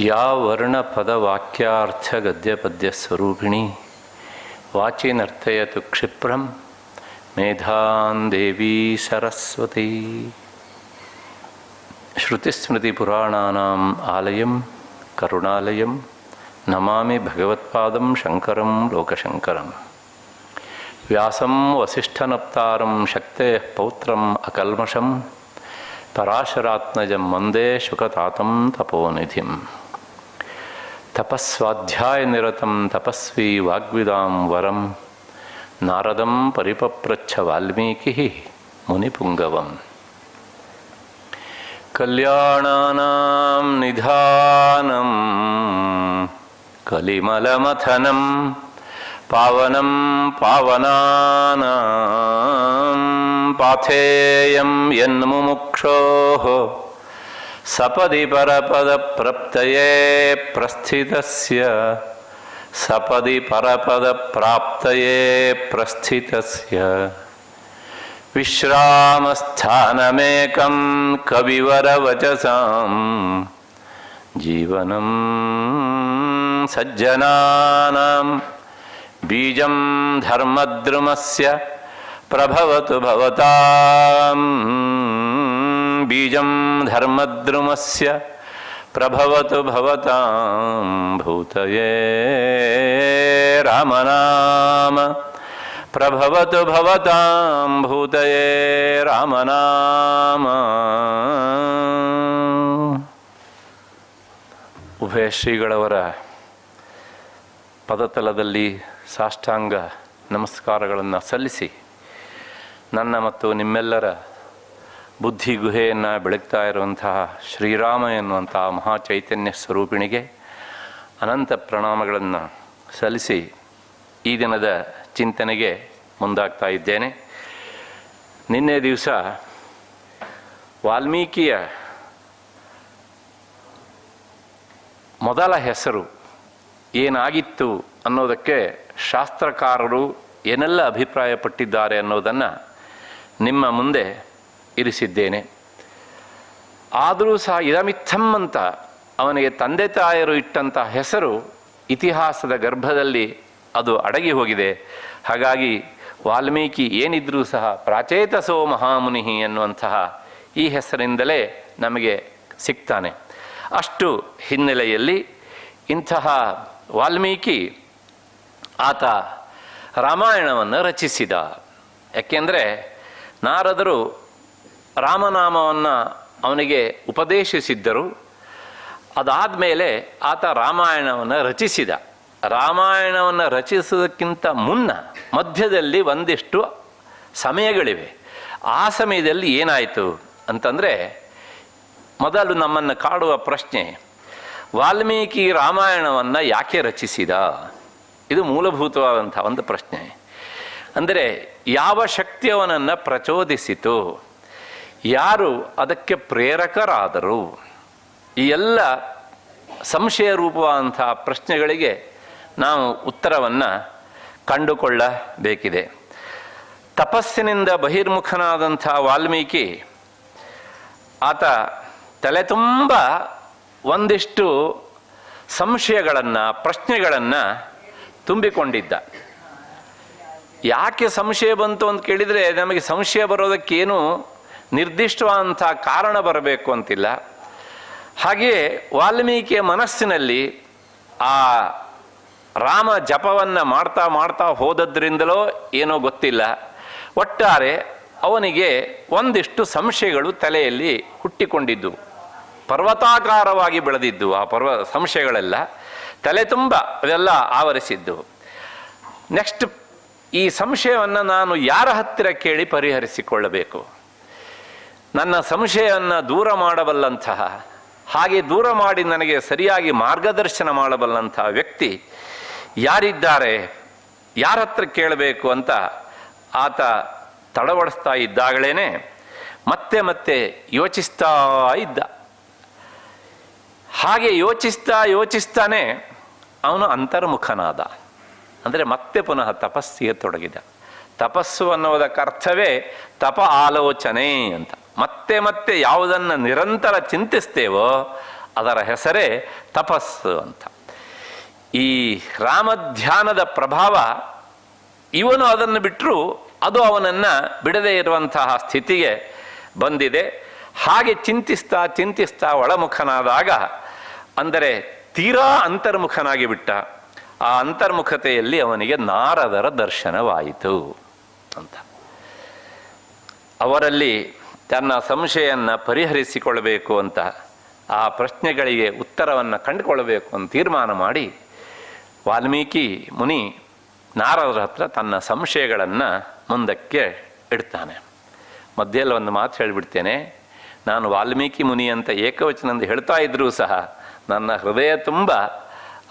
ಯಾ ವರ್ಣ ಪದ ವಾಕ್ಯಾರ್ಥ ಗದ್ಯ ಪದ್ಯ ಸ್ವರೂಪಿಣಿ ವಾಚಿ ನರ್ತಯತು ಕ್ಷಿಪ್ರಂ ಮೇಧಾನ್ ದೇವಿ ಸರಸ್ವತಿ. ಶ್ರುತಿಸ್ಮೃತಿ ಪುರಾಣಾನಾಂ ಆಲಯಂ ಕರುಣಾಲಯಂ ನಮಾಮಿ ಭಗವತ್ಪಾದಂ ಶಂಕರಂ ಲೋಕಶಂಕರಂ. ವ್ಯಾಸಂ ವಸಿಷ್ಠನಪ್ತಾರಂ ಶಕ್ತೇಃ ಪೌತ್ರಂ ಅಕಲ್ಮಷಂ ಪರಾಶರಾತ್ಮಜಂ ವಂದೇ ಶುಕತಾತಂ ತಪೋನಿಧಿಂ. ತಪಸ್ವಾಧ್ಯಾಯನಿರತಂ ತಪಸ್ವಿ ವಾಗ್ವಿದಾಂ ವರಂ ನಾರದಂ ಪರಿಪಪ್ರಚ್ಛ ವಾಲ್ಮೀಕಿ ಮುನಿಪುಂಗವಂ. ಕಲ್ಯಾಣಾನಾಂ ನಿಧಾನಂ ಕಲಿಮಲಮಥನಂ ಪಾವನಂ ಪಾವನಾನಾಂ ಪಾಥೇಯಂ ಯನ್ಮುಮುಕ್ಷೋಃ ಸಪದಿ ಪರಪದ ಪ್ರಾಪ್ತಯೇ ಪ್ರಸ್ಥಿತಸ್ಯ ಸಪದಿ ಪರಪದ ಪ್ರಾಪ್ತಯೇ ಪ್ರಸ್ಥಿತಸ್ಯ ವಿಶ್ರಾಮಸ್ಥಾನಮೇಕಂ ಕವಿವರವಚಸಾಂ ಜೀವನಂ ಸಜ್ಜನಾನಾಂ ಬೀಜಂ ಧರ್ಮದ್ರುಮಸ್ಯ ಪ್ರಭವತು ಭವತಾಂ ಬೀಜಂ ಧರ್ಮದ್ರುಮಸ್ಯ ಪ್ರಭವತು ಭವತಾಂ ಭೂತಯೇ ರಾಮನಾಮ ಪ್ರಭವತು ಭವತಾಂ ಭೂತಯೇ ರಾಮನಾಮ. ಉಭಯ ಶ್ರೀಗಳವರ ಪದತಲದಲ್ಲಿ ಸಾಷ್ಟಾಂಗ ನಮಸ್ಕಾರಗಳನ್ನು ಸಲ್ಲಿಸಿ ನನ್ನ ಮತ್ತು ನಿಮ್ಮೆಲ್ಲರ ಬುದ್ಧಿ ಗುಹೆಯನ್ನು ಬೆಳಗ್ತಾ ಇರುವಂತಹ ಶ್ರೀರಾಮ ಎನ್ನುವಂತಹ ಮಹಾಚೈತನ್ಯ ಸ್ವರೂಪಿಣಿಗೆ ಅನಂತ ಪ್ರಣಾಮಗಳನ್ನು ಸಲ್ಲಿಸಿ ಈ ದಿನದ ಚಿಂತನೆಗೆ ಮುಂದಾಗ್ತಾ ಇದ್ದೇನೆ. ನಿನ್ನೆ ದಿವಸ ವಾಲ್ಮೀಕಿಯ ಮೊದಲ ಹೆಸರು ಏನಾಗಿತ್ತು ಅನ್ನೋದಕ್ಕೆ ಶಾಸ್ತ್ರಕಾರರು ಏನೆಲ್ಲ ಅಭಿಪ್ರಾಯಪಟ್ಟಿದ್ದಾರೆ ಅನ್ನೋದನ್ನು ನಿಮ್ಮ ಮುಂದೆ ಇರಿಸಿದ್ದೇನೆ. ಆದರೂ ಸಹ ಇದಮಿತ್ತಂ ಅಂತ ಅವನಿಗೆ ತಂದೆ ತಾಯರು ಇಟ್ಟಂಥ ಹೆಸರು ಇತಿಹಾಸದ ಗರ್ಭದಲ್ಲಿ ಅದು ಅಡಗಿ ಹೋಗಿದೆ. ಹಾಗಾಗಿ ವಾಲ್ಮೀಕಿ ಏನಿದ್ರೂ ಸಹ ಪ್ರಾಚೇತಸೋ ಮಹಾಮುನಿ ಎನ್ನುವಂತಹ ಈ ಹೆಸರಿಂದಲೇ ನಮಗೆ ಸಿಗ್ತಾನೆ. ಅಷ್ಟು ಹಿನ್ನೆಲೆಯಲ್ಲಿ ಇಂತಹ ವಾಲ್ಮೀಕಿ ಆತ ರಾಮಾಯಣವನ್ನು ರಚಿಸಿದ. ಯಾಕೆಂದರೆ ನಾರದರು ರಾಮನಾಮವನ್ನು ಅವನಿಗೆ ಉಪದೇಶಿಸಿದ್ದರು. ಅದಾದಮೇಲೆ ಆತ ರಾಮಾಯಣವನ್ನು ರಚಿಸಿದ. ರಾಮಾಯಣವನ್ನು ರಚಿಸೋದಕ್ಕಿಂತ ಮುನ್ನ ಮಧ್ಯದಲ್ಲಿ ಒಂದಿಷ್ಟು ಸಮಯಗಳಿವೆ. ಆ ಸಮಯದಲ್ಲಿ ಏನಾಯಿತು ಅಂತಂದರೆ, ಮೊದಲು ನಮ್ಮನ್ನು ಕಾಡುವ ಪ್ರಶ್ನೆ, ವಾಲ್ಮೀಕಿ ರಾಮಾಯಣವನ್ನು ಯಾಕೆ ರಚಿಸಿದ? ಇದು ಮೂಲಭೂತವಾದಂಥ ಒಂದು ಪ್ರಶ್ನೆ. ಅಂದರೆ ಯಾವ ಶಕ್ತಿ ಅವನನ್ನು ಪ್ರಚೋದಿಸಿತು, ಯಾರು ಅದಕ್ಕೆ ಪ್ರೇರಕರಾದರು? ಈ ಎಲ್ಲ ಸಂಶಯ ರೂಪವಾದಂಥ ಪ್ರಶ್ನೆಗಳಿಗೆ ನಾವು ಉತ್ತರವನ್ನು ಕಂಡುಕೊಳ್ಳಬೇಕಿದೆ. ತಪಸ್ಸಿನಿಂದ ಬಹಿರ್ಮುಖನಾದಂಥ ವಾಲ್ಮೀಕಿ ಆತ ತಲೆ ತುಂಬ ಒಂದಿಷ್ಟು ಸಂಶಯಗಳನ್ನು ಪ್ರಶ್ನೆಗಳನ್ನು ತುಂಬಿಕೊಂಡಿದ್ದ. ಯಾಕೆ ಸಂಶಯ ಬಂತು ಅಂತ ಕೇಳಿದರೆ, ನಮಗೆ ಸಂಶಯ ಬರೋದಕ್ಕೇನು ನಿರ್ದಿಷ್ಟವಾದಂಥ ಕಾರಣ ಬರಬೇಕು ಅಂತಿಲ್ಲ. ಹಾಗೆಯೇ ವಾಲ್ಮೀಕಿಯ ಮನಸ್ಸಿನಲ್ಲಿ ಆ ರಾಮ ಜಪವನ್ನು ಮಾಡ್ತಾ ಮಾಡ್ತಾ ಹೋದದ್ರಿಂದಲೋ ಏನೋ ಗೊತ್ತಿಲ್ಲ, ಒಟ್ಟಾರೆ ಅವನಿಗೆ ಒಂದಿಷ್ಟು ಸಂಶಯಗಳು ತಲೆಯಲ್ಲಿ ಹುಟ್ಟಿಕೊಂಡಿದ್ದು, ಪರ್ವತಾಕಾರವಾಗಿ ಬೆಳೆದಿದ್ದು. ಆ ಸಂಶಯಗಳೆಲ್ಲ ತಲೆ ತುಂಬ ಅವೆಲ್ಲ ಆವರಿಸಿದ್ದು. ನೆಕ್ಸ್ಟ್, ಈ ಸಂಶಯವನ್ನು ನಾನು ಯಾರ ಹತ್ತಿರ ಕೇಳಿ ಪರಿಹರಿಸಿಕೊಳ್ಳಬೇಕು? ನನ್ನ ಸಂಶಯವನ್ನು ದೂರ ಮಾಡಬಲ್ಲಂತಹ, ಹಾಗೆ ದೂರ ಮಾಡಿ ನನಗೆ ಸರಿಯಾಗಿ ಮಾರ್ಗದರ್ಶನ ಮಾಡಬಲ್ಲಂತಹ ವ್ಯಕ್ತಿ ಯಾರಿದ್ದಾರೆ, ಯಾರ ಹತ್ರ ಕೇಳಬೇಕು ಅಂತ ಆತ ತಡವಡಿಸ್ತಾ ಇದ್ದಾಗಲೇ ಮತ್ತೆ ಮತ್ತೆ ಯೋಚಿಸ್ತಾ ಇದ್ದ. ಹಾಗೆ ಯೋಚಿಸ್ತಾನೆ ಅವನು ಅಂತರ್ಮುಖನಾದ. ಅಂದರೆ ಮತ್ತೆ ಪುನಃ ತಪಸ್ಸಿಗೆ ತೊಡಗಿದ. ತಪಸ್ಸು ಅನ್ನೋದಕ್ಕರ್ಥವೇ ತಪ ಆಲೋಚನೆ ಅಂತ. ಮತ್ತೆ ಮತ್ತೆ ಯಾವುದನ್ನು ನಿರಂತರ ಚಿಂತಿಸ್ತೇವೋ ಅದರ ಹೆಸರೇ ತಪಸ್ಸು ಅಂತ. ಈ ರಾಮಧ್ಯಾನದ ಪ್ರಭಾವ ಇವನು ಅದನ್ನು ಬಿಟ್ಟರೂ ಅದು ಅವನನ್ನು ಬಿಡದೇ ಇರುವಂತಹ ಸ್ಥಿತಿಗೆ ಬಂದಿದೆ. ಹಾಗೆ ಚಿಂತಿಸ್ತಾ ಚಿಂತಿಸ್ತಾ ಒಳಮುಖನಾದಾಗ, ಅಂದರೆ ತೀರಾ ಅಂತರ್ಮುಖನಾಗಿ ಬಿಟ್ಟ. ಆ ಅಂತರ್ಮುಖತೆಯಲ್ಲಿ ಅವನಿಗೆ ನಾರದರ ದರ್ಶನವಾಯಿತು ಅಂತ. ಅವರಲ್ಲಿ ತನ್ನ ಸಂಶಯವನ್ನು ಪರಿಹರಿಸಿಕೊಳ್ಳಬೇಕು ಅಂತ, ಆ ಪ್ರಶ್ನೆಗಳಿಗೆ ಉತ್ತರವನ್ನು ಕಂಡುಕೊಳ್ಳಬೇಕು ಅಂತ ತೀರ್ಮಾನ ಮಾಡಿ ವಾಲ್ಮೀಕಿ ಮುನಿ ನಾರದರ ಹತ್ರ ತನ್ನ ಸಂಶಯಗಳನ್ನು ಮುಂದಕ್ಕೆ ಇಡ್ತಾನೆ. ಮಧ್ಯದಲ್ಲಿ ಒಂದು ಮಾತು ಹೇಳಿಬಿಡ್ತೇನೆ, ನಾನು ವಾಲ್ಮೀಕಿ ಮುನಿ ಅಂತ ಏಕವಚನದಿಂದ ಹೇಳ್ತಾ ಇದ್ರೂ ಸಹ ನನ್ನ ಹೃದಯ ತುಂಬ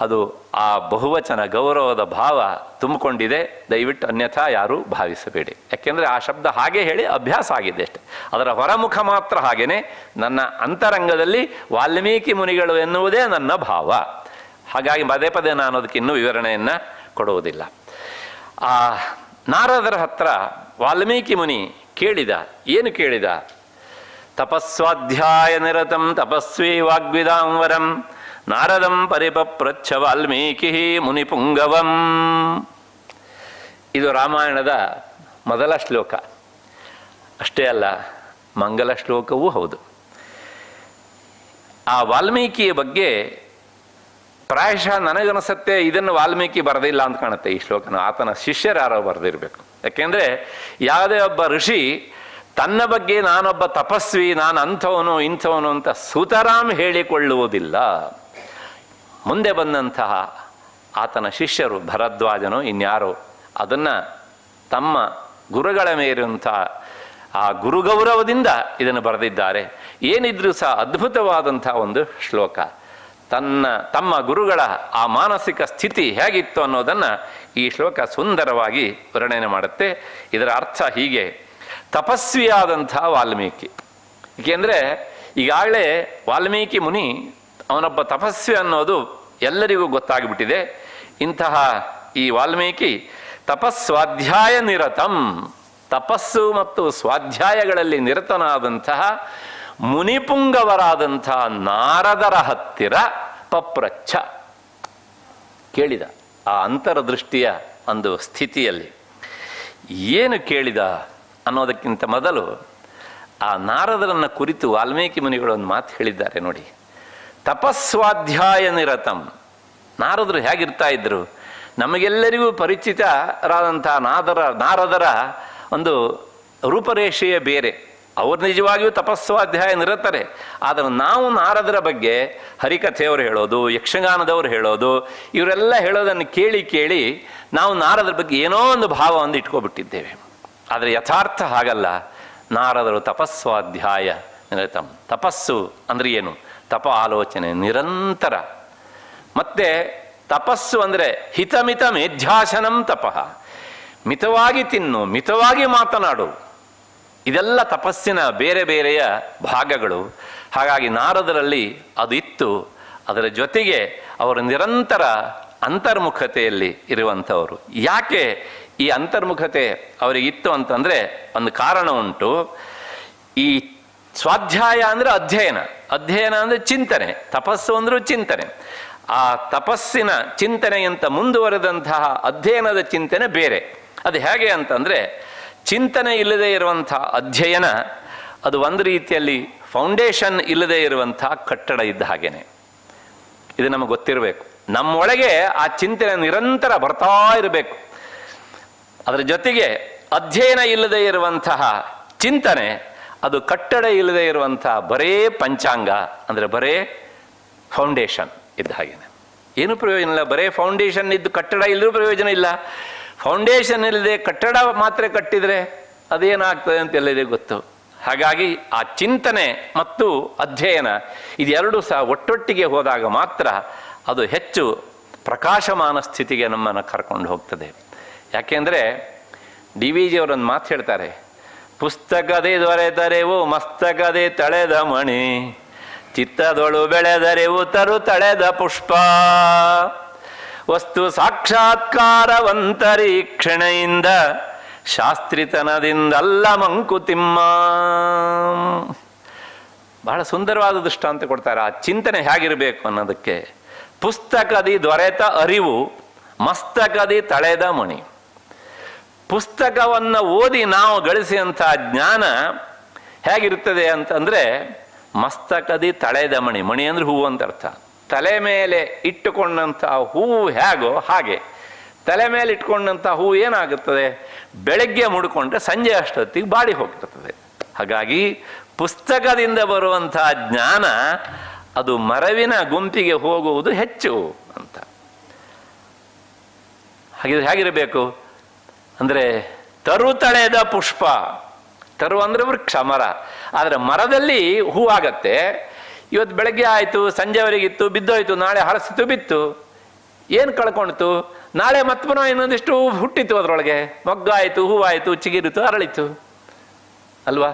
ಅದು ಆ ಬಹುವಚನ ಗೌರವದ ಭಾವ ತುಂಬಿಕೊಂಡಿದೆ. ದಯವಿಟ್ಟು ಅನ್ಯಥಾ ಯಾರೂ ಭಾವಿಸಬೇಡಿ. ಯಾಕೆಂದರೆ ಆ ಶಬ್ದ ಹಾಗೆ ಹೇಳಿ ಅಭ್ಯಾಸ ಆಗಿದೆ ಅಷ್ಟೆ. ಅದರ ಹೊರಮುಖ ಮಾತ್ರ ಹಾಗೇನೆ, ನನ್ನ ಅಂತರಂಗದಲ್ಲಿ ವಾಲ್ಮೀಕಿ ಮುನಿಗಳು ಎನ್ನುವುದೇ ನನ್ನ ಭಾವ. ಹಾಗಾಗಿ ಪದೇ ಪದೇ ನಾನು ಅದಕ್ಕೆ ಇನ್ನೂ ವಿವರಣೆಯನ್ನು ಕೊಡುವುದಿಲ್ಲ. ಆ ನಾರದರ ಹತ್ರ ವಾಲ್ಮೀಕಿ ಮುನಿ ಕೇಳಿದ. ಏನು ಕೇಳಿದ? ತಪಸ್ವಾಧ್ಯಾಯ ನಿರತಂ ತಪಸ್ವಿ ವಾಗ್ವಿದಾಂವರಂ ನಾರದಂ ಪರಿಪಪ್ರಚ್ಛ ವಾಲ್ಮೀಕಿ ಮುನಿಪುಂಗವಂ. ಇದು ರಾಮಾಯಣದ ಮೊದಲ ಶ್ಲೋಕ. ಅಷ್ಟೇ ಅಲ್ಲ, ಮಂಗಲ ಶ್ಲೋಕವೂ ಹೌದು. ಆ ವಾಲ್ಮೀಕಿಯ ಬಗ್ಗೆ ಪ್ರಾಯಶಃ ನನಗನಿಸುತ್ತೆ ಇದನ್ನು ವಾಲ್ಮೀಕಿ ಬರೆದಿಲ್ಲ ಅಂತ ಕಾಣುತ್ತೆ. ಈ ಶ್ಲೋಕನ ಆತನ ಶಿಷ್ಯರಾರೋ ಬರೆದಿರಬೇಕು. ಯಾಕೆಂದರೆ ಯಾವುದೇ ಒಬ್ಬ ಋಷಿ ತನ್ನ ಬಗ್ಗೆ ನಾನೊಬ್ಬ ತಪಸ್ವಿ, ನಾನು ಅಂಥವನು ಇಂಥವನು ಅಂತ ಸುತರಾಮ್ ಹೇಳಿಕೊಳ್ಳುವುದಿಲ್ಲ. ಮುಂದೆ ಬಂದಂತಹ ಆತನ ಶಿಷ್ಯರು ಭರದ್ವಾಜನೋ ಇನ್ಯಾರೋ ಅದನ್ನು ತಮ್ಮ ಗುರುಗಳ ಮೇಲಿರುವಂಥ ಆ ಗುರುಗೌರವದಿಂದ ಇದನ್ನು ಬರೆದಿದ್ದಾರೆ. ಏನಿದ್ರೂ ಸಹ ಅದ್ಭುತವಾದಂಥ ಒಂದು ಶ್ಲೋಕ. ತಮ್ಮ ಗುರುಗಳ ಆ ಮಾನಸಿಕ ಸ್ಥಿತಿ ಹೇಗಿತ್ತು ಅನ್ನೋದನ್ನು ಈ ಶ್ಲೋಕ ಸುಂದರವಾಗಿ ವರ್ಣನೆ ಮಾಡುತ್ತೆ. ಇದರ ಅರ್ಥ ಹೀಗೆ: ತಪಸ್ವಿಯಾದಂಥ ವಾಲ್ಮೀಕಿ. ಏಕೆಂದರೆ ಈಗಾಗಲೇ ವಾಲ್ಮೀಕಿ ಮುನಿ ಅವನೊಬ್ಬ ತಪಸ್ವಿ ಅನ್ನೋದು ಎಲ್ಲರಿಗೂ ಗೊತ್ತಾಗಿಬಿಟ್ಟಿದೆ. ಇಂತಹ ಈ ವಾಲ್ಮೀಕಿ ತಪಸ್ವಾಧ್ಯಾಯ ನಿರತಂ, ತಪಸ್ಸು ಮತ್ತು ಸ್ವಾಧ್ಯಾಯಗಳಲ್ಲಿ ನಿರತನಾದಂತಹ ಮುನಿಪುಂಗವರಾದಂತಹ ನಾರದರ ಹತ್ತಿರ ಪಪ್ರಚ್ಛ ಕೇಳಿದ. ಆ ಅಂತರದೃಷ್ಟಿಯ ಒಂದು ಸ್ಥಿತಿಯಲ್ಲಿ ಏನು ಕೇಳಿದ ಅನ್ನೋದಕ್ಕಿಂತ ಮೊದಲು ಆ ನಾರದರನ್ನು ಕುರಿತು ವಾಲ್ಮೀಕಿ ಮುನಿಗಳು ಒಂದು ಮಾತು ಹೇಳಿದ್ದಾರೆ ನೋಡಿ. ತಪಸ್ವಾಧ್ಯಾಯ ನಿರತಂ. ನಾರದರು ಹೇಗಿರ್ತಾ ಇದ್ರು? ನಮಗೆಲ್ಲರಿಗೂ ಪರಿಚಿತರಾದಂಥ ನಾರದರ ಒಂದು ರೂಪರೇಷೆಯೇ ಬೇರೆ. ಅವರು ನಿಜವಾಗಿಯೂ ತಪಸ್ವಾಧ್ಯಾಯ ನಿರತರೆ. ಆದರೆ ನಾವು ನಾರದರ ಬಗ್ಗೆ ಹರಿಕಥೆಯವರು ಹೇಳೋದು, ಯಕ್ಷಗಾನದವರು ಹೇಳೋದು, ಇವರೆಲ್ಲ ಹೇಳೋದನ್ನು ಕೇಳಿ ಕೇಳಿ ನಾವು ನಾರದರ ಬಗ್ಗೆ ಏನೋ ಒಂದು ಭಾವವನ್ನು ಇಟ್ಕೊಬಿಟ್ಟಿದ್ದೇವೆ. ಆದರೆ ಯಥಾರ್ಥ ಹಾಗಲ್ಲ. ನಾರದರು ತಪಸ್ವಾಧ್ಯಾಯ ನಿರತಂ. ತಪಸ್ಸು ಅಂದರೆ ಏನು? ತಪ ಆಲೋಚನೆ ನಿರಂತರ. ಮತ್ತೆ ತಪಸ್ಸು ಅಂದರೆ ಹಿತಮಿತ ಮೇಧ್ಯಾಸನಂ ತಪಃ. ಮಿತವಾಗಿ ತಿನ್ನು, ಮಿತವಾಗಿ ಮಾತನಾಡು. ಇದೆಲ್ಲ ತಪಸ್ಸಿನ ಬೇರೆ ಬೇರೆಯ ಭಾಗಗಳು. ಹಾಗಾಗಿ ನಾರದರಲ್ಲಿ ಅದು ಇತ್ತು. ಅದರ ಜೊತೆಗೆ ಅವರು ನಿರಂತರ ಅಂತರ್ಮುಖತೆಯಲ್ಲಿ ಇರುವಂಥವರು. ಯಾಕೆ ಈ ಅಂತರ್ಮುಖತೆ ಅವರಿಗಿತ್ತು ಅಂತಂದರೆ ಒಂದು ಕಾರಣ ಉಂಟು. ಈ ಸ್ವಾಧ್ಯಾಯ ಅಂದರೆ ಅಧ್ಯಯನ, ಅಧ್ಯಯನ ಅಂದರೆ ಚಿಂತನೆ, ತಪಸ್ಸು ಅಂದರೂ ಚಿಂತನೆ. ಆ ತಪಸ್ಸಿನ ಚಿಂತನೆಗಿಂತ ಮುಂದುವರೆದಂತಹ ಅಧ್ಯಯನದ ಚಿಂತನೆ ಬೇರೆ. ಅದು ಹೇಗೆ ಅಂತಂದರೆ, ಚಿಂತನೆ ಇಲ್ಲದೆ ಇರುವಂಥ ಅಧ್ಯಯನ ಅದು ಒಂದು ರೀತಿಯಲ್ಲಿ ಫೌಂಡೇಶನ್ ಇಲ್ಲದೆ ಇರುವಂಥ ಕಟ್ಟಡ ಇದ್ದ ಹಾಗೇನೆ. ಇದು ನಮಗೆ ಗೊತ್ತಿರಬೇಕು. ನಮ್ಮೊಳಗೆ ಆ ಚಿಂತನೆ ನಿರಂತರ ಬರ್ತಾ ಇರಬೇಕು. ಅದರ ಜೊತೆಗೆ ಅಧ್ಯಯನ ಇಲ್ಲದೆ ಇರುವಂತಹ ಚಿಂತನೆ ಅದು ಕಟ್ಟಡ ಇಲ್ಲದೆ ಇರುವಂತಹ ಬರೇ ಪಂಚಾಂಗ, ಅಂದರೆ ಬರೇ ಫೌಂಡೇಶನ್ ಇದ್ದ ಹಾಗೇನೆ. ಏನು ಪ್ರಯೋಜನ ಇಲ್ಲ. ಬರೇ ಫೌಂಡೇಶನ್ ಇದ್ದು ಕಟ್ಟಡ ಇಲ್ಲರೂ ಪ್ರಯೋಜನ ಇಲ್ಲ. ಫೌಂಡೇಶನ್ ಇಲ್ಲದೆ ಕಟ್ಟಡ ಮಾತ್ರ ಕಟ್ಟಿದರೆ ಅದೇನಾಗ್ತದೆ ಅಂತ ಎಲ್ಲರಿಗೂ ಗೊತ್ತು. ಹಾಗಾಗಿ ಆ ಚಿಂತನೆ ಮತ್ತು ಅಧ್ಯಯನ ಇದೆರಡೂ ಸಹ ಒಟ್ಟೊಟ್ಟಿಗೆ ಹೋದಾಗ ಮಾತ್ರ ಅದು ಹೆಚ್ಚು ಪ್ರಕಾಶಮಾನ ಸ್ಥಿತಿಗೆ ನಮ್ಮನ್ನು ಕರ್ಕೊಂಡು ಹೋಗ್ತದೆ. ಯಾಕೆಂದರೆ DVG ಅವರೊಂದು ಮಾತು ಹೇಳ್ತಾರೆ, ಪುಸ್ತಕದೇ ದೊರೆತರೆವು ಮಸ್ತಕದೇ ತಳೆದ ಮಣಿ, ಚಿತ್ತದೊಳು ಬೆಳೆದರೆವು ತರು ತಳೆದ ಪುಷ್ಪ, ವಸ್ತು ಸಾಕ್ಷಾತ್ಕಾರವಂತರೀಕ್ಷಣೆಯಿಂದ ಶಾಸ್ತ್ರಿತನದಿಂದಲ್ಲ ಮಂಕುತಿಮ್ಮ. ಬಹಳ ಸುಂದರವಾದ ದೃಷ್ಟಾಂತ ಕೊಡ್ತಾರೆ ಆ ಚಿಂತನೆ ಹೇಗಿರಬೇಕು ಅನ್ನೋದಕ್ಕೆ. ಪುಸ್ತಕದಿ ದೊರೆತ ಅರಿವು ಮಸ್ತಕದಿ ತಳೆದ ಮಣಿ. ಪುಸ್ತಕವನ್ನು ಓದಿ ನಾವು ಗಳಿಸಿದಂತಹ ಜ್ಞಾನ ಹೇಗಿರ್ತದೆ ಅಂತಂದರೆ ಮಸ್ತಕದಿ ತಳೆದ ಮಣಿ. ಮಣಿ ಅಂದರೆ ಹೂವು ಅಂತ ಅರ್ಥ. ತಲೆ ಮೇಲೆ ಇಟ್ಟುಕೊಂಡಂತಹ ಹೂವು ಹೇಗೋ ಹಾಗೆ. ತಲೆ ಮೇಲೆ ಇಟ್ಕೊಂಡಂಥ ಹೂವು ಏನಾಗುತ್ತದೆ, ಬೆಳಗ್ಗೆ ಮುಡ್ಕೊಂಡ್ರೆ ಸಂಜೆ ಅಷ್ಟೊತ್ತಿಗೆ ಬಾಡಿ ಹೋಗ್ತಿರ್ತದೆ. ಹಾಗಾಗಿ ಪುಸ್ತಕದಿಂದ ಬರುವಂತಹ ಜ್ಞಾನ ಅದು ಮರವಿನ ಗುಂಪಿಗೆ ಹೋಗುವುದು ಹೆಚ್ಚು ಅಂತ. ಹಾಗಿದ್ರೆ ಹೇಗಿರಬೇಕು ಅಂದರೆ ತರು ತಳೆದ ಪುಷ್ಪ. ತರು ಅಂದರೆ ವೃಕ್ಷ, ಮರ. ಆದರೆ ಮರದಲ್ಲಿ ಹೂವಾಗತ್ತೆ. ಇವತ್ತು ಬೆಳಗ್ಗೆ ಆಯಿತು, ಸಂಜೆವರೆಗಿತ್ತು, ಬಿದ್ದೋಯ್ತು, ನಾಳೆ ಹಳಸಿತು, ಬಿತ್ತು, ಏನು ಕಳ್ಕೊಳ್ತು, ನಾಳೆ ಮತ್ತೆ ಪುನಃ ಇನ್ನೊಂದಿಷ್ಟು ಹುಟ್ಟಿತು, ಅದರೊಳಗೆ ಮೊಗ್ಗಾಯಿತು, ಹೂವಾಯಿತು, ಚಿಗಿರಿತು, ಅರಳಿತು ಅಲ್ವಾ?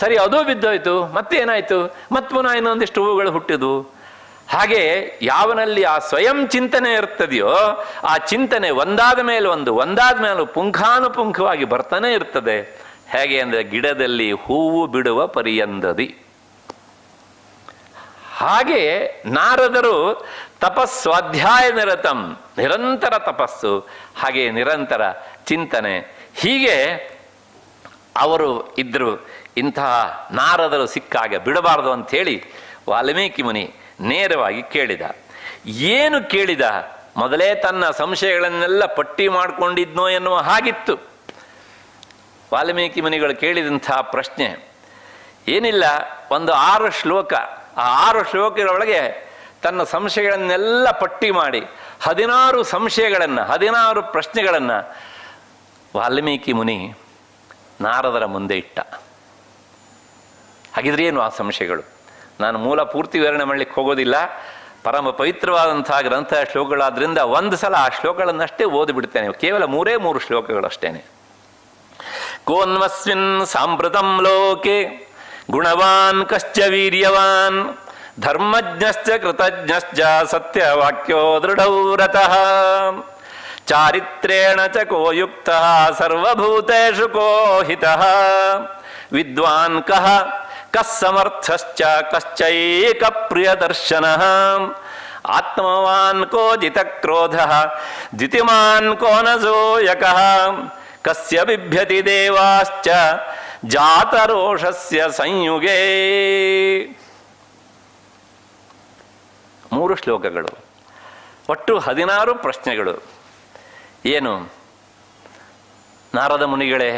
ಸರಿ, ಅದು ಬಿದ್ದೋಯ್ತು, ಮತ್ತೇನಾಯಿತು, ಮತ್ತೆ ಪುನಃ ಇನ್ನೊಂದಿಷ್ಟು ಹೂವುಗಳು ಹುಟ್ಟಿದ್ವು. ಹಾಗೆ ಯಾವನಲ್ಲಿ ಆ ಸ್ವಯಂ ಚಿಂತನೆ ಇರ್ತದೆಯೋ ಆ ಚಿಂತನೆ ಒಂದಾದ ಮೇಲೆ ಒಂದಾದ ಮೇಲೆ ಪುಂಖಾನುಪುಂಖವಾಗಿ ಬರ್ತಾನೆ ಇರ್ತದೆ. ಹೇಗೆ ಅಂದರೆ ಗಿಡದಲ್ಲಿ ಹೂವು ಬಿಡುವ ಪರ್ಯಂತದಿ. ಹಾಗೆ ನಾರದರು ತಪಸ್ವಾಧ್ಯಾಯ ನಿರತಂ, ನಿರಂತರ ತಪಸ್ಸು, ಹಾಗೆ ನಿರಂತರ ಚಿಂತನೆ, ಹೀಗೆ ಅವರು ಇದ್ದರು. ಇಂತಹ ನಾರದರು ಸಿಕ್ಕಾಗ ಬಿಡಬಾರದು ಅಂಥೇಳಿ ವಾಲ್ಮೀಕಿ ಮುನಿ ನೇರವಾಗಿ ಕೇಳಿದ. ಏನು ಕೇಳಿದ? ಮೊದಲೇ ತನ್ನ ಸಂಶಯಗಳನ್ನೆಲ್ಲ ಪಟ್ಟಿ ಮಾಡಿಕೊಂಡಿದ್ನೋ ಎನ್ನುವ ಹಾಗಿತ್ತು ವಾಲ್ಮೀಕಿ ಮುನಿಗಳು ಕೇಳಿದಂಥ ಪ್ರಶ್ನೆ. ಏನಿಲ್ಲ, ಒಂದು 6 ಶ್ಲೋಕ. ಆ 6 ಶ್ಲೋಕಗಳೊಳಗೆ ತನ್ನ ಸಂಶಯಗಳನ್ನೆಲ್ಲ ಪಟ್ಟಿ ಮಾಡಿ 16 ಸಂಶಯಗಳನ್ನು, 16 ಪ್ರಶ್ನೆಗಳನ್ನು ವಾಲ್ಮೀಕಿ ಮುನಿ ನಾರದರ ಮುಂದೆ ಇಟ್ಟ. ಹಾಗಿದ್ರೆ ಏನು ಆ ಸಂಶಯಗಳು? ನಾನು ಮೂಲ ಪೂರ್ತಿ ವಿವರಣೆ ಮಾಡಲಿಕ್ಕೆ ಹೋಗೋದಿಲ್ಲ. ಪರಮ ಪವಿತ್ರವಾದಂತಹ ಗ್ರಂಥ ಶ್ಲೋಕಗಳಾದ್ರಿಂದ ಒಂದು ಸಲ ಆ ಶ್ಲೋಕಗಳನ್ನಷ್ಟೇ ಓದಿಬಿಡ್ತೇನೆ. ಕೇವಲ 3 ಶ್ಲೋಕಗಳಷ್ಟೇನೆ. ಕೋನ್ವಸ್ಮಿನ್ ಸಾಂಪ್ರತಂ ಲೋಕೆ ಗುಣವಾನ್ ಕಶ್ಚ ವೀರ್ಯವಾನ್ ಧರ್ಮಜ್ಞಶ್ಚ ಕೃತಜ್ಞಶ್ಚ ಸತ್ಯವಾಕ್ಯೋ ದೃಢೌ ರತಃ ಚಾರಿತ್ರೇಣ ಚ ಕೋ ಯುಕ್ತಃ ಸರ್ವಭೂತೇಷು ಕೋ ಹಿತಃ ವಿದ್ವಾನ್ ಕಃ ಕಸ್ಸಮರ್ಥಶ್ಚ ಕಶ್ಚೈಕ ಪ್ರಿಯದರ್ಶನಃ ಆತ್ಮವಾನ್ ಕೋ ಜಿತಕ್ರೋಧಃ ಜಿತಿಮಾನ್ ಕೋ ನ ಸೋಯಕಃ ಕಸ್ಯ ಬಿಭ್ಯತಿ ದೇವಾಶ್ಚ ಜಾತರೋಷಸ್ಯ ಸಂಯುಗೇ. 3 ಶ್ಲೋಕಗಳು, ಒಟ್ಟು 16 ಪ್ರಶ್ನೆಗಳು. ಏನು? ನಾರದ ಮುನಿಗಳೇ,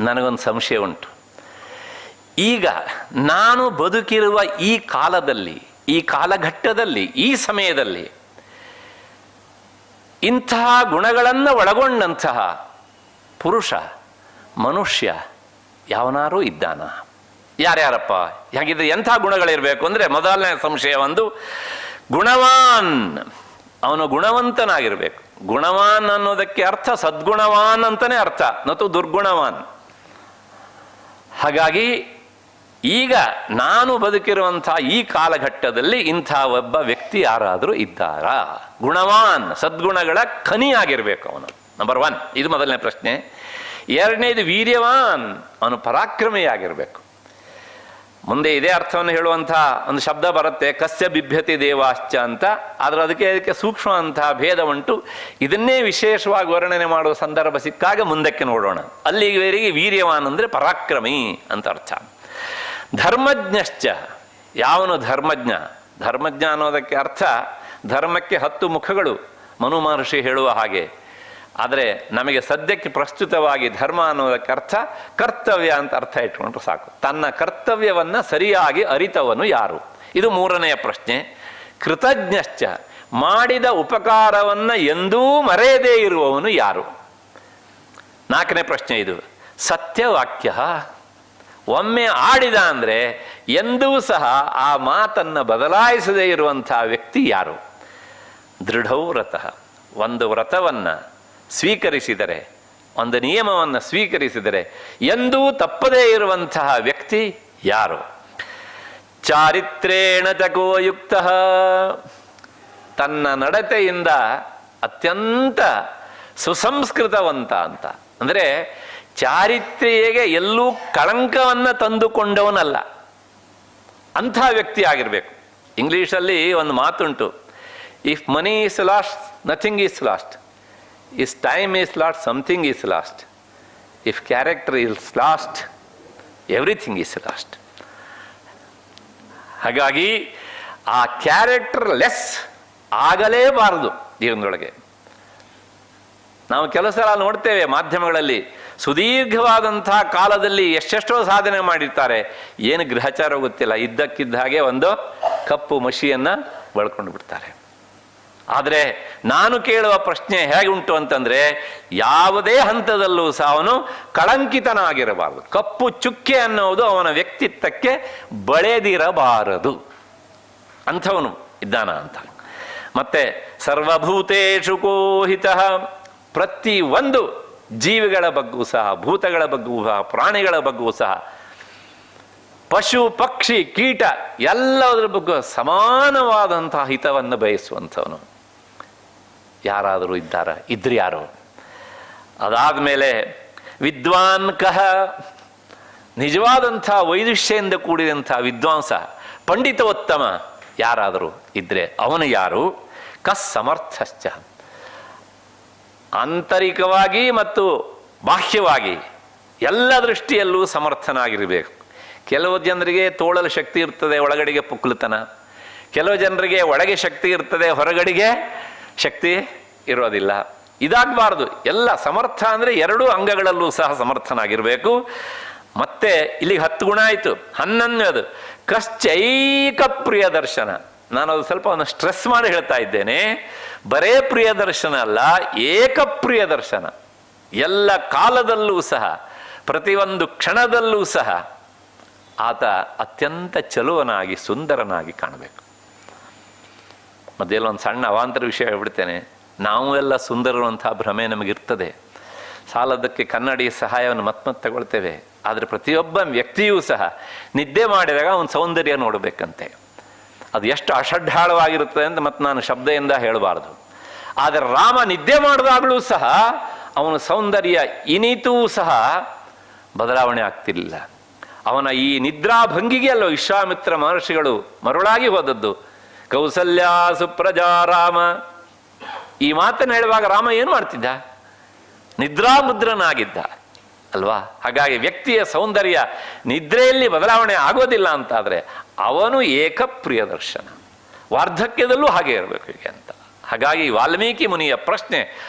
ನನಗೊಂದು ಸಂಶಯ ಉಂಟು. ಈಗ ನಾನು ಬದುಕಿರುವ ಈ ಕಾಲದಲ್ಲಿ, ಈ ಕಾಲಘಟ್ಟದಲ್ಲಿ, ಈ ಸಮಯದಲ್ಲಿ ಇಂತಹ ಗುಣಗಳನ್ನು ಒಳಗೊಂಡಂತಹ ಪುರುಷ, ಮನುಷ್ಯ ಯಾವನಾರೂ ಇದ್ದಾನ? ಯಾರ್ಯಾರಪ್ಪ? ಹಾಗಿದ್ರೆ ಎಂಥ ಗುಣಗಳಿರಬೇಕು ಅಂದರೆ, ಮೊದಲನೇ ಸಂಶಯ ಒಂದು, ಗುಣವಾನ್, ಅವನು ಗುಣವಂತನಾಗಿರ್ಬೇಕು. ಗುಣವಾನ್ ಅನ್ನೋದಕ್ಕೆ ಅರ್ಥ ಸದ್ಗುಣವಾನ್ ಅಂತಾನೆ ಅರ್ಥ, ನತು ದುರ್ಗುಣವಾನ್. ಹಾಗಾಗಿ ಈಗ ನಾನು ಬದುಕಿರುವಂಥ ಈ ಕಾಲಘಟ್ಟದಲ್ಲಿ ಇಂಥ ಒಬ್ಬ ವ್ಯಕ್ತಿ ಯಾರಾದರೂ ಇದ್ದಾರಾ? ಗುಣವಾನ್, ಸದ್ಗುಣಗಳ ಖನಿಯಾಗಿರ್ಬೇಕು ಅವನು, ನಂಬರ್ 1. ಇದು ಮೊದಲನೇ ಪ್ರಶ್ನೆ. ಎರಡನೇದು ವೀರ್ಯವಾನ್, ಅವನು ಪರಾಕ್ರಮಿಯಾಗಿರ್ಬೇಕು. ಮುಂದೆ ಇದೇ ಅರ್ಥವನ್ನು ಹೇಳುವಂಥ ಒಂದು ಶಬ್ದ ಬರುತ್ತೆ, ಕಸ್ಯ ಬಿಭ್ಯತಿ ದೇವಾಶ್ಚ ಅಂತ. ಆದರೆ ಅದಕ್ಕೆ ಸೂಕ್ಷ್ಮ ಅಂತಹ ಭೇದ ಉಂಟು. ಇದನ್ನೇ ವಿಶೇಷವಾಗಿ ವರ್ಣನೆ ಮಾಡುವ ಸಂದರ್ಭ ಸಿಕ್ಕಾಗ ಮುಂದಕ್ಕೆ ನೋಡೋಣ. ಅಲ್ಲಿವರೆಗೆ ವೀರ್ಯವಾನ್ ಅಂದರೆ ಪರಾಕ್ರಮಿ ಅಂತ ಅರ್ಥ. ಧರ್ಮಜ್ಞಶ್ಚ, ಯಾವನು ಧರ್ಮಜ್ಞ? ಧರ್ಮಜ್ಞ ಅನ್ನೋದಕ್ಕೆ ಅರ್ಥ ಧರ್ಮಕ್ಕೆ 10 ಮುಖಗಳು, ಮನು ಮಹರ್ಷಿ ಹೇಳುವ ಹಾಗೆ. ಆದರೆ ನಮಗೆ ಸದ್ಯಕ್ಕೆ ಪ್ರಸ್ತುತವಾಗಿ ಧರ್ಮ ಅನ್ನೋದಕ್ಕೆ ಅರ್ಥ ಕರ್ತವ್ಯ ಅಂತ ಅರ್ಥ ಇಟ್ಕೊಂಡ್ರೆ ಸಾಕು. ತನ್ನ ಕರ್ತವ್ಯವನ್ನು ಸರಿಯಾಗಿ ಅರಿತವನು ಯಾರು? ಇದು 3ನೆಯ ಪ್ರಶ್ನೆ. ಕೃತಜ್ಞಶ್ಚ, ಮಾಡಿದ ಉಪಕಾರವನ್ನು ಎಂದೂ ಮರೆಯದೇ ಇರುವವನು ಯಾರು? 4ನೇ ಪ್ರಶ್ನೆ ಇದು. ಸತ್ಯವಾಕ್ಯ, ಒಮ್ಮೆ ಆಡಿದ ಅಂದರೆ ಎಂದೂ ಸಹ ಆ ಮಾತನ್ನು ಬದಲಾಯಿಸದೇ ಇರುವಂಥ ವ್ಯಕ್ತಿ ಯಾರು? ದೃಢೌ ವ್ರತಃ, ಒಂದು ವ್ರತವನ್ನು ಸ್ವೀಕರಿಸಿದರೆ, ಒಂದು ನಿಯಮವನ್ನು ಸ್ವೀಕರಿಸಿದರೆ ಎಂದೂ ತಪ್ಪದೇ ಇರುವಂತಹ ವ್ಯಕ್ತಿ ಯಾರು? ಚಾರಿತ್ರೇಣ ಚಕೋ ಯುಕ್ತಃ, ತನ್ನ ನಡತೆಯಿಂದ ಅತ್ಯಂತ ಸುಸಂಸ್ಕೃತವಂತ ಅಂತ. ಅಂದರೆ ಚಾರಿತ್ರ್ಯಗೆ ಎಲ್ಲೂ ಕಳಂಕವನ್ನು ತಂದುಕೊಂಡವನಲ್ಲ. ಅಂಥ ವ್ಯಕ್ತಿ ಆಗಿರಬೇಕು. ಇಂಗ್ಲೀಷಲ್ಲಿ ಒಂದು ಮಾತುಂಟು, if money is lost nothing is lost, if time is lost something is lost, if character is lost everything is lost. ಹಾಗಾಗಿ ಆ ಕ್ಯಾರೆಕ್ಟರ್ ಲೆಸ್ ಆಗಲೇಬಾರದು ಜೀವನದೊಳಗೆ. ನಾವು ಕೆಲವು ಸಲ ನೋಡ್ತೇವೆ ಮಾಧ್ಯಮಗಳಲ್ಲಿ, ಸುದೀರ್ಘವಾದಂತಹ ಕಾಲದಲ್ಲಿ ಎಷ್ಟೆಷ್ಟೋ ಸಾಧನೆ ಮಾಡಿರ್ತಾರೆ, ಏನು ಗ್ರಹಚಾರ ಗೊತ್ತಿಲ್ಲ, ಇದ್ದಕ್ಕಿದ್ದ ಹಾಗೆ ಒಂದು ಕಪ್ಪು ಮಷಿಯನ್ನು ಬಳ್ಕೊಂಡು ಬಿಡ್ತಾರೆ. ಆದರೆ ನಾನು ಕೇಳುವ ಪ್ರಶ್ನೆ ಹೇಗೆ ಉಂಟು ಅಂತಂದರೆ, ಯಾವುದೇ ಹಂತದಲ್ಲೂ ಸಹ ಅವನು ಕಳಂಕಿತನಾಗಿರಬಾರದು. ಕಪ್ಪು ಚುಕ್ಕೆ ಅನ್ನೋದು ಅವನ ವ್ಯಕ್ತಿತ್ವಕ್ಕೆ ಬಳೆದಿರಬಾರದು. ಅಂಥವನು ಇದ್ದಾನ ಅಂತ. ಮತ್ತೆ ಸರ್ವಭೂತೇಷು ಕೋಹಿತಃ, ಪ್ರತಿ ಒಂದು ಜೀವಿಗಳ ಬಗ್ಗೂ ಸಹ, ಭೂತಗಳ ಬಗ್ಗೂ ಸಹ, ಪ್ರಾಣಿಗಳ ಬಗ್ಗೂ ಸಹ, ಪಶು ಪಕ್ಷಿ ಕೀಟ ಎಲ್ಲದರ ಬಗ್ಗೆ ಸಮಾನವಾದಂತಹ ಹಿತವನ್ನು ಬಯಸುವಂಥವನು ಯಾರಾದರೂ ಇದ್ದಾರ? ಇದ್ರಿ ಯಾರು? ಅದಾದಮೇಲೆ ವಿದ್ವಾನ್ ಕಹ, ನಿಜವಾದಂಥ ವೈದುಷ್ಯದಿಂದ ಕೂಡಿದಂಥ ವಿದ್ವಾಂಸ, ಪಂಡಿತೋತ್ತಮ ಯಾರಾದರೂ ಇದ್ರೆ ಅವನು ಯಾರು? ಕಸ್ ಸಮರ್ಥಶ್ಚ, ಆಂತರಿಕವಾಗಿ ಮತ್ತು ಬಾಹ್ಯವಾಗಿ ಎಲ್ಲ ದೃಷ್ಟಿಯಲ್ಲೂ ಸಮರ್ಥನಾಗಿರಬೇಕು. ಕೆಲವು ಜನರಿಗೆ ತೋಳಲು ಶಕ್ತಿ ಇರ್ತದೆ, ಒಳಗಡೆಗೆ ಪುಕ್ಲತನ. ಕೆಲವು ಜನರಿಗೆ ಒಳಗೆ ಶಕ್ತಿ ಇರ್ತದೆ, ಹೊರಗಡೆಗೆ ಶಕ್ತಿ ಇರೋದಿಲ್ಲ. ಇದಾಗಬಾರ್ದು. ಎಲ್ಲ ಸಮರ್ಥ ಅಂದರೆ ಎರಡೂ ಅಂಗಗಳಲ್ಲೂ ಸಹ ಸಮರ್ಥನಾಗಿರಬೇಕು. ಮತ್ತೆ ಇಲ್ಲಿಗೆ 10 ಗುಣ ಆಯಿತು. 11ನೇದು ಕಶ್ಚೈಕ ಪ್ರಿಯ ದರ್ಶನ. ನಾನು ಅದು ಸ್ವಲ್ಪ ಒಂದು ಸ್ಟ್ರೆಸ್ ಮಾಡಿ ಹೇಳ್ತಾ ಇದ್ದೇನೆ. ಬರೇ ಪ್ರಿಯ ದರ್ಶನ ಅಲ್ಲ, ಏಕಪ್ರಿಯ ದರ್ಶನ. ಎಲ್ಲ ಕಾಲದಲ್ಲೂ ಸಹ, ಪ್ರತಿಯೊಂದು ಕ್ಷಣದಲ್ಲೂ ಸಹ ಆತ ಅತ್ಯಂತ ಚಲುವನಾಗಿ ಸುಂದರನಾಗಿ ಕಾಣಬೇಕು. ಮಧ್ಯೆಲ್ಲ ಒಂದು ಸಣ್ಣ ಅವಾಂತರ ವಿಷಯ ಹೇಳ್ಬಿಡ್ತೇನೆ. ನಾವು ಎಲ್ಲ ಸುಂದರರು ಅಂತ ಭ್ರಮೆ ನಮಗಿರ್ತದೆ. ಸಾಲದಕ್ಕೆ ಕನ್ನಡಿ ಸಹಾಯವನ್ನು ಮತ್ತೆ ತಗೊಳ್ತೇವೆ. ಆದರೆ ಪ್ರತಿಯೊಬ್ಬ ವ್ಯಕ್ತಿಯೂ ಸಹ ನಿದ್ದೆ ಮಾಡಿದಾಗ ಅವನ ಸೌಂದರ್ಯ ನೋಡಬೇಕಂತೆ. ಅದು ಎಷ್ಟು ಅಷಡ್ಢಾಳವಾಗಿರುತ್ತದೆ ಅಂತ ಮತ್ತೆ ನಾನು ಶಬ್ದದಿಂದ ಹೇಳಬಾರ್ದು. ಆದರೆ ರಾಮ ನಿದ್ದೆ ಮಾಡಿದಾಗಲೂ ಸಹ ಅವನ ಸೌಂದರ್ಯ ಇನಿತೂ ಸಹ ಬದಲಾವಣೆ ಆಗ್ತಿರಲಿಲ್ಲ. ಅವನ ಈ ನಿದ್ರಾಭಂಗಿಗೆ ಅಲ್ಲೋ ವಿಶ್ವಾಮಿತ್ರ ಮಹರ್ಷಿಗಳು ಮರುಳಾಗಿ ಹೋದದ್ದು. ಕೌಸಲ್ಯ ಸುಪ್ರಜಾ ರಾಮ, ಈ ಮಾತನ್ನು ಹೇಳುವಾಗ ರಾಮ ಏನು ಮಾಡ್ತಿದ್ದ? ನಿದ್ರಾಮುದ್ರನಾಗಿದ್ದ ಅಲ್ವಾ? ಹಾಗಾಗಿ ವ್ಯಕ್ತಿಯ ಸೌಂದರ್ಯ ನಿದ್ರೆಯಲ್ಲಿ ಬದಲಾವಣೆ ಆಗೋದಿಲ್ಲ ಅಂತಾದರೆ ಅವನು ಏಕಪ್ರಿಯ ದರ್ಶನ. ವಾರ್ಧಕ್ಯದಲ್ಲೂ ಹಾಗೆ ಇರಬೇಕು ಹೀಗೆ ಅಂತ. ಹಾಗಾಗಿ ವಾಲ್ಮೀಕಿ ಮುನಿಯ ಪ್ರಶ್ನೆ,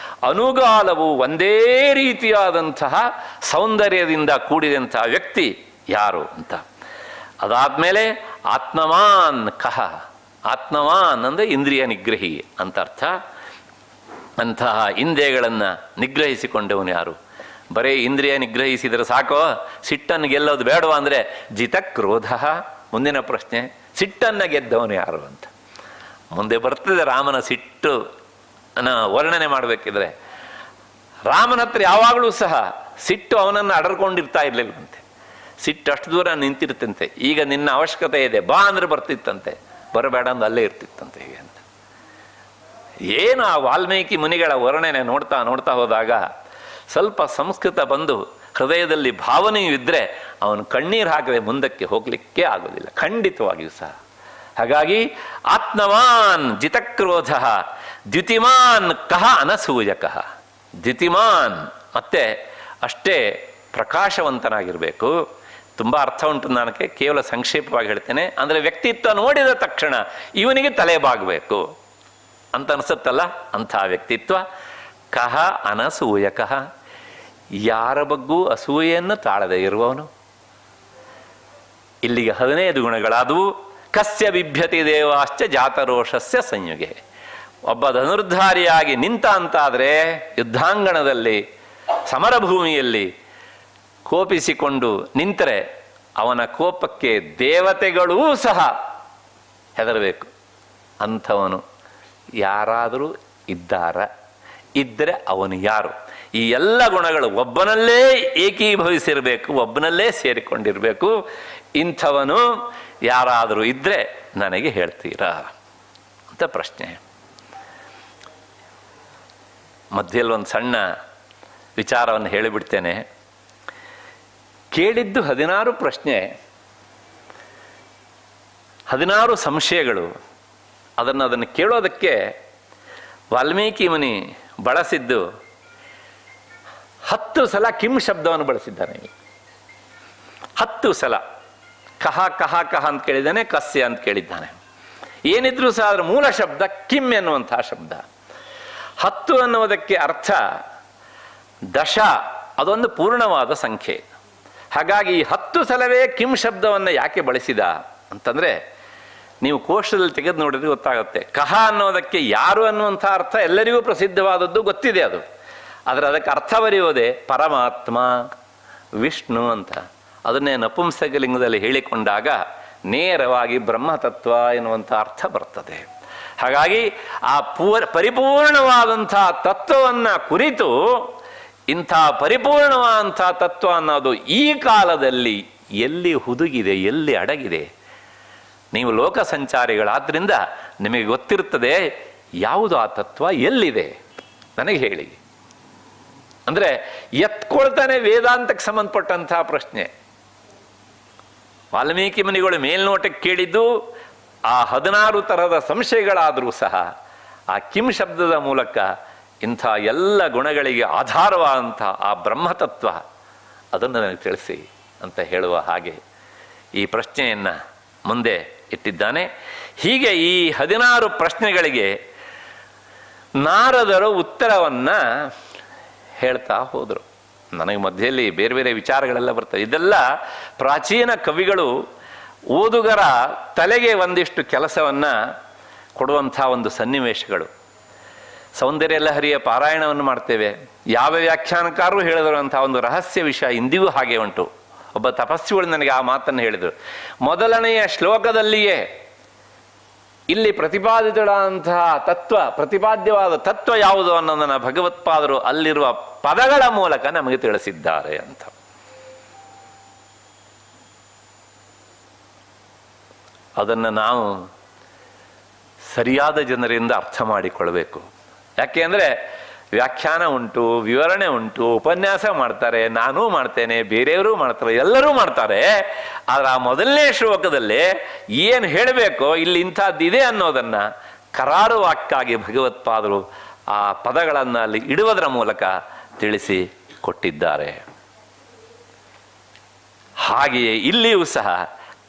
ಅನುಗಾಲವು ಒಂದೇ ರೀತಿಯಾದಂತಹ ಸೌಂದರ್ಯದಿಂದ ಕೂಡಿದಂತಹ ವ್ಯಕ್ತಿ ಯಾರು ಅಂತ. ಅದಾದ್ಮೇಲೆ ಆತ್ಮವಾನ್ ಕಹ. ಆತ್ಮವಾನ್ ಅಂದರೆ ಇಂದ್ರಿಯ ನಿಗ್ರಹಿ ಅಂತ ಅರ್ಥ. ಅಂತಹ ಇಂದ್ರಿಯಗಳನ್ನು ನಿಗ್ರಹಿಸಿಕೊಂಡವನು ಯಾರು? ಬರೀ ಇಂದ್ರಿಯ ನಿಗ್ರಹಿಸಿದರೆ ಸಾಕೋ? ಸಿಟ್ಟನ್ನು ಗೆಲ್ಲೋದು ಬೇಡವಾ ಅಂದರೆ ಜಿತ ಕ್ರೋಧ. ಮುಂದಿನ ಪ್ರಶ್ನೆ, ಸಿಟ್ಟನ್ನು ಗೆದ್ದವನು ಯಾರು ಅಂತ ಮುಂದೆ ಬರ್ತದೆ. ರಾಮನ ಸಿಟ್ಟು ವರ್ಣನೆ ಮಾಡಬೇಕಿದ್ರೆ ರಾಮನ ಹತ್ರ ಯಾವಾಗಲೂ ಸಹ ಸಿಟ್ಟು ಅವನನ್ನು ಅಡರ್ಕೊಂಡಿರ್ತಾ ಇರಲಿಲ್ಲಂತೆ. ಸಿಟ್ಟು ಅಷ್ಟು ದೂರ ನಿಂತಿರ್ತಂತೆ. ಈಗ ನಿನ್ನ ಅವಶ್ಯಕತೆ ಇದೆ ಬಾ ಅಂದರೆ ಬರ್ತಿತ್ತಂತೆ, ಬರಬೇಡ ಅಂದ್ರೆ ಅಲ್ಲೇ ಇರ್ತಿತ್ತಂತೆ ಹೀಗೆ ಅಂತ. ಏನು ಆ ವಾಲ್ಮೀಕಿ ಮುನಿಗಳ ವರ್ಣನೆ ನೋಡ್ತಾ ನೋಡ್ತಾ ಹೋದಾಗ ಸ್ವಲ್ಪ ಸಂಸ್ಕೃತ ಬಂದು ಹೃದಯದಲ್ಲಿ ಭಾವನೆಯೂ ಇದ್ದರೆ ಅವನು ಕಣ್ಣೀರು ಹಾಕದೆ ಮುಂದಕ್ಕೆ ಹೋಗಲಿಕ್ಕೆ ಆಗೋದಿಲ್ಲ, ಖಂಡಿತವಾಗಿಯೂ ಸಹ. ಹಾಗಾಗಿ ಆತ್ಮವಾನ್ ಜಿತಕ್ರೋಧ, ದ್ಯುತಿಮಾನ್ ಕಹ ಅನಸೂಯಕ. ದ್ಯುತಿಮಾನ್ ಮತ್ತೆ ಅಷ್ಟೇ ಪ್ರಕಾಶವಂತನಾಗಿರಬೇಕು. ತುಂಬ ಅರ್ಥ ಉಂಟು, ನಾನು ಕೇವಲ ಸಂಕ್ಷೇಪವಾಗಿ ಹೇಳ್ತೇನೆ. ಅಂದರೆ ವ್ಯಕ್ತಿತ್ವ ನೋಡಿದ ತಕ್ಷಣ ಇವನಿಗೆ ತಲೆ ಬಾಗಬೇಕು ಅಂತ ಅನಿಸುತ್ತಲ್ಲ, ಅಂಥ ವ್ಯಕ್ತಿತ್ವ. ಕಹ ಅನಸೂಯಕ, ಯಾರ ಬಗ್ಗೂ ಅಸೂಯೆಯನ್ನು ತಾಳದೆ ಇರುವವನು. ಇಲ್ಲಿಗೆ 15 ಗುಣಗಳಾದವು. ಕಸ್ಯ ಬಿಭ್ಯತಿ ದೇವಾಶ್ಚ ಜಾತರೋಷಸ್ಯ ಸಂಯುಗೆ. ಒಬ್ಬ ಧನುರ್ಧಾರಿಯಾಗಿ ನಿಂತ ಅಂತಾದರೆ ಯುದ್ಧಾಂಗಣದಲ್ಲಿ ಸಮರಭೂಮಿಯಲ್ಲಿ ಕೋಪಿಸಿಕೊಂಡು ನಿಂತರೆ ಅವನ ಕೋಪಕ್ಕೆ ದೇವತೆಗಳೂ ಸಹ ಹೆದರಬೇಕು. ಅಂಥವನು ಯಾರಾದರೂ ಇದ್ದಾರ? ಇದ್ದರೆ ಅವನು ಯಾರು? ಈ ಎಲ್ಲ ಗುಣಗಳು ಒಬ್ಬನಲ್ಲೇ ಏಕೀಭವಿಸಿರಬೇಕು, ಒಬ್ಬನಲ್ಲೇ ಸೇರಿಕೊಂಡಿರಬೇಕು. ಇಂಥವನು ಯಾರಾದರೂ ಇದ್ದರೆ ನನಗೆ ಹೇಳ್ತೀರಾ ಅಂತ ಪ್ರಶ್ನೆ. ಮಧ್ಯದಲ್ಲಿ ಒಂದು ಸಣ್ಣ ವಿಚಾರವನ್ನು ಹೇಳಿಬಿಡ್ತೇನೆ. ಕೇಳಿದ್ದು 16 ಪ್ರಶ್ನೆ. 16 ಸಂಶಯಗಳು. ಅದನ್ನು ಕೇಳೋದಕ್ಕೆ ವಾಲ್ಮೀಕಿ ಮುನಿ ಬಳಸಿದ್ದು 10 ಸಲ ಕಿಂ ಶಬ್ದವನ್ನು ಬಳಸಿದ್ದಾನೆ. 10 ಸಲ ಕಹ ಕಹ ಕಹ ಅಂತ ಕೇಳಿದ್ದಾನೆ, ಕಸ್ಯ ಅಂತ ಕೇಳಿದ್ದಾನೆ. ಏನಿದ್ರೂ ಸಹ ಅದರ ಮೂಲ ಶಬ್ದ ಕಿಂ ಎನ್ನುವಂತಹ ಶಬ್ದ. 10 ಅನ್ನುವುದಕ್ಕೆ ಅರ್ಥ ದಶ, ಅದೊಂದು ಪೂರ್ಣವಾದ ಸಂಖ್ಯೆ. ಹಾಗಾಗಿ 10 ಸಲವೇ ಕಿಂ ಶಬ್ದವನ್ನು ಯಾಕೆ ಬಳಸಿದ ಅಂತಂದರೆ, ನೀವು ಕೋಶದಲ್ಲಿ ತೆಗೆದು ನೋಡಿದ್ರೆ ಗೊತ್ತಾಗುತ್ತೆ. ಕಹ ಅನ್ನೋದಕ್ಕೆ ಯಾರು ಅನ್ನುವಂಥ ಅರ್ಥ ಎಲ್ಲರಿಗೂ ಪ್ರಸಿದ್ಧವಾದದ್ದು ಗೊತ್ತಿದೆ. ಆದರೆ ಅದಕ್ಕೆ ಅರ್ಥ ಬರೆಯೋದೇ ಪರಮಾತ್ಮ, ವಿಷ್ಣು ಅಂತ. ಅದನ್ನೇ ನಪುಂಸಕಲಿಂಗದಲ್ಲಿ ಹೇಳಿಕೊಂಡಾಗ ನೇರವಾಗಿ ಬ್ರಹ್ಮತತ್ವ ಎನ್ನುವಂಥ ಅರ್ಥ ಬರ್ತದೆ. ಹಾಗಾಗಿ ಆ ಪರಿಪೂರ್ಣವಾದಂಥ ತತ್ವವನ್ನು ಕುರಿತು ಇಂಥ ಪರಿಪೂರ್ಣವಾದಂಥ ತತ್ವ ಅನ್ನೋದು ಈ ಕಾಲದಲ್ಲಿ ಎಲ್ಲಿ ಹುದುಗಿದೆ, ಎಲ್ಲಿ ಅಡಗಿದೆ? ನೀವು ಲೋಕ ಸಂಚಾರಿಗಳಾದ್ರಿಂದ ನಿಮಗೆ ಗೊತ್ತಿರ್ತದೆ ಯಾವುದು ಆ ತತ್ವ ಎಲ್ಲಿದೆ, ನನಗೆ ಹೇಳಿ. ಅಂದರೆ ಎತ್ಕೊಳ್ತಾನೆ ವೇದಾಂತಕ್ಕೆ ಸಂಬಂಧಪಟ್ಟಂತಹ ಪ್ರಶ್ನೆ. ವಾಲ್ಮೀಕಿ ಮುನಿಗಳು ಮೇಲ್ನೋಟಕ್ಕೆ ಕೇಳಿದ್ದು ಆ 16 ಥರದ ಸಂಶಯಗಳಾದರೂ ಸಹ ಆ ಕಿಂ ಶಬ್ದದ ಮೂಲಕ ಇಂಥ ಎಲ್ಲ ಗುಣಗಳಿಗೆ ಆಧಾರವಾದಂಥ ಆ ಬ್ರಹ್ಮತತ್ವ ಅದನ್ನು ನನಗೆ ತಿಳಿಸಿ ಅಂತ ಹೇಳುವ ಹಾಗೆ ಈ ಪ್ರಶ್ನೆಯನ್ನು ಮುಂದೆ ಇಟ್ಟಿದ್ದಾನೆ. ಹೀಗೆ ಈ 16 ಪ್ರಶ್ನೆಗಳಿಗೆ ನಾರದರು ಉತ್ತರವನ್ನು ಹೇಳ್ತಾ ಹೋದರು. ನನಗೆ ಮಧ್ಯದಲ್ಲಿ ಬೇರೆ ಬೇರೆ ವಿಚಾರಗಳೆಲ್ಲ ಬರ್ತವೆ. ಇದೆಲ್ಲ ಪ್ರಾಚೀನ ಕವಿಗಳು ಓದುಗರ ತಲೆಗೆ ಒಂದಿಷ್ಟು ಕೆಲಸವನ್ನು ಕೊಡುವಂಥ ಒಂದು ಸನ್ನಿವೇಶಗಳು. ಸೌಂದರ್ಯ ಲಹರಿಯ ಪಾರಾಯಣವನ್ನು ಮಾಡ್ತೇವೆ. ಯಾವ ವ್ಯಾಖ್ಯಾನಕಾರರು ಹೇಳಿದಂಥ ಒಂದು ರಹಸ್ಯ ವಿಷಯ ಇಂದಿಗೂ ಹಾಗೆ ಉಂಟು. ಒಬ್ಬ ತಪಸ್ವಿಗಳು ನನಗೆ ಆ ಮಾತನ್ನು ಹೇಳಿದರು. ಮೊದಲನೆಯ ಶ್ಲೋಕದಲ್ಲಿಯೇ ಇಲ್ಲಿ ಪ್ರತಿಪಾದಿತವಾದಂತಹ ಪ್ರತಿಪಾದ್ಯವಾದ ತತ್ವ ಯಾವುದು ಅನ್ನೋದನ್ನು ಭಗವತ್ಪಾದರು ಅಲ್ಲಿರುವ ಪದಗಳ ಮೂಲಕ ನಮಗೆ ತಿಳಿಸಿದ್ದಾರೆ ಅಂತ. ಅದನ್ನು ನಾವು ಸರಿಯಾದ ಜನರಿಂದ ಅರ್ಥ ಮಾಡಿಕೊಳ್ಬೇಕು. ಯಾಕೆ ಅಂದರೆ ವ್ಯಾಖ್ಯಾನ ಉಂಟು, ವಿವರಣೆ ಉಂಟು, ಉಪನ್ಯಾಸ ಮಾಡ್ತಾರೆ, ನಾನೂ ಮಾಡ್ತೇನೆ, ಬೇರೆಯವರು ಮಾಡ್ತಾರೆ, ಎಲ್ಲರೂ ಮಾಡ್ತಾರೆ. ಆದರೆ ಆ ಮೊದಲನೇ ಶ್ಲೋಕದಲ್ಲಿ ಏನು ಹೇಳಬೇಕೋ ಇಲ್ಲಿ ಇಂಥದ್ದಿದೆ ಅನ್ನೋದನ್ನು ಕರಾರುವಾಕ್ಕಾಗಿ ಭಗವತ್ಪಾದರು ಆ ಪದಗಳನ್ನು ಅಲ್ಲಿ ಇಡುವುದರ ಮೂಲಕ ತಿಳಿಸಿ ಕೊಟ್ಟಿದ್ದಾರೆ. ಹಾಗೆಯೇ ಇಲ್ಲಿಯೂ ಸಹ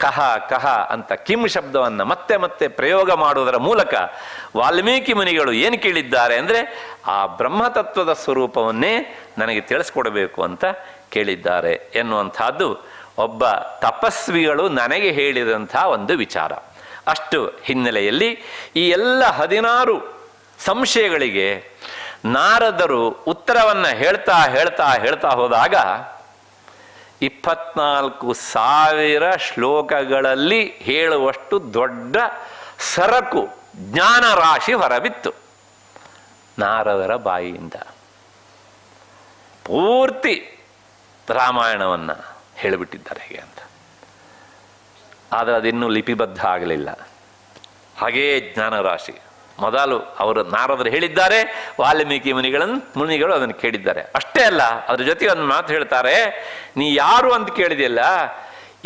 ಕಹ ಕಹ ಅಂತ ಕಿಂ ಶಬ್ದವನ್ನು ಮತ್ತೆ ಮತ್ತೆ ಪ್ರಯೋಗ ಮಾಡುವುದರ ಮೂಲಕ ವಾಲ್ಮೀಕಿ ಮುನಿಗಳು ಏನು ಕೇಳಿದ್ದಾರೆ ಅಂದರೆ ಆ ಬ್ರಹ್ಮತತ್ವದ ಸ್ವರೂಪವನ್ನೇ ನನಗೆ ತಿಳಿಸ್ಕೊಡಬೇಕು ಅಂತ ಕೇಳಿದ್ದಾರೆ ಎನ್ನುವಂಥದ್ದು ಒಬ್ಬ ತಪಸ್ವಿಗಳು ನನಗೆ ಹೇಳಿದಂಥ ಒಂದು ವಿಚಾರ. ಅಷ್ಟು ಹಿನ್ನೆಲೆಯಲ್ಲಿ ಈ ಎಲ್ಲ 16 ಸಂಶಯಗಳಿಗೆ ನಾರದರು ಉತ್ತರವನ್ನು ಹೇಳ್ತಾ ಹೇಳ್ತಾ ಹೇಳ್ತಾ ಹೋದಾಗ 24,000 ಶ್ಲೋಕಗಳಲ್ಲಿ ಹೇಳುವಷ್ಟು ದೊಡ್ಡ ಸರಕು ಜ್ಞಾನ ರಾಶಿ ಹೊರಬಿತ್ತು ನಾರದರ ಬಾಯಿಯಿಂದ. ಪೂರ್ತಿ ರಾಮಾಯಣವನ್ನು ಹೇಳಿಬಿಟ್ಟಿದ್ದಾರೆ ಹೇಗೆ ಅಂತ. ಆದರೆ ಅದಿನ್ನೂ ಲಿಪಿಬದ್ಧ ಆಗಲಿಲ್ಲ. ಹಾಗೆಯೇ ಜ್ಞಾನ ರಾಶಿ ಮೊದಲು ಅವರು ನಾರದರು ಹೇಳಿದ್ದಾರೆ, ವಾಲ್ಮೀಕಿ ಮುನಿಗಳು ಅದನ್ನು ಕೇಳಿದ್ದಾರೆ. ಅಷ್ಟೇ ಅಲ್ಲ, ಅದ್ರ ಜೊತೆಗೆ ಒಂದು ಮಾತು ಹೇಳ್ತಾರೆ. ನೀ ಯಾರು ಅಂತ ಕೇಳಿದೆಯಲ್ಲ,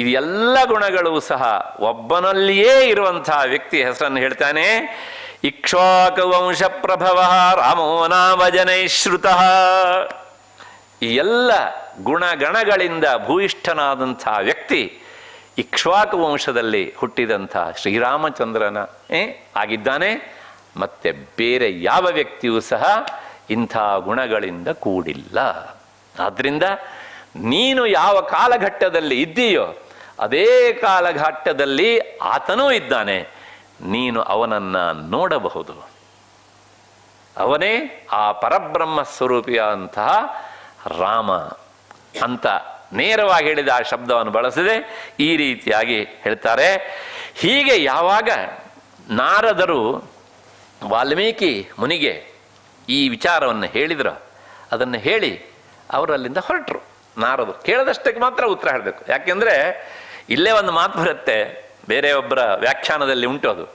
ಇದು ಎಲ್ಲ ಗುಣಗಳು ಸಹ ಒಬ್ಬನಲ್ಲಿಯೇ ಇರುವಂತಹ ವ್ಯಕ್ತಿ ಹೆಸರನ್ನು ಹೇಳ್ತಾನೆ. ಇಕ್ಷ್ವಾಕು ವಂಶ ಪ್ರಭವ ರಾಮೋ ನಾಮ ಜನೈಶ್ರುತಃ. ಈ ಎಲ್ಲ ಗುಣಗಣಗಳಿಂದ ಭೂಯಿಷ್ಠನಾದಂಥ ವ್ಯಕ್ತಿ ಇಕ್ಷ್ವಾಕು ವಂಶದಲ್ಲಿ ಹುಟ್ಟಿದಂಥ ಶ್ರೀರಾಮಚಂದ್ರನ ಆಗಿದ್ದಾನೆ. ಮತ್ತೆ ಬೇರೆ ಯಾವ ವ್ಯಕ್ತಿಯೂ ಸಹ ಇಂಥ ಗುಣಗಳಿಂದ ಕೂಡಿಲ್ಲ. ಆದ್ದರಿಂದ ನೀನು ಯಾವ ಕಾಲಘಟ್ಟದಲ್ಲಿ ಇದ್ದೀಯೋ ಅದೇ ಕಾಲಘಟ್ಟದಲ್ಲಿ ಆತನೂ ಇದ್ದಾನೆ. ನೀನು ಅವನನ್ನು ನೋಡಬಹುದು. ಅವನೇ ಆ ಪರಬ್ರಹ್ಮ ಸ್ವರೂಪಿಯಾದಂತಹ ರಾಮ ಅಂತ ನೇರವಾಗಿ ಹೇಳಿದ ಆ ಶಬ್ದವನ್ನು ಬಳಸದೆ ಈ ರೀತಿಯಾಗಿ ಹೇಳ್ತಾರೆ. ಹೀಗೆ ಯಾವಾಗ ನಾರದರು ವಾಲ್ಮೀಕಿ ಮುನಿಗೆ ಈ ವಿಚಾರವನ್ನು ಹೇಳಿದ್ರು, ಅದನ್ನು ಹೇಳಿ ಅವರಲ್ಲಿಂದ ಹೊರಟರು. ನಾರದರು ಕೇಳದಷ್ಟಕ್ಕೆ ಮಾತ್ರ ಉತ್ತರ ಹೇಳಬೇಕು. ಯಾಕೆಂದರೆ ಇಲ್ಲೇ ಒಂದು ಮಾತು ಬರುತ್ತೆ, ಬೇರೆ ಒಬ್ಬರ ವ್ಯಾಖ್ಯಾನದಲ್ಲಿ ಉಂಟು ಅದು.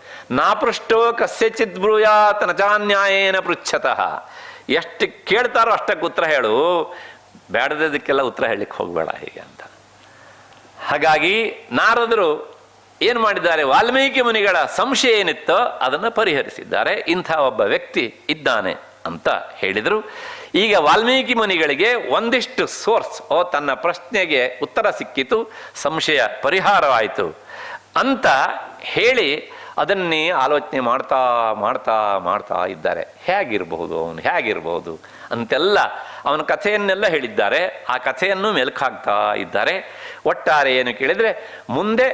ನಾಪೃಷ್ಟೋ ಕಸ್ಯಚಿತ್ ಬ್ರೂಯಾತ್ ನಚಾನ್ಯಾಯೇನ ಪೃಚ್ಛತಃ. ಎಷ್ಟು ಕೇಳ್ತಾರೋ ಅಷ್ಟಕ್ಕೆ ಉತ್ತರ ಹೇಳು, ಬೇಡದಕ್ಕೆಲ್ಲ ಉತ್ತರ ಹೇಳಲಿಕ್ಕೆ ಹೋಗಬೇಡ ಹೀಗೆ ಅಂತ. ಹಾಗಾಗಿ ನಾರದರು ಏನು ಮಾಡಿದ್ದಾರೆ, ವಾಲ್ಮೀಕಿ ಮುನಿಗಳ ಸಂಶಯ ಏನಿತ್ತೋ ಅದನ್ನು ಪರಿಹರಿಸಿದ್ದಾರೆ. ಇಂಥ ಒಬ್ಬ ವ್ಯಕ್ತಿ ಇದ್ದಾನೆ ಅಂತ ಹೇಳಿದರು. ಈಗ ವಾಲ್ಮೀಕಿ ಮುನಿಗಳಿಗೆ ಒಂದಿಷ್ಟು ಸೋರ್ಸ್, ತನ್ನ ಪ್ರಶ್ನೆಗೆ ಉತ್ತರ ಸಿಕ್ಕಿತು, ಸಂಶಯ ಪರಿಹಾರವಾಯಿತು ಅಂತ ಹೇಳಿ ಅದನ್ನೇ ಆಲೋಚನೆ ಮಾಡ್ತಾ ಮಾಡ್ತಾ ಮಾಡ್ತಾ ಇದ್ದಾರೆ. ಹೇಗಿರಬಹುದು ಅಂತೆಲ್ಲ ಅವನ ಕಥೆಯನ್ನೆಲ್ಲ ಹೇಳಿದ್ದಾರೆ. ಆ ಕಥೆಯನ್ನು ಮೆಲುಕಾಗ್ತಾ ಇದ್ದಾರೆ. ಒಟ್ಟಾರೆ ಏನು ಕೇಳಿದರೆ, ಮುಂದೆ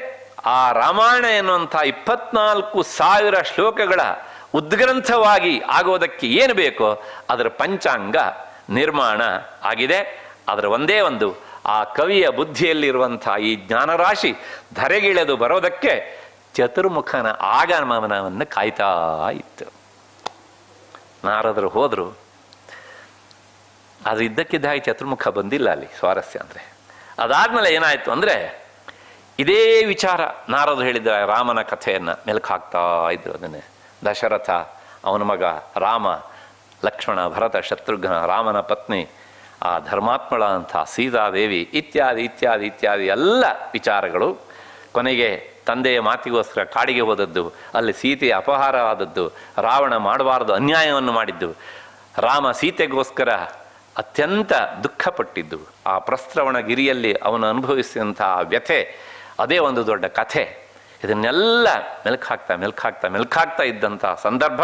ಆ ರಾಮಾಯಣ ಎನ್ನುವಂಥ 24,000 ಶ್ಲೋಕಗಳ ಉದ್ಗ್ರಂಥವಾಗಿ ಆಗೋದಕ್ಕೆ ಏನು ಬೇಕೋ ಅದರ ಪಂಚಾಂಗ ನಿರ್ಮಾಣ ಆಗಿದೆ. ಅದರ ಒಂದೇ ಒಂದು ಆ ಕವಿಯ ಬುದ್ಧಿಯಲ್ಲಿರುವಂಥ ಈ ಜ್ಞಾನರಾಶಿ ಧರೆಗಿಳಿದು ಬರೋದಕ್ಕೆ ಚತುರ್ಮುಖನ ಆಗಮನವನ್ನು ಕಾಯ್ತಾ ಇತ್ತು. ನಾರದರು ಹೋದರು, ಆದರೆ ಇದ್ದಕ್ಕಿದ್ದಾಗಿ ಚತುರ್ಮುಖ ಬಂದಿಲ್ಲ. ಅಲ್ಲಿ ಸ್ವಾರಸ್ಯ ಅಂದರೆ ಅದಾದ್ಮೇಲೆ ಏನಾಯಿತು ಅಂದರೆ, ಇದೇ ವಿಚಾರ ನಾರದರು ಹೇಳಿದ ರಾಮನ ಕಥೆಯನ್ನು ಮೆಲುಕು ಹಾಕ್ತಾ ಇದ್ರು. ಅದನ್ನೇ ದಶರಥ, ಅವನ ಮಗ ರಾಮ, ಲಕ್ಷ್ಮಣ, ಭರತ, ಶತ್ರುಘ್ನ, ರಾಮನ ಪತ್ನಿ ಆ ಧರ್ಮಾತ್ಮಳ ಅಂಥ ಸೀತಾದೇವಿ ಇತ್ಯಾದಿ ಇತ್ಯಾದಿ ಇತ್ಯಾದಿ ಎಲ್ಲ ವಿಚಾರಗಳು. ಕೊನೆಗೆ ತಂದೆಯ ಮಾತಿಗೋಸ್ಕರ ಕಾಡಿಗೆ ಹೋದದ್ದು, ಅಲ್ಲಿ ಸೀತೆಯ ಅಪಹಾರ ಆದದ್ದು, ರಾವಣ ಮಾಡಬಾರದು ಅನ್ಯಾಯವನ್ನು ಮಾಡಿದ್ದು, ರಾಮ ಸೀತೆಗೋಸ್ಕರ ಅತ್ಯಂತ ದುಃಖಪಟ್ಟಿದ್ದು, ಆ ಪ್ರಸ್ತ್ರವಣ ಗಿರಿಯಲ್ಲಿ ಅವನು ಅನುಭವಿಸಿದಂಥ ವ್ಯಥೆ, ಅದೇ ಒಂದು ದೊಡ್ಡ ಕಥೆ. ಇದನ್ನೆಲ್ಲ ಮೆಲುಕಾಗ್ತಾ ಇದ್ದಂಥ ಸಂದರ್ಭ.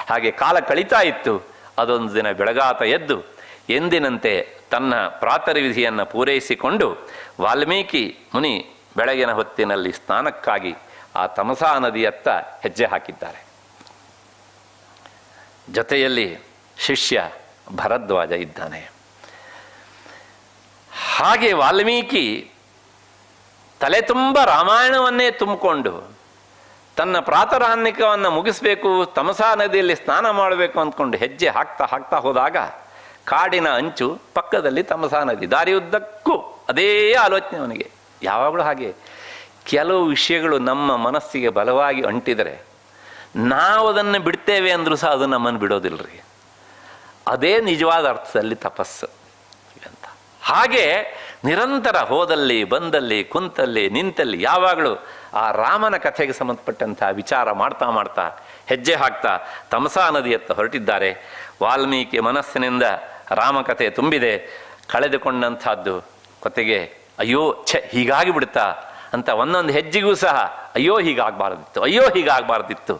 ಹಾಗೆ ಕಾಲ ಕಳೀತಾ ಇತ್ತು. ಅದೊಂದು ದಿನ ಬೆಳಗಾತ ಎದ್ದು ಎಂದಿನಂತೆ ತನ್ನ ಪ್ರಾತರ್ವಿಧಿಯನ್ನು ಪೂರೈಸಿಕೊಂಡು ವಾಲ್ಮೀಕಿ ಮುನಿ ಬೆಳಗಿನ ಹೊತ್ತಿನಲ್ಲಿ ಸ್ನಾನಕ್ಕಾಗಿ ಆ ತಮಸಾ ನದಿಯತ್ತ ಹೆಜ್ಜೆ ಹಾಕಿದ್ದಾರೆ. ಜೊತೆಯಲ್ಲಿ ಶಿಷ್ಯ ಭರದ್ವಾಜ ಇದ್ದಾನೆ. ಹಾಗೆ ವಾಲ್ಮೀಕಿ ತಲೆ ತುಂಬ ರಾಮಾಯಣವನ್ನೇ ತುಂಬಿಕೊಂಡು ತನ್ನ ಪ್ರಾತರಾಹ್ನಿಕವನ್ನು ಮುಗಿಸ್ಬೇಕು, ತಮಸಾ ನದಿಯಲ್ಲಿ ಸ್ನಾನ ಮಾಡಬೇಕು ಅಂದ್ಕೊಂಡು ಹೆಜ್ಜೆ ಹಾಕ್ತಾ ಹೋದಾಗ ಕಾಡಿನ ಅಂಚು ಪಕ್ಕದಲ್ಲಿ ತಮಸಾ ನದಿ, ದಾರಿಯುದ್ದಕ್ಕೂ ಅದೇ ಆಲೋಚನೆ ಅವನಿಗೆ. ಯಾವಾಗಲೂ ಹಾಗೆ ಕೆಲವು ವಿಷಯಗಳು ನಮ್ಮ ಮನಸ್ಸಿಗೆ ಬಲವಾಗಿ ಅಂಟಿದರೆ ನಾವು ಅದನ್ನು ಬಿಡ್ತೇವೆ ಅಂದರೂ ಸಹ ಅದು ನಮ್ಮನ್ನು ಬಿಡೋದಿಲ್ಲರಿ. ಅದೇ ನಿಜವಾದ ಅರ್ಥದಲ್ಲಿ ತಪಸ್ಸು ಅಂತ. ಹಾಗೆ ನಿರಂತರ ಹೋದಲ್ಲಿ ಬಂದಲ್ಲಿ ಕುಂತಲ್ಲಿ ನಿಂತಲ್ಲಿ ಯಾವಾಗಲೂ ಆ ರಾಮನ ಕಥೆಗೆ ಸಂಬಂಧಪಟ್ಟಂಥ ವಿಚಾರ ಮಾಡ್ತಾ ಹೆಜ್ಜೆ ಹಾಕ್ತಾ ತಮಸಾ ನದಿಯತ್ತ ಹೊರಟಿದ್ದಾರೆ. ವಾಲ್ಮೀಕಿ ಮನಸ್ಸಿನಿಂದ ರಾಮಕಥೆ ತುಂಬಿದೆ. ಕಳೆದುಕೊಂಡಂಥದ್ದು ಕೊತೆಗೆ ಅಯ್ಯೋ ಹೀಗಾಗಿ ಬಿಡ್ತಾ ಅಂತ ಒಂದೊಂದು ಹೆಜ್ಜೆಗೂ ಸಹ ಅಯ್ಯೋ ಹೀಗಾಗಬಾರ್ದಿತ್ತು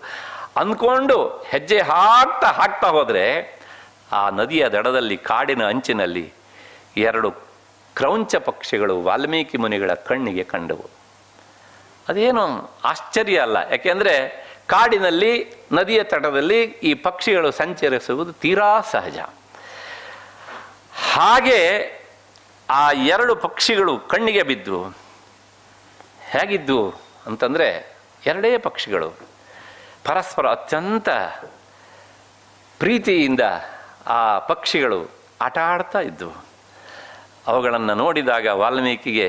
ಅಂದ್ಕೊಂಡು ಹೆಜ್ಜೆ ಹಾಕ್ತಾ ಹೋದರೆ ಆ ನದಿಯ ದಡದಲ್ಲಿ ಕಾಡಿನ ಅಂಚಿನಲ್ಲಿ 2 ಕ್ರೌಂಚ ಪಕ್ಷಿಗಳು ವಾಲ್ಮೀಕಿ ಮುನಿಗಳ ಕಣ್ಣಿಗೆ ಕಂಡವು. ಅದೇನು ಆಶ್ಚರ್ಯ ಅಲ್ಲ, ಯಾಕೆಂದರೆ ಕಾಡಿನಲ್ಲಿ ನದಿಯ ತಟದಲ್ಲಿ ಈ ಪಕ್ಷಿಗಳು ಸಂಚರಿಸುವುದು ತೀರಾ ಸಹಜ. ಹಾಗೆ ಆ 2 ಪಕ್ಷಿಗಳು ಕಣ್ಣಿಗೆ ಬಿದ್ದು ಹೇಗಿದ್ದು ಅಂತಂದರೆ, 2 ಪಕ್ಷಿಗಳು ಪರಸ್ಪರ ಅತ್ಯಂತ ಪ್ರೀತಿಯಿಂದ ಆ ಪಕ್ಷಿಗಳು ಆಟ ಆಡ್ತಾ ಇದ್ದವು. ಅವುಗಳನ್ನು ನೋಡಿದಾಗ ವಾಲ್ಮೀಕಿಗೆ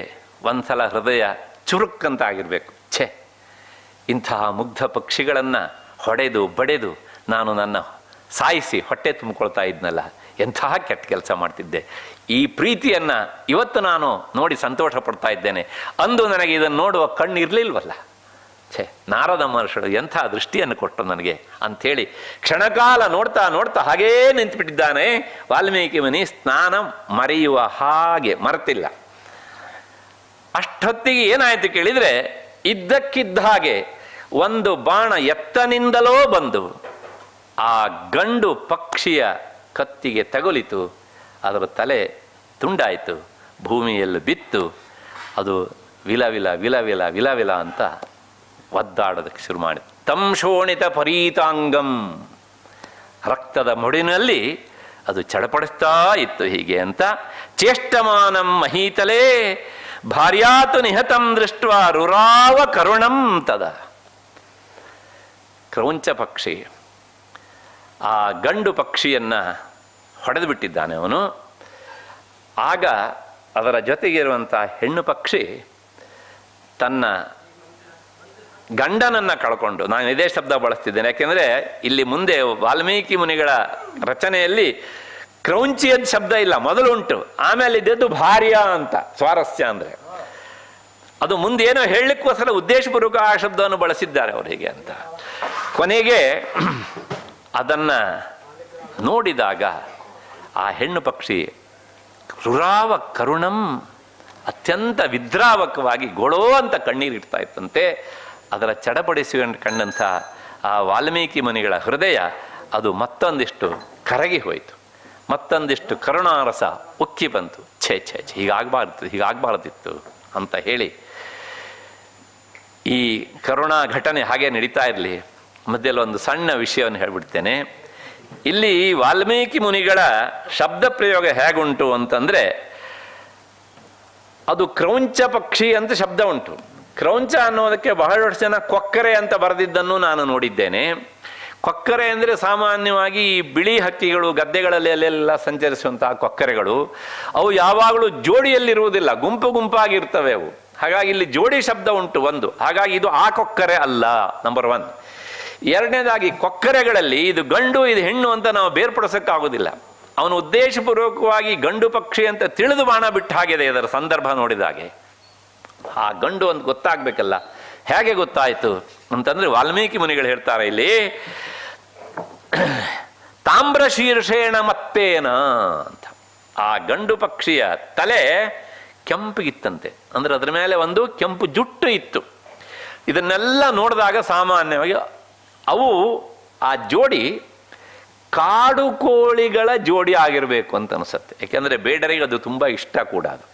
ಒಂದ್ಸಲ ಹೃದಯ ಚುರುಕ್ಕಂತ ಆಗಿರಬೇಕು. ಇಂತಹ ಮುಗ್ಧ ಪಕ್ಷಿಗಳನ್ನು ಹೊಡೆದು ಬಡೆದು ನಾನು ನನ್ನ ಸಾಯಿಸಿ ಹೊಟ್ಟೆ ತುಂಬಿಕೊಳ್ತಾ ಇದ್ನಲ್ಲ, ಎಂತಹ ಕೆಟ್ಟ ಕೆಲಸ ಮಾಡ್ತಿದ್ದೆ. ಈ ಪ್ರೀತಿಯನ್ನು ಇವತ್ತು ನಾನು ನೋಡಿ ಸಂತೋಷ ಪಡ್ತಾ ಇದ್ದೇನೆ. ಅಂದು ನನಗೆ ಇದನ್ನು ನೋಡುವ ಕಣ್ಣು ಇರಲಿಲ್ವಲ್ಲ. ನಾರದ ಮಹರ್ಷಿಗಳು ಎಂಥ ದೃಷ್ಟಿಯನ್ನು ಕೊಟ್ಟರು ನನಗೆ ಅಂಥೇಳಿ ಕ್ಷಣಕಾಲ ನೋಡ್ತಾ ಹಾಗೇ ನಿಂತುಬಿಟ್ಟಿದ್ದಾನೆ ವಾಲ್ಮೀಕಿ ಮುನಿ. ಸ್ನಾನ ಮರೆಯುವ ಹಾಗೆ ಮರೆತಿಲ್ಲ. ಅಷ್ಟೊತ್ತಿಗೆ ಏನಾಯಿತು ಕೇಳಿದರೆ, ಇದ್ದಕ್ಕಿದ್ದ ಹಾಗೆ ಒಂದು ಬಾಣ ಎತ್ತನಿಂದಲೋ ಬಂದು ಆ ಗಂಡು ಪಕ್ಷಿಯ ಕತ್ತಿಗೆ ತಗುಲಿತು. ಅದರ ತಲೆ ತುಂಡಾಯಿತು, ಭೂಮಿಯಲ್ಲಿ ಬಿತ್ತು. ಅದು ವಿಲವಿಲ ಅಂತ ಒದ್ದಾಡೋದಕ್ಕೆ ಶುರು ಮಾಡಿತು. ತಂಶೋಣಿತ ಪರೀತಾಂಗಂ, ರಕ್ತದ ಮೊಡಿನಲ್ಲಿ ಅದು ಚಡಪಡಿಸ್ತಾ ಇತ್ತು. ಹೀಗೆ ಅಂತ ಚೇಷ್ಟಮಾನಂ ಮಹೀತಲೇ ಭಾರ್ಯಾತು ನಿಹತಂ ದೃಷ್ಟ ರುರಾವ ಕರುಣಂ ತದ. ಕ್ರೌಂಚ ಪಕ್ಷಿ ಆ ಗಂಡು ಪಕ್ಷಿಯನ್ನು ಹೊಡೆದು ಬಿಟ್ಟಿದ್ದಾನೆ ಅವನು. ಆಗ ಅದರ ಜೊತೆಗಿರುವಂಥ ಹೆಣ್ಣು ಪಕ್ಷಿ ತನ್ನ ಗಂಡನನ್ನು ಕಳ್ಕೊಂಡು, ನಾನು ಇದೇ ಶಬ್ದ ಬಳಸ್ತಿದ್ದೇನೆ ಯಾಕೆಂದರೆ ಇಲ್ಲಿ ಮುಂದೆ ವಾಲ್ಮೀಕಿ ಮುನಿಗಳ ರಚನೆಯಲ್ಲಿ ಕ್ರೌಂಚಿಯದ ಶಬ್ದ ಇಲ್ಲ, ಮೊದಲು ಉಂಟು, ಆಮೇಲೆ ಇದ್ದದ್ದು ಭಾರ್ಯ ಅಂತ. ಸ್ವಾರಸ್ಯ ಅಂದರೆ ಅದು ಮುಂದೇನೋ ಹೇಳಲಿಕ್ಕೋಸ್ಕರ ಉದ್ದೇಶಪೂರ್ವಕ ಆ ಶಬ್ದವನ್ನು ಬಳಸಿದ್ದಾರೆ ಅವರಿಗೆ ಅಂತ. ಕೊನೆಗೆ ಅದನ್ನ ನೋಡಿದಾಗ ಆ ಹೆಣ್ಣು ಪಕ್ಷಿ ರುರಾವ ಕರುಣಂ, ಅತ್ಯಂತ ವಿದ್ರಾವಕವಾಗಿ ಗೊಳೋ ಅಂತ ಕಣ್ಣೀರಿಡ್ತಾ ಇತ್ತಂತೆ. ಅದರ ಚಡಪಡಿಸಿ ಕಂಡಂಥ ಆ ವಾಲ್ಮೀಕಿ ಮುನಿಗಳ ಹೃದಯ ಅದು ಮತ್ತೊಂದಿಷ್ಟು ಕರಗಿ ಹೋಯಿತು, ಮತ್ತೊಂದಿಷ್ಟು ಕರುಣಾರಸ ಉಕ್ಕಿ ಬಂತು. ಛೇ ಛೇ ಛೇ, ಹೀಗಾಗಬಾರ್ದಿತ್ತು ಅಂತ ಹೇಳಿ ಈ ಕರುಣಾ ಘಟನೆ ಹಾಗೆ ನಡೀತಾ ಇರಲಿ. ಮಧ್ಯದಲ್ಲಿ ಒಂದು ಸಣ್ಣ ವಿಷಯವನ್ನು ಹೇಳ್ಬಿಡ್ತೇನೆ. ಇಲ್ಲಿ ವಾಲ್ಮೀಕಿ ಮುನಿಗಳ ಶಬ್ದ ಪ್ರಯೋಗ ಹೇಗುಂಟು ಅಂತಂದ್ರೆ, ಅದು ಕ್ರೌಂಚ ಪಕ್ಷಿ ಅಂತ ಶಬ್ದ ಉಂಟು. ಕ್ರೌಂಚ ಅನ್ನೋದಕ್ಕೆ ಬಹಳಷ್ಟು ಜನ ಕೊಕ್ಕರೆ ಅಂತ ಬರೆದಿದ್ದನ್ನು ನಾನು ನೋಡಿದ್ದೇನೆ. ಕೊಕ್ಕರೆ ಅಂದರೆ ಸಾಮಾನ್ಯವಾಗಿ ಈ ಬಿಳಿ ಹಕ್ಕಿಗಳು ಗದ್ದೆಗಳಲ್ಲಿ ಅಲ್ಲೆಲ್ಲ ಸಂಚರಿಸುವಂತಹ ಕೊಕ್ಕರೆಗಳು. ಅವು ಯಾವಾಗಲೂ ಜೋಡಿಯಲ್ಲಿರುವುದಿಲ್ಲ, ಗುಂಪು ಗುಂಪಾಗಿರ್ತವೆ ಅವು. ಹಾಗಾಗಿ ಇಲ್ಲಿ ಜೋಡಿ ಶಬ್ದ ಉಂಟು ಒಂದು. ಹಾಗಾಗಿ ಇದು ಆ ಕೊಕ್ಕರೆ ಅಲ್ಲ, ನಂಬರ್ 1. ಎರಡನೇದಾಗಿ ಕೊಕ್ಕರೆಗಳಲ್ಲಿ ಇದು ಗಂಡು ಇದು ಹೆಣ್ಣು ಅಂತ ನಾವು ಬೇರ್ಪಡಿಸೋಕ್ಕಾಗೋದಿಲ್ಲ. ಅವನು ಉದ್ದೇಶಪೂರ್ವಕವಾಗಿ ಗಂಡು ಪಕ್ಷಿ ಅಂತ ತಿಳಿದು ಬಾಣ ಬಿಟ್ಟು ಹಾಗಿದೆ ಇದರ ಸಂದರ್ಭ ನೋಡಿದಾಗೆ. ಆ ಗಂಡು ಅಂತ ಗೊತ್ತಾಗ್ಬೇಕಲ್ಲ, ಹೇಗೆ ಗೊತ್ತಾಯಿತು ಅಂತಂದ್ರೆ ವಾಲ್ಮೀಕಿ ಮುನಿಗಳು ಹೇಳ್ತಾರೆ ಇಲ್ಲಿ, ತಾಮ್ರ ಶೀರ್ಷೇಣ ಮತ್ತೇನ ಅಂತ. ಆ ಗಂಡು ಪಕ್ಷಿಯ ತಲೆ ಕೆಂಪಿಗಿತ್ತಂತೆ, ಅಂದ್ರೆ ಅದರ ಮೇಲೆ ಒಂದು ಕೆಂಪು ಜುಟ್ಟು ಇತ್ತು. ಇದನ್ನೆಲ್ಲ ನೋಡಿದಾಗ ಸಾಮಾನ್ಯವಾಗಿ ಅವು ಆ ಜೋಡಿ ಕಾಡು ಕೋಳಿಗಳ ಜೋಡಿ ಆಗಿರಬೇಕು ಅಂತ ಅನಿಸುತ್ತೆ. ಯಾಕೆಂದ್ರೆ ಬೇಡರಿಗೆ ಅದು ತುಂಬ ಇಷ್ಟ ಕೂಡ ಅದು.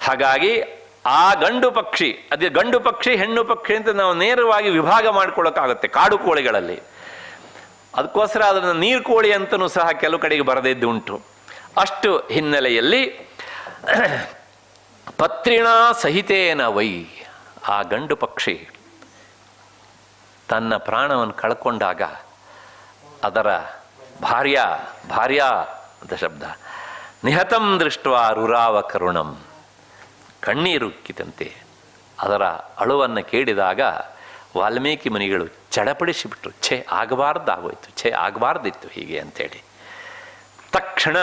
ಹಾಗಾಗಿ ಆ ಗಂಡು ಪಕ್ಷಿ, ಅದೇ ಗಂಡು ಪಕ್ಷಿ ಹೆಣ್ಣು ಪಕ್ಷಿ ಅಂತ ನಾವು ನೇರವಾಗಿ ವಿಭಾಗ ಮಾಡ್ಕೊಳ್ಳೋಕ್ಕಾಗುತ್ತೆ ಕಾಡು ಕೋಳಿಗಳಲ್ಲಿ. ಅದಕ್ಕೋಸ್ಕರ ಅದನ್ನು ನೀರು ಕೋಳಿ ಅಂತಲೂ ಸಹ ಕೆಲವು ಕಡೆಗೆ ಬರೆದಿದ್ದು ಉಂಟು. ಅಷ್ಟು ಹಿನ್ನೆಲೆಯಲ್ಲಿ ಪತ್ರಿಣಾ ಸಹಿತೇನ ವೈ, ಆ ಗಂಡು ಪಕ್ಷಿ ತನ್ನ ಪ್ರಾಣವನ್ನು ಕಳ್ಕೊಂಡಾಗ ಅದರ ಭಾರ್ಯ ಅಂತ ಶಬ್ದ, ನಿಹತಂ ದೃಷ್ಟ ರುರಾವ ಕರುಣಂ, ಕಣ್ಣೀರುಕ್ಕಿತಂತೆ. ಅದರ ಅಳುವನ್ನು ಕೇಳಿದಾಗ ವಾಲ್ಮೀಕಿ ಮುನಿಗಳು ಚಡಪಡಿಸಿಬಿಟ್ರು. ಛೇ ಆಗಬಾರ್ದಾಗೋಯ್ತು, ಛೇ ಆಗಬಾರ್ದಿತ್ತು ಹೀಗೆ ಅಂಥೇಳಿ. ತಕ್ಷಣ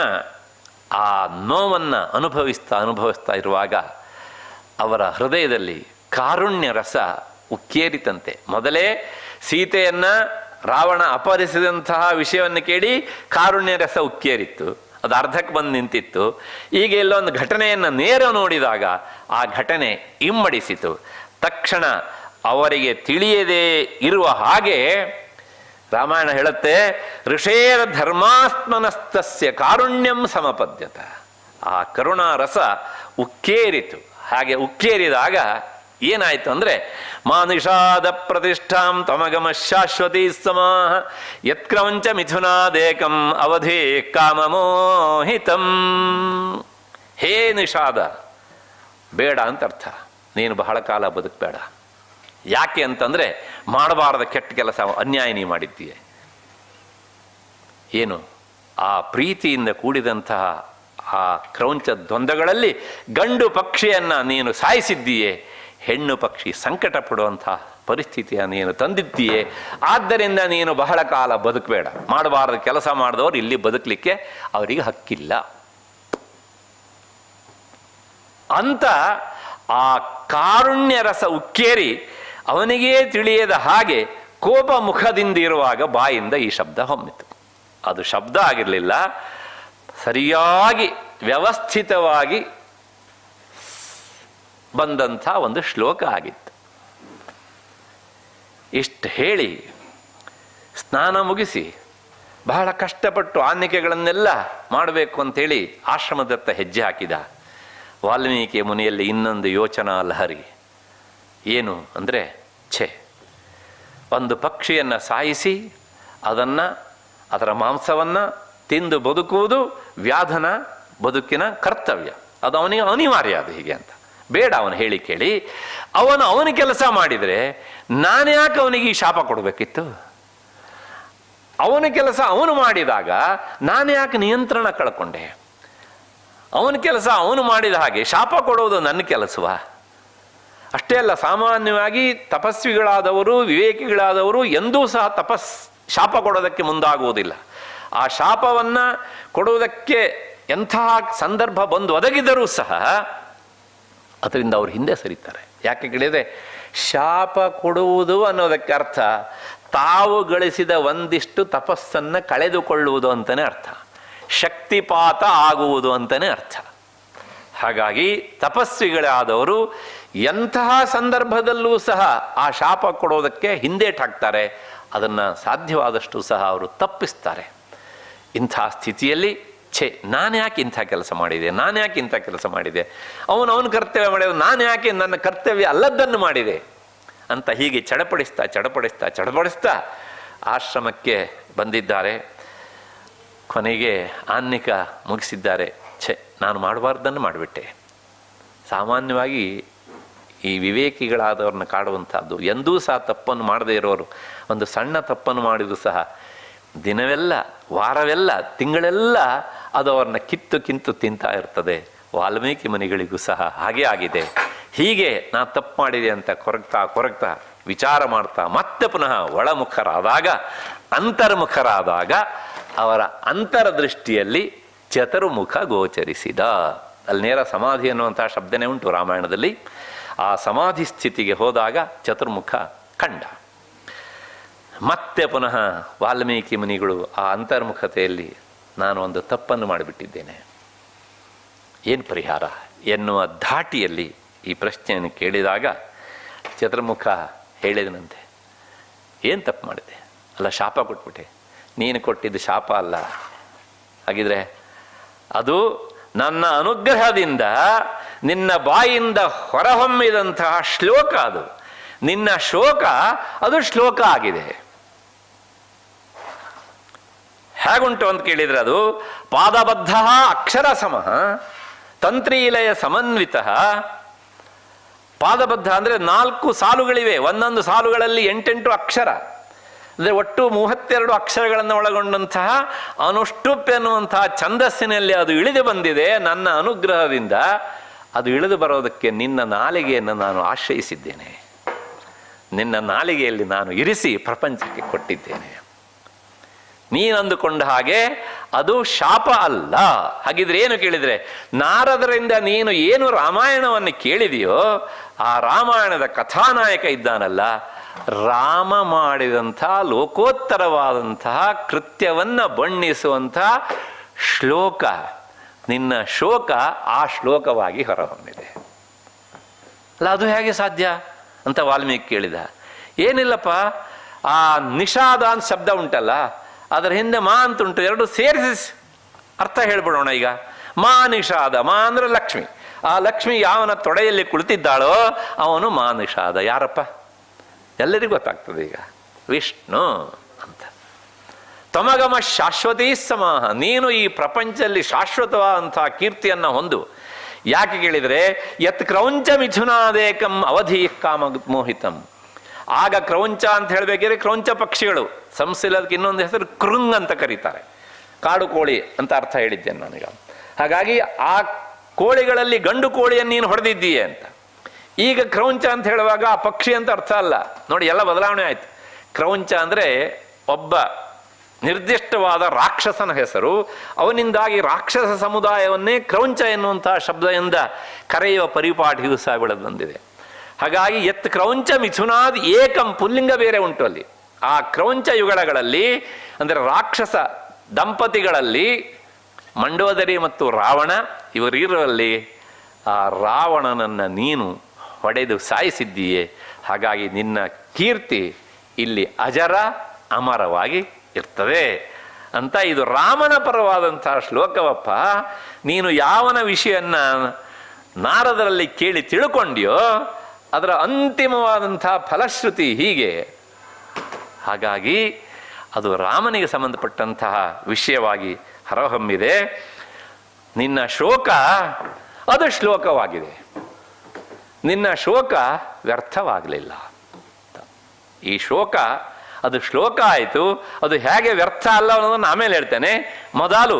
ಆ ನೋವನ್ನು ಅನುಭವಿಸ್ತಾ ಇರುವಾಗ ಅವರ ಹೃದಯದಲ್ಲಿ ಕಾರುಣ್ಯ ರಸ ಉಕ್ಕೇರಿತಂತೆ. ಮೊದಲೇ ಸೀತೆಯನ್ನ ರಾವಣ ಅಪಹರಿಸಿದಂತಹ ವಿಷಯವನ್ನು ಕೇಳಿ ಕಾರುಣ್ಯ ರಸ ಉಕ್ಕೇರಿತ್ತು, ಅದು ಅರ್ಧಕ್ಕೆ ಬಂದು ನಿಂತಿತ್ತು. ಈಗ ಇಲ್ಲೊಂದು ಘಟನೆಯನ್ನು ನೇರ ನೋಡಿದಾಗ ಆ ಘಟನೆ ಇಮ್ಮಡಿಸಿತು. ತಕ್ಷಣ ಅವರಿಗೆ ತಿಳಿಯದೇ ಇರುವ ಹಾಗೆ ರಾಮಾಯಣ ಹೇಳುತ್ತೆ, ಋಷೇರ ಧರ್ಮಾತ್ಮನಸ್ತಸ್ಯ ಕಾರುಣ್ಯಂ ಸಮಪದ್ಯತ. ಆ ಕರುಣಾ ರಸ ಉಕ್ಕೇರಿತು. ಹಾಗೆ ಉಕ್ಕೇರಿದಾಗ ಏನಾಯ್ತು ಅಂದ್ರೆ, ಮಾನುಷಾದ ಪ್ರತಿಷ್ಠಾಂ ತಮಗಮ ಶಾಶ್ವತೀ ಸಮಾಹ ಯತ್ಕ್ರೌಂಚ ಮಿಥುನಾದೇಕಂ ಅವಧೇ ಕಾಮಮೋಹಿತಂ. ಹೇ ನಿಷಾದ, ಬೇಡ ಅಂತ ಅರ್ಥ, ನೀನು ಬಹಳ ಕಾಲ ಬದುಕಬೇಡ. ಯಾಕೆ ಅಂತಂದ್ರೆ ಮಾಡಬಾರದ ಕೆಟ್ಟ ಕೆಲಸ, ಅನ್ಯಾಯ ನೀ ಮಾಡಿದ್ದೀಯ. ಏನು ಆ ಪ್ರೀತಿಯಿಂದ ಕೂಡಿದಂತಹ ಆ ಕ್ರೌಂಚ ದ್ವಂದ್ವಗಳಲ್ಲಿ ಗಂಡು ಪಕ್ಷಿಯನ್ನ ನೀನು ಸಾಯಿಸಿದ್ದೀಯೇ, ಹೆಣ್ಣು ಪಕ್ಷಿ ಸಂಕಟ ಪಡುವಂತಹ ಪರಿಸ್ಥಿತಿಯನ್ನು ನೀನು ತಂದಿದ್ದೀಯೇ. ಆದ್ದರಿಂದ ನೀನು ಬಹಳ ಕಾಲ ಬದುಕಬೇಡ. ಮಾಡಬಾರದ ಕೆಲಸ ಮಾಡಿದವರು ಇಲ್ಲಿ ಬದುಕಲಿಕ್ಕೆ ಅವರಿಗೆ ಹಕ್ಕಿಲ್ಲ ಅಂತ ಆ ಕಾರುಣ್ಯ ರಸ ಉಕ್ಕೇರಿ ಅವನಿಗೇ ತಿಳಿಯದ ಹಾಗೆ ಕೋಪ ಮುಖದಿಂದ ಇರುವಾಗ ಬಾಯಿಂದ ಈ ಶಬ್ದ ಹೊಮ್ಮಿತು. ಅದು ಶಬ್ದ ಆಗಿರಲಿಲ್ಲ, ಸರಿಯಾಗಿ ವ್ಯವಸ್ಥಿತವಾಗಿ ಬಂದಂಥ ಒಂದು ಶ್ಲೋಕ ಆಗಿತ್ತು. ಇಷ್ಟು ಹೇಳಿ ಸ್ನಾನ ಮುಗಿಸಿ ಬಹಳ ಕಷ್ಟಪಟ್ಟು ಆನ್ನಿಕೆಗಳನ್ನೆಲ್ಲ ಮಾಡಬೇಕು ಅಂತೇಳಿ ಆಶ್ರಮದತ್ತ ಹೆಜ್ಜೆ ಹಾಕಿದ ವಾಲ್ಮೀಕಿ ಮುನಿಯಲ್ಲಿ ಇನ್ನೊಂದು ಯೋಚನಾ ಲಹರಿ. ಏನು ಅಂದರೆ, ಒಂದು ಪಕ್ಷಿಯನ್ನು ಸಾಯಿಸಿ ಅದರ ಮಾಂಸವನ್ನು ತಿಂದು ಬದುಕುವುದು ವ್ಯಾಧನ ಬದುಕಿನ ಕರ್ತವ್ಯ, ಅದು ಅವನಿಗೆ ಅನಿವಾರ್ಯ. ಅದು ಹೀಗೆ ಅಂತ ಬೇಡ ಅವನು ಹೇಳಿ ಕೇಳಿ. ಅವನ ಕೆಲಸ ಮಾಡಿದರೆ ನಾನು ಯಾಕೆ ಅವನಿಗೆ ಈ ಶಾಪ ಕೊಡಬೇಕಿತ್ತು? ಅವನ ಕೆಲಸ ಅವನು ಮಾಡಿದಾಗ ನಾನು ಯಾಕೆ ನಿಯಂತ್ರಣ ಕಳ್ಕೊಂಡೆ? ಅವನ ಕೆಲಸ ಅವನು ಮಾಡಿದ ಹಾಗೆ ಶಾಪ ಕೊಡುವುದು ನನ್ನ ಕೆಲಸವಾ? ಅಷ್ಟೇ ಅಲ್ಲ, ಸಾಮಾನ್ಯವಾಗಿ ತಪಸ್ವಿಗಳಾದವರು ವಿವೇಕಿಗಳಾದವರು ಎಂದೂ ಸಹ ಶಾಪ ಕೊಡೋದಕ್ಕೆ ಮುಂದಾಗುವುದಿಲ್ಲ. ಆ ಶಾಪವನ್ನು ಕೊಡುವುದಕ್ಕೆ ಎಂತಹ ಸಂದರ್ಭ ಬಂದು ಒದಗಿದರೂ ಸಹ ಅದರಿಂದ ಅವ್ರು ಹಿಂದೆ ಸರಿತಾರೆ. ಯಾಕೆ ಕೇಳಿದರೆ ಶಾಪ ಕೊಡುವುದು ಅನ್ನೋದಕ್ಕೆ ಅರ್ಥ ತಾವು ಗಳಿಸಿದ ಒಂದಿಷ್ಟು ತಪಸ್ಸನ್ನು ಕಳೆದುಕೊಳ್ಳುವುದು ಅಂತಲೇ ಅರ್ಥ, ಶಕ್ತಿಪಾತ ಆಗುವುದು ಅಂತಲೇ ಅರ್ಥ. ಹಾಗಾಗಿ ತಪಸ್ವಿಗಳಾದವರು ಎಂತಹ ಸಂದರ್ಭದಲ್ಲೂ ಸಹ ಆ ಶಾಪ ಕೊಡೋದಕ್ಕೆ ಹಿಂದೇಟಾಕ್ತಾರೆ, ಅದನ್ನು ಸಾಧ್ಯವಾದಷ್ಟು ಸಹ ಅವರು ತಪ್ಪಿಸ್ತಾರೆ. ಇಂಥ ಸ್ಥಿತಿಯಲ್ಲಿ ನಾನು ಯಾಕೆ ಇಂಥ ಕೆಲಸ ಮಾಡಿದೆ, ನಾನು ಯಾಕೆ ಇಂಥ ಕೆಲಸ ಮಾಡಿದೆ, ಅವನ ಕರ್ತವ್ಯ ಮಾಡಿದ, ನಾನು ಯಾಕೆ ನನ್ನ ಕರ್ತವ್ಯ ಅಲ್ಲದ್ದನ್ನು ಮಾಡಿದೆ ಅಂತ ಹೀಗೆ ಚಡಪಡಿಸ್ತಾ ಆಶ್ರಮಕ್ಕೆ ಬಂದಿದ್ದಾರೆ. ಕೊನೆಗೆ ಆನ್ನಿಕ ಮುಗಿಸಿದ್ದಾರೆ. ನಾನು ಮಾಡಬಾರ್ದನ್ನು ಮಾಡಿಬಿಟ್ಟೆ. ಸಾಮಾನ್ಯವಾಗಿ ಈ ವಿವೇಕಿಗಳಾದವ್ರನ್ನ ಕಾಡುವಂಥದ್ದು, ಎಂದೂ ಸಹ ತಪ್ಪನ್ನು ಮಾಡದೇ ಇರೋರು ಒಂದು ಸಣ್ಣ ತಪ್ಪನ್ನು ಮಾಡಿದರೂ ಸಹ ದಿನವೆಲ್ಲ, ವಾರವೆಲ್ಲ, ತಿಂಗಳೆಲ್ಲ ಅದು ಅವ್ರನ್ನ ಕಿತ್ತು ತಿಂತಾ ಇರ್ತದೆ. ವಾಲ್ಮೀಕಿ ಮುನಿಗಳಿಗೂ ಸಹ ಹಾಗೇ ಆಗಿದೆ. ಹೀಗೆ ನಾನು ತಪ್ಪು ಮಾಡಿದೆ ಅಂತ ಕೊರಗ್ತಾ ವಿಚಾರ ಮಾಡ್ತಾ ಮತ್ತೆ ಪುನಃ ಒಳಮುಖರಾದಾಗ, ಅಂತರ್ಮುಖರಾದಾಗ ಅವರ ಅಂತರದೃಷ್ಟಿಯಲ್ಲಿ ಚತುರ್ಮುಖ ಗೋಚರಿಸಿದ. ಅಲ್ಲಿ ನೇರ ಸಮಾಧಿ ಅನ್ನುವಂತಹ ಶಬ್ದನೇ ಉಂಟು ರಾಮಾಯಣದಲ್ಲಿ. ಆ ಸಮಾಧಿ ಸ್ಥಿತಿಗೆ ಹೋದಾಗ ಚತುರ್ಮುಖ ಕಂಡ. ಮತ್ತೆ ಪುನಃ ವಾಲ್ಮೀಕಿ ಮುನಿಗಳು ಆ ಅಂತರ್ಮುಖತೆಯಲ್ಲಿ ನಾನು ಒಂದು ತಪ್ಪನ್ನು ಮಾಡಿಬಿಟ್ಟಿದ್ದೇನೆ, ಏನು ಪರಿಹಾರ ಎನ್ನುವ ಧಾಟಿಯಲ್ಲಿ ಈ ಪ್ರಶ್ನೆಯನ್ನು ಕೇಳಿದಾಗ ಚತುರ್ಮುಖ ಹೇಳಿದನಂತೆ, ಏನು ತಪ್ಪು ಮಾಡಿದೆ? ಅಲ್ಲ, ಶಾಪ ಕೊಟ್ಬಿಟ್ಟೆ. ನೀನು ಕೊಟ್ಟಿದ್ದು ಶಾಪ ಅಲ್ಲ, ಹಾಗಿದ್ರೆ ಅದು ನನ್ನ ಅನುಗ್ರಹದಿಂದ ನಿನ್ನ ಬಾಯಿಂದ ಹೊರಹೊಮ್ಮಿದಂತಹ ಶ್ಲೋಕ. ಅದು ನಿನ್ನ ಶೋಕ, ಅದು ಶ್ಲೋಕ ಆಗಿದೆ. ಹೇಗುಂಟು ಅಂತ ಕೇಳಿದರೆ ಅದು ಪಾದಬದ್ಧ ಅಕ್ಷರ ಸಮಃ ತಂತ್ರೀಲಯ ಸಮನ್ವಿತ. ಪಾದಬದ್ಧ ಅಂದರೆ 4 ಸಾಲುಗಳಿವೆ, ಒಂದೊಂದು ಸಾಲುಗಳಲ್ಲಿ 8 ಅಕ್ಷರ, ಅಂದರೆ ಒಟ್ಟು 32 ಅಕ್ಷರಗಳನ್ನು ಒಳಗೊಂಡಂತಹ ಅನುಷ್ಟುಪ್ ಎನ್ನುವಂತಹ ಛಂದಸ್ಸಿನಲ್ಲಿ ಅದು ಇಳಿದು ಬಂದಿದೆ. ನನ್ನ ಅನುಗ್ರಹದಿಂದ ಅದು ಇಳಿದು ಬರೋದಕ್ಕೆ ನಿನ್ನ ನಾಲಿಗೆಯನ್ನು ನಾನು ಆಶ್ರಯಿಸಿದ್ದೇನೆ, ನಿನ್ನ ನಾಲಿಗೆಯಲ್ಲಿ ನಾನು ಇರಿಸಿ ಪ್ರಪಂಚಕ್ಕೆ ಕೊಟ್ಟಿದ್ದೇನೆ. ನೀನಂದುಕೊಂಡ ಹಾಗೆ ಅದು ಶಾಪ ಅಲ್ಲ. ಹಾಗಿದ್ರೆ ಏನು ಕೇಳಿದರೆ, ನಾರದರಿಂದ ನೀನು ಏನು ರಾಮಾಯಣವನ್ನು ಕೇಳಿದೆಯೋ ಆ ರಾಮಾಯಣದ ಕಥಾನಾಯಕ ಇದ್ದಾನಲ್ಲ, ರಾಮ ಮಾಡಿದಂಥ ಲೋಕೋತ್ತರವಾದಂತಹ ಕೃತ್ಯವನ್ನು ಬಣ್ಣಿಸುವಂತಹ ಶ್ಲೋಕ, ನಿನ್ನ ಶೋಕ ಆ ಶ್ಲೋಕವಾಗಿ ಹೊರಹೊಮ್ಮಿದೆ ಅಲ್ಲ. ಅದು ಹೇಗೆ ಸಾಧ್ಯ ಅಂತ ವಾಲ್ಮೀಕಿ ಕೇಳಿದ. ಏನಿಲ್ಲಪ್ಪ, ಆ ನಿಷಾದ ಅಂತ ಶಬ್ದ ಉಂಟಲ್ಲ, ಅದರ ಹಿಂದೆ ಮಾ ಅಂತುಂಟು, ಎರಡು ಸೇರಿಸಿ ಅರ್ಥ ಹೇಳ್ಬಿಡೋಣ. ಈಗ ಮಾ ನಿಷಾದ, ಮಾ ಅಂದ್ರೆ ಲಕ್ಷ್ಮಿ. ಆ ಲಕ್ಷ್ಮಿ ಯಾವನ ತೊಡೆಯಲ್ಲಿ ಕುಳಿತಿದ್ದಾಳೋ ಅವನು ಮಾ ನಿಷಾದ. ಯಾರಪ್ಪ? ಎಲ್ಲರಿಗೂ ಗೊತ್ತಾಗ್ತದೆ ಈಗ, ವಿಷ್ಣು ಅಂತ. ತಮಗಮ ಶಾಶ್ವತೀ ಸಮಾಹ, ನೀನು ಈ ಪ್ರಪಂಚದಲ್ಲಿ ಶಾಶ್ವತವಾದಂತಹ ಕೀರ್ತಿಯನ್ನು ಹೊಂದು. ಯಾಕೆ ಕೇಳಿದರೆ, ಯತ್ ಕ್ರೌಂಚ ಮಿಥುನಾದೇಕಂ ಅವಧಿ ಕಾಮ ಮೋಹಿತಂ. ಆಗ ಕ್ರೌಂಚ ಅಂತ ಹೇಳಬೇಕಿದ್ರೆ ಕ್ರೌಂಚ ಪಕ್ಷಿಗಳು, ಸಂಸ್ಥೆಲದಕ್ಕೆ ಇನ್ನೊಂದು ಹೆಸರು ಕೃಂಗ್ ಅಂತ ಕರೀತಾರೆ, ಕಾಡು ಕೋಳಿ ಅಂತ ಅರ್ಥ ಹೇಳಿದ್ದೇನೆ ನಾನೀಗ. ಹಾಗಾಗಿ ಆ ಕೋಳಿಗಳಲ್ಲಿ ಗಂಡು ಕೋಳಿಯನ್ನು ನೀನು ಹೊಡೆದಿದ್ದೀಯೆ ಅಂತ. ಈಗ ಕ್ರೌಂಚ ಅಂತ ಹೇಳುವಾಗ ಆ ಪಕ್ಷಿ ಅಂತ ಅರ್ಥ ಅಲ್ಲ ನೋಡಿ, ಎಲ್ಲ ಬದಲಾವಣೆ ಆಯ್ತು. ಕ್ರೌಂಚ ಅಂದರೆ ಒಬ್ಬ ನಿರ್ದಿಷ್ಟವಾದ ರಾಕ್ಷಸನ ಹೆಸರು. ಅವನಿಂದಾಗಿ ರಾಕ್ಷಸ ಸಮುದಾಯವನ್ನೇ ಕ್ರೌಂಚ ಎನ್ನುವಂತಹ ಶಬ್ದದಿಂದ ಕರೆಯುವ ಪರಿಪಾಠಿಯೂ ಸಹ ಬೆಳೆದು ಬಂದಿದೆ. ಹಾಗಾಗಿ ಎತ್ ಕ್ರೌಂಚ ಮಿಥುನಾದ್ ಏಕಂ, ಪುಲ್ಲಿಂಗ ಬೇರೆ ಉಂಟು ಅಲ್ಲಿ. ಆ ಕ್ರೌಂಚ ಯುಗಳಗಳಲ್ಲಿ ಅಂದರೆ ರಾಕ್ಷಸ ದಂಪತಿಗಳಲ್ಲಿ ಮಂಡೋದರಿ ಮತ್ತು ರಾವಣ ಇವರಿರುವಲ್ಲಿ ಆ ರಾವಣನನ್ನು ನೀನು ಹೊಡೆದು ಸಾಯಿಸಿದ್ದೀಯೇ. ಹಾಗಾಗಿ ನಿನ್ನ ಕೀರ್ತಿ ಇಲ್ಲಿ ಅಜರ ಅಮರವಾಗಿ ಇರ್ತದೆ ಅಂತ. ಇದು ರಾಮನ ಪರವಾದಂತಹ ಶ್ಲೋಕವಪ್ಪ. ನೀನು ಯಾವನ ವಿಷಯನ್ನ ನಾರದರಲ್ಲಿ ಕೇಳಿ ತಿಳ್ಕೊಂಡ್ಯೋ ಅದರ ಅಂತಿಮವಾದಂತಹ ಫಲಶ್ರುತಿ ಹೀಗೆ. ಹಾಗಾಗಿ ಅದು ರಾಮನಿಗೆ ಸಂಬಂಧಪಟ್ಟಂತಹ ವಿಷಯವಾಗಿ ಹೊರಹೊಮ್ಮಿದೆ. ನಿನ್ನ ಶೋಕ ಅದು ಶ್ಲೋಕವಾಗಿದೆ, ನಿನ್ನ ಶೋಕ ವ್ಯರ್ಥವಾಗಲಿಲ್ಲ. ಈ ಶೋಕ ಅದು ಶ್ಲೋಕ ಆಯಿತು. ಅದು ಹೇಗೆ ವ್ಯರ್ಥ ಅಲ್ಲ ಅನ್ನೋದನ್ನು ಆಮೇಲೆ ಹೇಳ್ತೇನೆ. ಮೊದಲು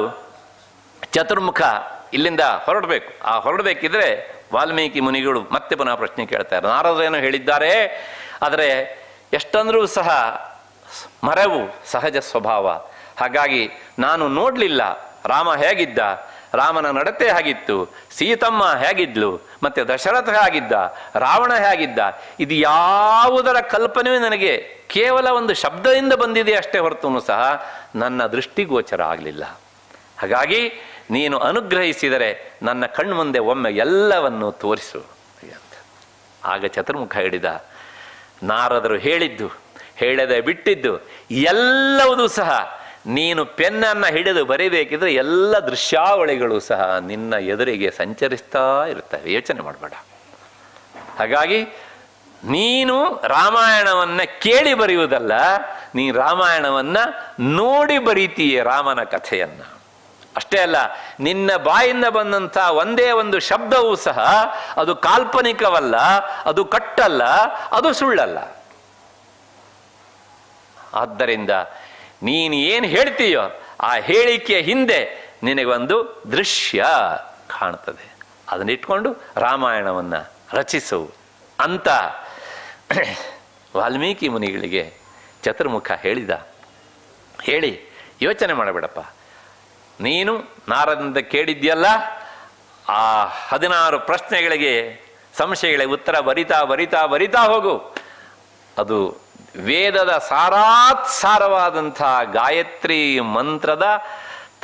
ಚತುರ್ಮುಖ ಇಲ್ಲಿಂದ ಹೊರಡಬೇಕು. ಆ ಹೊರಡಬೇಕಿದ್ರೆ ವಾಲ್ಮೀಕಿ ಮುನಿಗಳು ಮತ್ತೆ ಪುನಃ ಪ್ರಶ್ನೆ ಕೇಳ್ತಾರೆ. ನಾರದರೇನು ಹೇಳಿದ್ದಾರೆ, ಆದರೆ ಎಷ್ಟಂದ್ರೂ ಸಹ ಮರೆವು ಸಹಜ ಸ್ವಭಾವ. ಹಾಗಾಗಿ ನಾನು ನೋಡಲಿಲ್ಲ ರಾಮ ಹೇಗಿದ್ದ, ರಾಮನ ನಡತೆ ಹಾಗಿತ್ತು, ಸೀತಮ್ಮ ಹೇಗಿದ್ಲು, ಮತ್ತೆ ದಶರಥ ಹೇಗಿದ್ದ, ರಾವಣ ಹೇಗಿದ್ದ, ಇದು ಯಾವುದರ ಕಲ್ಪನೆಯೂ ನನಗೆ ಕೇವಲ ಒಂದು ಶಬ್ದದಿಂದ ಬಂದಿದೆ ಅಷ್ಟೇ ಹೊರತು ಸಹ ನನ್ನ ದೃಷ್ಟಿಗೋಚರ ಆಗಲಿಲ್ಲ. ಹಾಗಾಗಿ ನೀನು ಅನುಗ್ರಹಿಸಿದರೆ ನನ್ನ ಕಣ್ಮುಂದೆ ಒಮ್ಮೆ ಎಲ್ಲವನ್ನು ತೋರಿಸು ಅಂತ. ಆಗ ಚತುರ್ಮುಖ ಹೇಳಿದ, ನಾರದರು ಹೇಳಿದ್ದು, ಹೇಳದೆ ಬಿಟ್ಟಿದ್ದು ಎಲ್ಲವೂ ಸಹ ನೀನು ಪೆನ್ನನ್ನು ಹಿಡಿದು ಬರೀಬೇಕಿದ್ರೆ ಎಲ್ಲ ದೃಶ್ಯಾವಳಿಗಳು ಸಹ ನಿನ್ನ ಎದುರಿಗೆ ಸಂಚರಿಸ್ತಾ ಇರ್ತವೆ, ಯೋಚನೆ ಮಾಡಬೇಡ. ಹಾಗಾಗಿ ನೀನು ರಾಮಾಯಣವನ್ನು ಕೇಳಿ ಬರೆಯುವುದಲ್ಲ, ನೀ ರಾಮಾಯಣವನ್ನು ನೋಡಿ ಬರೀತೀಯ ರಾಮನ ಕಥೆಯನ್ನು. ಅಷ್ಟೇ ಅಲ್ಲ, ನಿನ್ನ ಬಾಯಿಂದ ಬಂದಂಥ ಒಂದೇ ಒಂದು ಶಬ್ದವೂ ಸಹ ಅದು ಕಾಲ್ಪನಿಕವಲ್ಲ, ಅದು ಕಟ್ಟಲ್ಲ, ಅದು ಸುಳ್ಳಲ್ಲ. ಆದ್ದರಿಂದ ನೀನು ಏನು ಹೇಳ್ತೀಯೋ ಆ ಹೇಳಿಕೆಯ ಹಿಂದೆ ನಿನಗೊಂದು ದೃಶ್ಯ ಕಾಣ್ತದೆ, ಅದನ್ನಿಟ್ಕೊಂಡು ರಾಮಾಯಣವನ್ನು ರಚಿಸು ಅಂತ ವಾಲ್ಮೀಕಿ ಮುನಿಗಳಿಗೆ ಚತುರ್ಮುಖ ಹೇಳಿದ. ಹೇಳಿ ಯೋಚನೆ ಮಾಡಬೇಡಪ್ಪ, ನೀನು ನಾರದಿಂದ ಕೇಳಿದ್ಯಲ್ಲ, ಆ 16 ಪ್ರಶ್ನೆಗಳಿಗೆ ಸಂಶಯಗಳಿಗೆ ಉತ್ತರ ಬರಿತಾ ಬರಿತಾ ಬರಿತಾ ಹೋಗು. ಅದು ವೇದದ ಸಾರಾತ್ಸಾರವಾದಂಥ ಗಾಯತ್ರಿ ಮಂತ್ರದ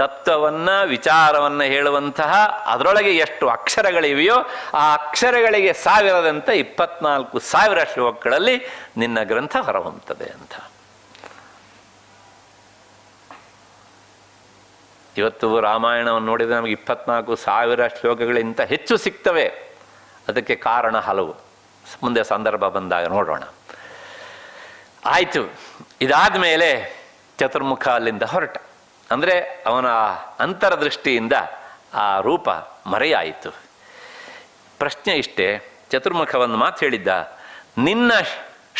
ತತ್ವವನ್ನು ವಿಚಾರವನ್ನು ಹೇಳುವಂತಹ ಅದರೊಳಗೆ ಎಷ್ಟು ಅಕ್ಷರಗಳಿವೆಯೋ ಆ ಅಕ್ಷರಗಳಿಗೆ 24,000 ಶ್ಲೋಕಗಳಲ್ಲಿ ನಿನ್ನ ಗ್ರಂಥ ಹೊರಹೊಮ್ಮುತ್ತದೆ ಅಂತ. ಇವತ್ತು ರಾಮಾಯಣವನ್ನು ನೋಡಿದರೆ ನಮಗೆ 24,000 ಶ್ಲೋಕಗಳಿಗಿಂತ ಹೆಚ್ಚು ಸಿಗ್ತವೆ. ಅದಕ್ಕೆ ಕಾರಣ ಹಲವು, ಮುಂದೆ ಸಂದರ್ಭ ಬಂದಾಗ ನೋಡೋಣ. ಆಯಿತು, ಇದಾದ ಮೇಲೆ ಚತುರ್ಮುಖ ಅಲ್ಲಿಂದ ಹೊರಟ. ಅಂದರೆ ಅವನ ಅಂತರದೃಷ್ಟಿಯಿಂದ ಆ ರೂಪ ಮರೆಯಾಯಿತು. ಪ್ರಶ್ನೆ ಇಷ್ಟೇ, ಚತುರ್ಮುಖ ಒಂದು ಮಾತು ಹೇಳಿದ್ದ, ನಿನ್ನ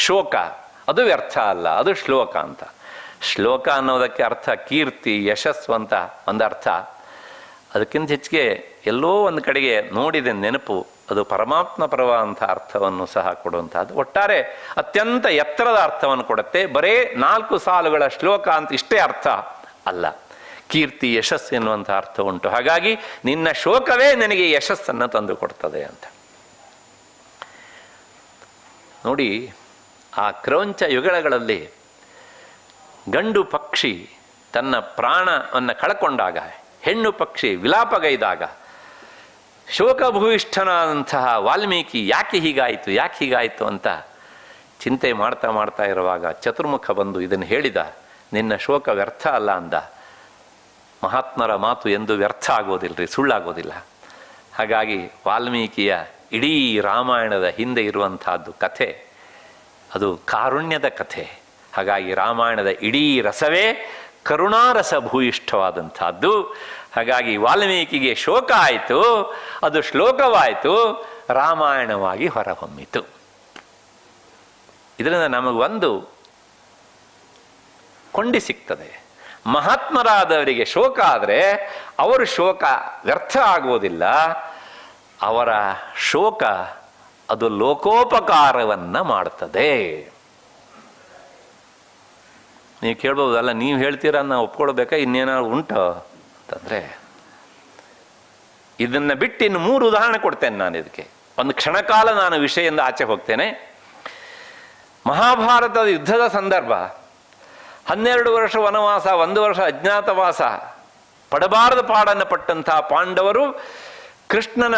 ಶೋಕ ಅದು ವ್ಯರ್ಥ ಅಲ್ಲ, ಅದು ಶ್ಲೋಕ ಅಂತ. ಶ್ಲೋಕ ಅನ್ನೋದಕ್ಕೆ ಅರ್ಥ ಕೀರ್ತಿ, ಯಶಸ್ಸು ಅಂತ ಒಂದು ಅರ್ಥ. ಅದಕ್ಕಿಂತ ಹೆಚ್ಚಿಗೆ ಎಲ್ಲೋ ಒಂದು ಕಡೆಗೆ ನೋಡಿದ ನೆನಪು, ಅದು ಪರಮಾತ್ಮ ಪರವ ಅಂತ ಅರ್ಥವನ್ನು ಸಹ ಕೊಡುವಂಥದ್ದು. ಒಟ್ಟಾರೆ ಅತ್ಯಂತ ಎತ್ತರದ ಅರ್ಥವನ್ನು ಕೊಡುತ್ತೆ. ಬರೇ 4 ಸಾಲುಗಳ ಶ್ಲೋಕ ಅಂತ ಇಷ್ಟೇ ಅರ್ಥ ಅಲ್ಲ, ಕೀರ್ತಿ ಯಶಸ್ಸು ಎನ್ನುವಂಥ ಅರ್ಥ ಉಂಟು. ಹಾಗಾಗಿ ನಿನ್ನ ಶೋಕವೇ ನನಗೆ ಯಶಸ್ಸನ್ನು ತಂದು ಕೊಡ್ತದೆ ಅಂತ. ನೋಡಿ, ಆ ಕ್ರೌಂಚ ಯುಗಗಳಲ್ಲಿ ಗಂಡು ಪಕ್ಷಿ ತನ್ನ ಪ್ರಾಣವನ್ನು ಕಳ್ಕೊಂಡಾಗ, ಹೆಣ್ಣು ಪಕ್ಷಿ ವಿಲಾಪಗೈದಾಗ ಶೋಕಭೂಯಿಷ್ಠನಾದಂತಹ ವಾಲ್ಮೀಕಿ ಯಾಕೆ ಹೀಗಾಯಿತು ಅಂತ ಚಿಂತೆ ಮಾಡ್ತಾ ಮಾಡ್ತಾ ಇರುವಾಗ ಚತುರ್ಮುಖ ಬಂದು ಇದನ್ನು ಹೇಳಿದ. ನಿನ್ನ ಶೋಕ ವ್ಯರ್ಥ ಅಲ್ಲ ಅಂದ. ಮಹಾತ್ಮರ ಮಾತು ಎಂದು ವ್ಯರ್ಥ ಆಗೋದಿಲ್ಲರಿ, ಸುಳ್ಳಾಗೋದಿಲ್ಲ. ಹಾಗಾಗಿ ವಾಲ್ಮೀಕಿಯ ಇಡೀ ರಾಮಾಯಣದ ಹಿಂದೆ ಇರುವಂತಹದ್ದು ಕಥೆ, ಅದು ಕಾರುಣ್ಯದ ಕಥೆ. ಹಾಗಾಗಿ ರಾಮಾಯಣದ ಇಡೀ ರಸವೇ ಕರುಣಾರಸ ಭೂಯಿಷ್ಠವಾದಂಥದ್ದು. ಹಾಗಾಗಿ ವಾಲ್ಮೀಕಿಗೆ ಶೋಕ ಆಯಿತು, ಅದು ಶ್ಲೋಕವಾಯಿತು, ರಾಮಾಯಣವಾಗಿ ಹೊರಹೊಮ್ಮಿತು. ಇದರಿಂದ ನಮಗೊಂದು ಕೊಂಡಿ ಸಿಗ್ತದೆ. ಮಹಾತ್ಮರಾದವರಿಗೆ ಶೋಕ ಆದರೆ ಅವರು ಶೋಕ ವ್ಯರ್ಥ ಆಗುವುದಿಲ್ಲ. ಅವರ ಶೋಕ ಅದು ಲೋಕೋಪಕಾರವನ್ನು ಮಾಡ್ತದೆ. ನೀವು ಕೇಳ್ಬೋದಲ್ಲ, ನೀವು ಹೇಳ್ತೀರಾ ನಾವು ಒಪ್ಕೊಳ್ಬೇಕಾ, ಇನ್ನೇನಾದ್ರು ಉಂಟು ಅಂತಂದರೆ, ಇದನ್ನು ಬಿಟ್ಟು ಇನ್ನು 3 ಉದಾಹರಣೆ ಕೊಡ್ತೇನೆ ನಾನು. ಇದಕ್ಕೆ ಒಂದು ಕ್ಷಣಕಾಲ ನಾನು ವಿಷಯದಿಂದ ಆಚೆ ಹೋಗ್ತೇನೆ. ಮಹಾಭಾರತದ ಯುದ್ಧದ ಸಂದರ್ಭ, 12 ವರ್ಷ ವನವಾಸ, 1 ವರ್ಷ ಅಜ್ಞಾತವಾಸ, ಪಡಬಾರದ ಪಾಡನ್ನು ಪಟ್ಟಂತಹ ಪಾಂಡವರು ಕೃಷ್ಣನ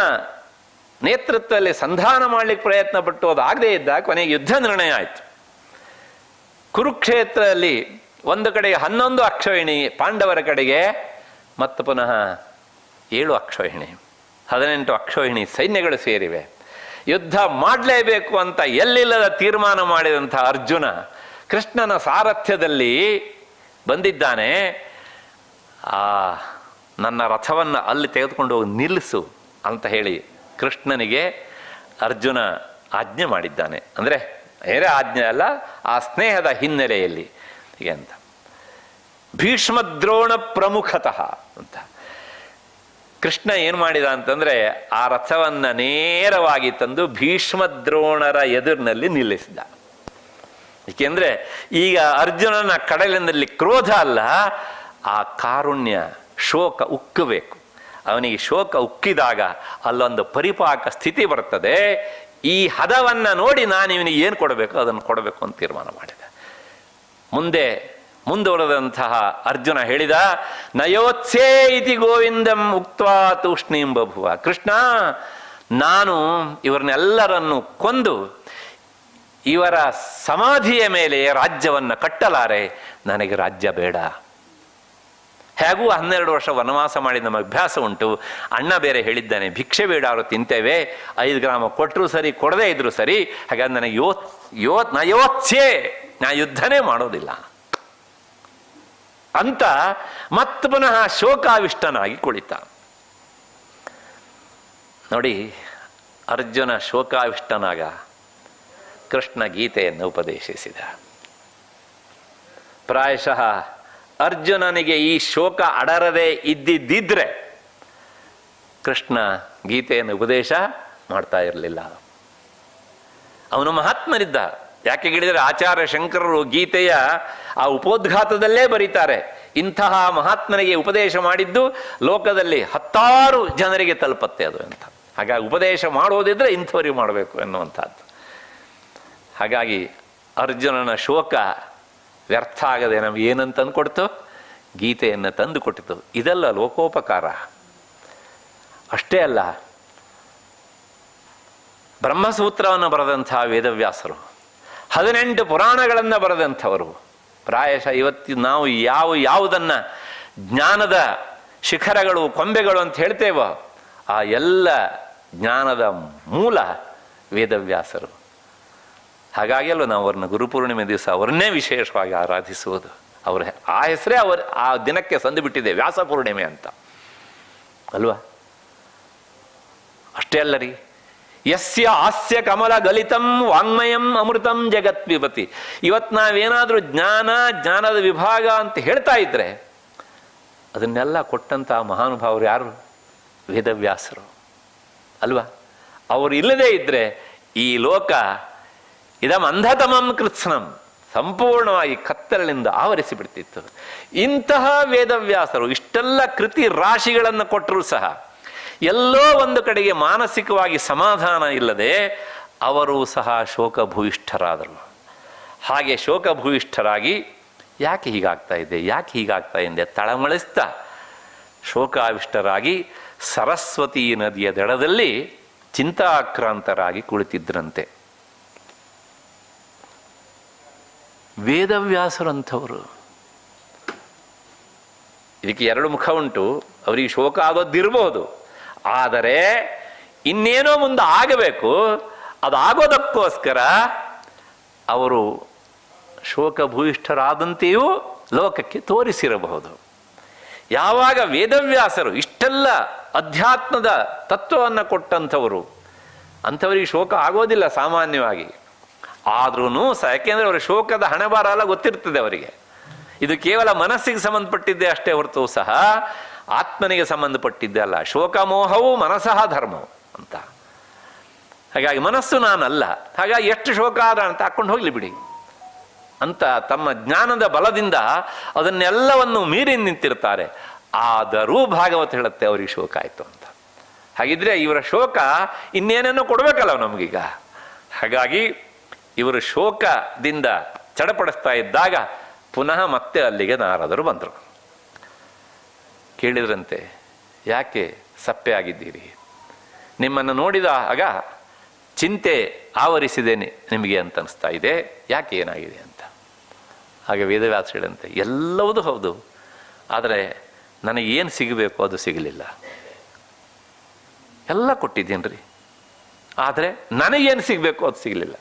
ನೇತೃತ್ವದಲ್ಲಿ ಸಂಧಾನ ಮಾಡಲಿಕ್ಕೆ ಪ್ರಯತ್ನ ಪಟ್ಟು ಅದಾಗದೇ ಇದ್ದಾಗ ಕೊನೆಗೆ ಯುದ್ಧ ನಿರ್ಣಯ ಆಯಿತು. ಕುರುಕ್ಷೇತ್ರದಲ್ಲಿ ಒಂದು ಕಡೆಗೆ 11 ಅಕ್ಷೋಹಿಣಿ ಪಾಂಡವರ ಕಡೆಗೆ, ಮತ್ತು ಪುನಃ 7 ಅಕ್ಷೋಹಿಣಿ, 18 ಅಕ್ಷೋಹಿಣಿ ಸೈನ್ಯಗಳು ಸೇರಿವೆ. ಯುದ್ಧ ಮಾಡಲೇಬೇಕು ಅಂತ ಎಲ್ಲಿಲ್ಲದ ತೀರ್ಮಾನ ಮಾಡಿದಂಥ ಅರ್ಜುನ ಕೃಷ್ಣನ ಸಾರಥ್ಯದಲ್ಲಿ ಬಂದಿದ್ದಾನೆ. ನನ್ನ ರಥವನ್ನು ಅಲ್ಲಿ ತೆಗೆದುಕೊಂಡು ಹೋಗಿ ನಿಲ್ಲಿಸು ಅಂತ ಹೇಳಿ ಕೃಷ್ಣನಿಗೆ ಅರ್ಜುನ ಆಜ್ಞೆ ಮಾಡಿದ್ದಾನೆ. ಅಂದರೆ ಬೇರೆ ಆಜ್ಞೆ ಅಲ್ಲ, ಆ ಸ್ನೇಹದ ಹಿನ್ನೆಲೆಯಲ್ಲಿ ಹೀಗೆ ಅಂತ. ಭೀಷ್ಮದ್ರೋಣ ಪ್ರಮುಖತಃ ಅಂತ ಕೃಷ್ಣ ಏನು ಮಾಡಿದ ಅಂತಂದರೆ, ಆ ರಥವನ್ನು ನೇರವಾಗಿ ತಂದು ಭೀಷ್ಮದ್ರೋಣರ ಎದುರಿನಲ್ಲಿ ನಿಲ್ಲಿಸಿದ. ಏಕೆಂದರೆ ಈಗ ಅರ್ಜುನನ ಕಡಲಿನಲ್ಲಿ ಕ್ರೋಧ ಅಲ್ಲ, ಆ ಕಾರುಣ್ಯ ಶೋಕ ಉಕ್ಕಬೇಕು. ಅವನಿಗೆ ಶೋಕ ಉಕ್ಕಿದಾಗ ಅಲ್ಲೊಂದು ಪರಿಪಾಕ ಸ್ಥಿತಿ ಬರ್ತದೆ. ಈ ಹದವನ್ನು ನೋಡಿ ನಾನು ಇವನಿಗೆ ಏನು ಕೊಡಬೇಕು ಅದನ್ನು ಕೊಡಬೇಕು ಅಂತ ತೀರ್ಮಾನ ಮಾಡಿದೆ. ಮುಂದುವರೆದಂತಹ ಅರ್ಜುನ ಹೇಳಿದ, ನಯೋತ್ಸೇ ಇತಿ ಗೋವಿಂದಂ ಉಕ್ತ್ವಾ ತೂಷ್ಣೀಂ ಬಭುವ. ಕೃಷ್ಣ, ನಾನು ಇವರನ್ನೆಲ್ಲರನ್ನು ಕೊಂದು ಇವರ ಸಮಾಧಿಯ ಮೇಲೆ ರಾಜ್ಯವನ್ನು ಕಟ್ಟಲಾರೆ, ನನಗೆ ರಾಜ್ಯ ಬೇಡ. ಹೇಗೂ 12 ವರ್ಷ ವನವಾಸ ಮಾಡಿ ನಮಗೆ ಅಭ್ಯಾಸ ಉಂಟು. ಅಣ್ಣ ಬೇರೆ ಹೇಳಿದ್ದಾನೆ, ಭಿಕ್ಷೆ ಬೇಡಾರು ತಿಂತೇವೆ, 5 ಗ್ರಾಮ ಕೊಟ್ಟರು ಸರಿ ಕೊಡದೇ ಇದ್ರು ಸರಿ, ಹಾಗಾಗಿ ನನಗೆ ನಯೋತ್ಸೇ, ನಾ ಯುದ್ಧನೇ ಮಾಡೋದಿಲ್ಲ ಅಂತ ಮತ್ತೆ ಪುನಃ ಶೋಕಾವಿಷ್ಟನಾಗಿ ಕುಳಿತ. ನೋಡಿ, ಅರ್ಜುನ ಶೋಕಾವಿಷ್ಟನಾಗ ಕೃಷ್ಣ ಗೀತೆಯನ್ನು ಉಪದೇಶಿಸಿದ. ಪ್ರಾಯಶಃ ಅರ್ಜುನನಿಗೆ ಈ ಶೋಕ ಅಡರದೆ ಇದ್ದಿದ್ದಿದ್ರೆ ಕೃಷ್ಣ ಗೀತೆಯನ್ನು ಉಪದೇಶ ಮಾಡ್ತಾ ಇರಲಿಲ್ಲ. ಅವನು ಮಹಾತ್ಮನಿದ್ದ. ಯಾಕೆ ಹೇಳಿದರೆ ಆಚಾರ್ಯ ಶಂಕರರು ಗೀತೆಯ ಆ ಉಪೋದ್ಘಾತದಲ್ಲೇ ಬರೀತಾರೆ, ಇಂತಹ ಮಹಾತ್ಮನಿಗೆ ಉಪದೇಶ ಮಾಡಿದ್ದು ಲೋಕದಲ್ಲಿ 10 ಜನರಿಗೆ ತಲುಪತ್ತೆ ಅದು ಅಂತ. ಹಾಗಾಗಿ ಉಪದೇಶ ಮಾಡೋದಿದ್ರೆ ಇಂಥವರಿಗೆ ಮಾಡಬೇಕು ಎನ್ನುವಂಥದ್ದು. ಹಾಗಾಗಿ ಅರ್ಜುನನ ಶೋಕ ವ್ಯರ್ಥ ಆಗದೆ ನಮ್ಗೆ ಏನಂತ ತಂದು ಕೊಡ್ತು? ಗೀತೆಯನ್ನು ತಂದು ಕೊಟ್ಟಿತು. ಇದೆಲ್ಲ ಲೋಕೋಪಕಾರ. ಅಷ್ಟೇ ಅಲ್ಲ, ಬ್ರಹ್ಮಸೂತ್ರವನ್ನು ಬರೆದಂತಹ ವೇದವ್ಯಾಸರು, 18 ಪುರಾಣಗಳನ್ನು ಬರೆದಂಥವರು. ಪ್ರಾಯಶಃ ಇವತ್ತು ನಾವು ಯಾವುದನ್ನು ಜ್ಞಾನದ ಶಿಖರಗಳು, ಕೊಂಬೆಗಳು ಅಂತ ಹೇಳ್ತೇವೋ ಆ ಎಲ್ಲ ಜ್ಞಾನದ ಮೂಲ ವೇದವ್ಯಾಸರು. ಹಾಗಾಗಿಯಲ್ಲೂ ನಾವು ಅವ್ರನ್ನ ಗುರುಪೂರ್ಣಿಮೆ ದಿವಸ ಅವರನ್ನೇ ವಿಶೇಷವಾಗಿ ಆರಾಧಿಸುವುದು. ಆ ಹೆಸರೇ ಆ ದಿನಕ್ಕೆ ಸಂದು ಬಿಟ್ಟಿದೆ, ವ್ಯಾಸ ಪೂರ್ಣಿಮೆ ಅಂತ ಅಲ್ವಾ? ಅಷ್ಟೇ ಅಲ್ಲ ರೀ, ಯಸ್ಯ ಹಾಸ್ಯ ಕಮಲ ಗಲಿತಂ ವಾಂಗ್ಮಯಂ ಅಮೃತಂ ಜಗತ್ ವಿಭತಿ. ಇವತ್ತು ನಾವೇನಾದರೂ ಜ್ಞಾನದ ವಿಭಾಗ ಅಂತ ಹೇಳ್ತಾ ಇದ್ರೆ ಅದನ್ನೆಲ್ಲ ಕೊಟ್ಟಂತಹ ಮಹಾನುಭಾವರು ಯಾರು? ವೇದವ್ಯಾಸರು ಅಲ್ವಾ? ಅವರು ಇಲ್ಲದೇ ಇದ್ರೆ ಈ ಲೋಕ ಇದಂ ಅಂಧತಮಂ ಕೃತ್ಸ್ನಂ, ಸಂಪೂರ್ಣವಾಗಿ ಕತ್ತಲಿನಿಂದ ಆವರಿಸಿ ಬಿಡ್ತಿತ್ತು. ಇಂತಹ ವೇದವ್ಯಾಸರು ಇಷ್ಟೆಲ್ಲ ಕೃತಿ ರಾಶಿಗಳನ್ನು ಕೊಟ್ಟರೂ ಸಹ ಎಲ್ಲೋ ಒಂದು ಕಡೆಗೆ ಮಾನಸಿಕವಾಗಿ ಸಮಾಧಾನ ಇಲ್ಲದೆ ಅವರು ಸಹ ಶೋಕಭೂಯಿಷ್ಠರಾದರು. ಹಾಗೆ ಶೋಕಭೂಯಿಷ್ಠರಾಗಿ ಯಾಕೆ ಹೀಗಾಗ್ತಾ ಇದೆ ತಳಮಳಿಸ್ತಾ ಶೋಕಾವಿಷ್ಟರಾಗಿ ಸರಸ್ವತಿ ನದಿಯ ದಡದಲ್ಲಿ ಚಿಂತಾಕ್ರಾಂತರಾಗಿ ಕುಳಿತಿದ್ರಂತೆ. ವೇದವ್ಯಾಸರಂಥವರು. ಇದಕ್ಕೆ 2 ಮುಖ ಉಂಟು. ಅವರಿಗೆ ಶೋಕ ಆಗೋದಿರಬಹುದು, ಆದರೆ ಇನ್ನೇನೋ ಮುಂದೆ ಆಗಬೇಕು, ಅದಾಗೋದಕ್ಕೋಸ್ಕರ ಅವರು ಶೋಕಭೂಯಿಷ್ಠರಾದಂತೆಯೂ ಲೋಕಕ್ಕೆ ತೋರಿಸಿರಬಹುದು. ಯಾವಾಗ ವೇದವ್ಯಾಸರು ಇಷ್ಟೆಲ್ಲ ಅಧ್ಯಾತ್ಮದ ತತ್ವವನ್ನು ಕೊಟ್ಟಂಥವರು, ಅಂಥವರಿಗೆ ಶೋಕ ಆಗೋದಿಲ್ಲ ಸಾಮಾನ್ಯವಾಗಿ. ಆದ್ರೂ ಸಹ ಯಾಕೆಂದರೆ ಅವರ ಶೋಕದ ಹಣೆಬಾರ ಎಲ್ಲ ಗೊತ್ತಿರ್ತದೆ ಅವರಿಗೆ. ಇದು ಕೇವಲ ಮನಸ್ಸಿಗೆ ಸಂಬಂಧಪಟ್ಟಿದ್ದೆ ಅಷ್ಟೇ ಹೊರತು ಸಹ ಆತ್ಮನಿಗೆ ಸಂಬಂಧಪಟ್ಟಿದ್ದೆ ಅಲ್ಲ. ಶೋಕಮೋಹವು ಮನಸಃ ಧರ್ಮವು ಅಂತ. ಹಾಗಾಗಿ ಮನಸ್ಸು ನಾನಲ್ಲ, ಹಾಗಾಗಿ ಎಷ್ಟು ಶೋಕ ಆದ ಅಂತ ಹಾಕೊಂಡು ಹೋಗ್ಲಿ ಬಿಡಿ ಅಂತ ತಮ್ಮ ಜ್ಞಾನದ ಬಲದಿಂದ ಅದನ್ನೆಲ್ಲವನ್ನು ಮೀರಿ ನಿಂತಿರ್ತಾರೆ. ಆದರೂ ಭಾಗವತ ಹೇಳುತ್ತೆ ಅವರಿಗೆ ಶೋಕ ಆಯಿತು ಅಂತ. ಹಾಗಿದ್ರೆ ಇವರ ಶೋಕ ಇನ್ನೇನೇನೋ ಕೊಡಬೇಕಲ್ಲ ನಮಗೀಗ. ಹಾಗಾಗಿ ಇವರು ಶೋಕದಿಂದ ಚಡಪಡಿಸ್ತಾ ಇದ್ದಾಗ ಪುನಃ ಮತ್ತೆ ಅಲ್ಲಿಗೆ ನಾರದರು ಬಂದರು. ಕೇಳಿದ್ರಂತೆ, ಯಾಕೆ ಸಪ್ಪೆ ಆಗಿದ್ದೀರಿ? ನಿಮ್ಮನ್ನು ನೋಡಿದಾಗ ಚಿಂತೆ ಆವರಿಸಿದೆ ನಿಮಗೆ ಅಂತ ಅನಿಸ್ತಾ ಇದೆ, ಯಾಕೆ ಏನಾಗಿದೆ ಅಂತ. ಹಾಗೆ ವೇದವ್ಯಾಸ ಹೇಳಂತೆ, ಎಲ್ಲವೂ ಹೌದು, ಆದರೆ ನನಗೇನು ಸಿಗಬೇಕು ಅದು ಸಿಗಲಿಲ್ಲ. ಎಲ್ಲ ಕೊಟ್ಟಿದ್ದೀನಿ ರೀ, ಆದರೆ ನನಗೇನು ಸಿಗಬೇಕು ಅದು ಸಿಗಲಿಲ್ಲ.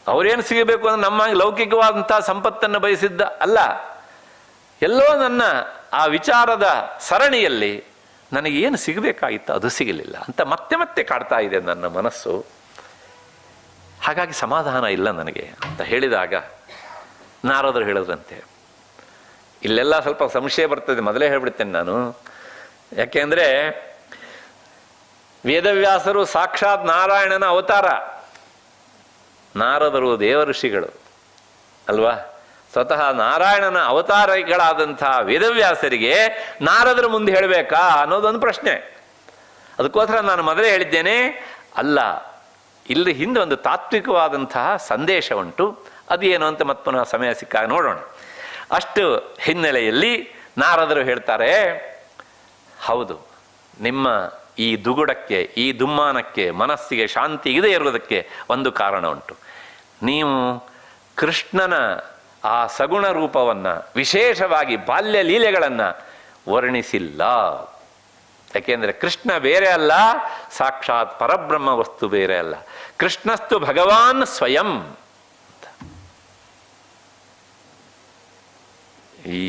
ಅವ್ರೇನು ಸಿಗಬೇಕು ಅಂದ್ರೆ ನಮ್ಮ ಲೌಕಿಕವಾದಂಥ ಸಂಪತ್ತನ್ನು ಬಯಸಿದ್ದ ಅಲ್ಲ, ಎಲ್ಲೋ ನನ್ನ ಆ ವಿಚಾರದ ಸರಣಿಯಲ್ಲಿ ನನಗೇನು ಸಿಗಬೇಕಾಗಿತ್ತು ಅದು ಸಿಗಲಿಲ್ಲ ಅಂತ ಮತ್ತೆ ಮತ್ತೆ ಕಾಡ್ತಾ ಇದೆ ನನ್ನ ಮನಸ್ಸು. ಹಾಗಾಗಿ ಸಮಾಧಾನ ಇಲ್ಲ ನನಗೆ ಅಂತ ಹೇಳಿದಾಗ ನಾರದರು ಹೇಳಿದ್ರಂತೆ, ಇಲ್ಲೆಲ್ಲ ಸ್ವಲ್ಪ ಸಂಶಯ ಬರ್ತದೆ, ಮೊದಲೇ ಹೇಳ್ಬಿಡ್ತೇನೆ ನಾನು. ಯಾಕೆಂದರೆ ವೇದವ್ಯಾಸರು ಸಾಕ್ಷಾತ್ ನಾರಾಯಣನ ಅವತಾರ, ನಾರದರು ದೇವಋಷಿಗಳು ಅಲ್ವಾ? ಸ್ವತಃ ನಾರಾಯಣನ ಅವತಾರಗಳಾದಂಥ ವೇದವ್ಯಾಸರಿಗೆ ನಾರದರು ಮುಂದೆ ಹೇಳಬೇಕಾ ಅನ್ನೋದೊಂದು ಪ್ರಶ್ನೆ. ಅದಕ್ಕೋಸ್ಕರ ನಾನು ಮೊದಲೇ ಹೇಳಿದ್ದೇನೆ, ಅಲ್ಲ, ಇಲ್ಲಿ ಹಿಂದೆ ಒಂದು ತಾತ್ವಿಕವಾದಂತಹ ಸಂದೇಶ ಉಂಟು. ಅದು ಏನು ಅಂತ ಮತ್ತೆ ಪುನಃ ಸಮಯ ಸಿಕ್ಕಾಗ ನೋಡೋಣ. ಅಷ್ಟು ಹಿನ್ನೆಲೆಯಲ್ಲಿ ನಾರದರು ಹೇಳ್ತಾರೆ, ಹೌದು, ನಿಮ್ಮ ಈ ದುಗುಡಕ್ಕೆ, ಈ ದುಮ್ಮಾನಕ್ಕೆ, ಮನಸ್ಸಿಗೆ ಶಾಂತಿ ಇದೇ ಇರುವುದಕ್ಕೆ ಒಂದು ಕಾರಣ ಉಂಟು. ನೀವು ಕೃಷ್ಣನ ಆ ಸಗುಣ ರೂಪವನ್ನು, ವಿಶೇಷವಾಗಿ ಬಾಲ್ಯ ಲೀಲೆಗಳನ್ನು ವರ್ಣಿಸಿಲ್ಲ. ಯಾಕೆಂದರೆ ಕೃಷ್ಣ ಬೇರೆ ಅಲ್ಲ, ಸಾಕ್ಷಾತ್ ಪರಬ್ರಹ್ಮ ವಸ್ತು ಬೇರೆ ಅಲ್ಲ. ಕೃಷ್ಣಸ್ತು ಭಗವಾನ್ ಸ್ವಯಂ. ಈ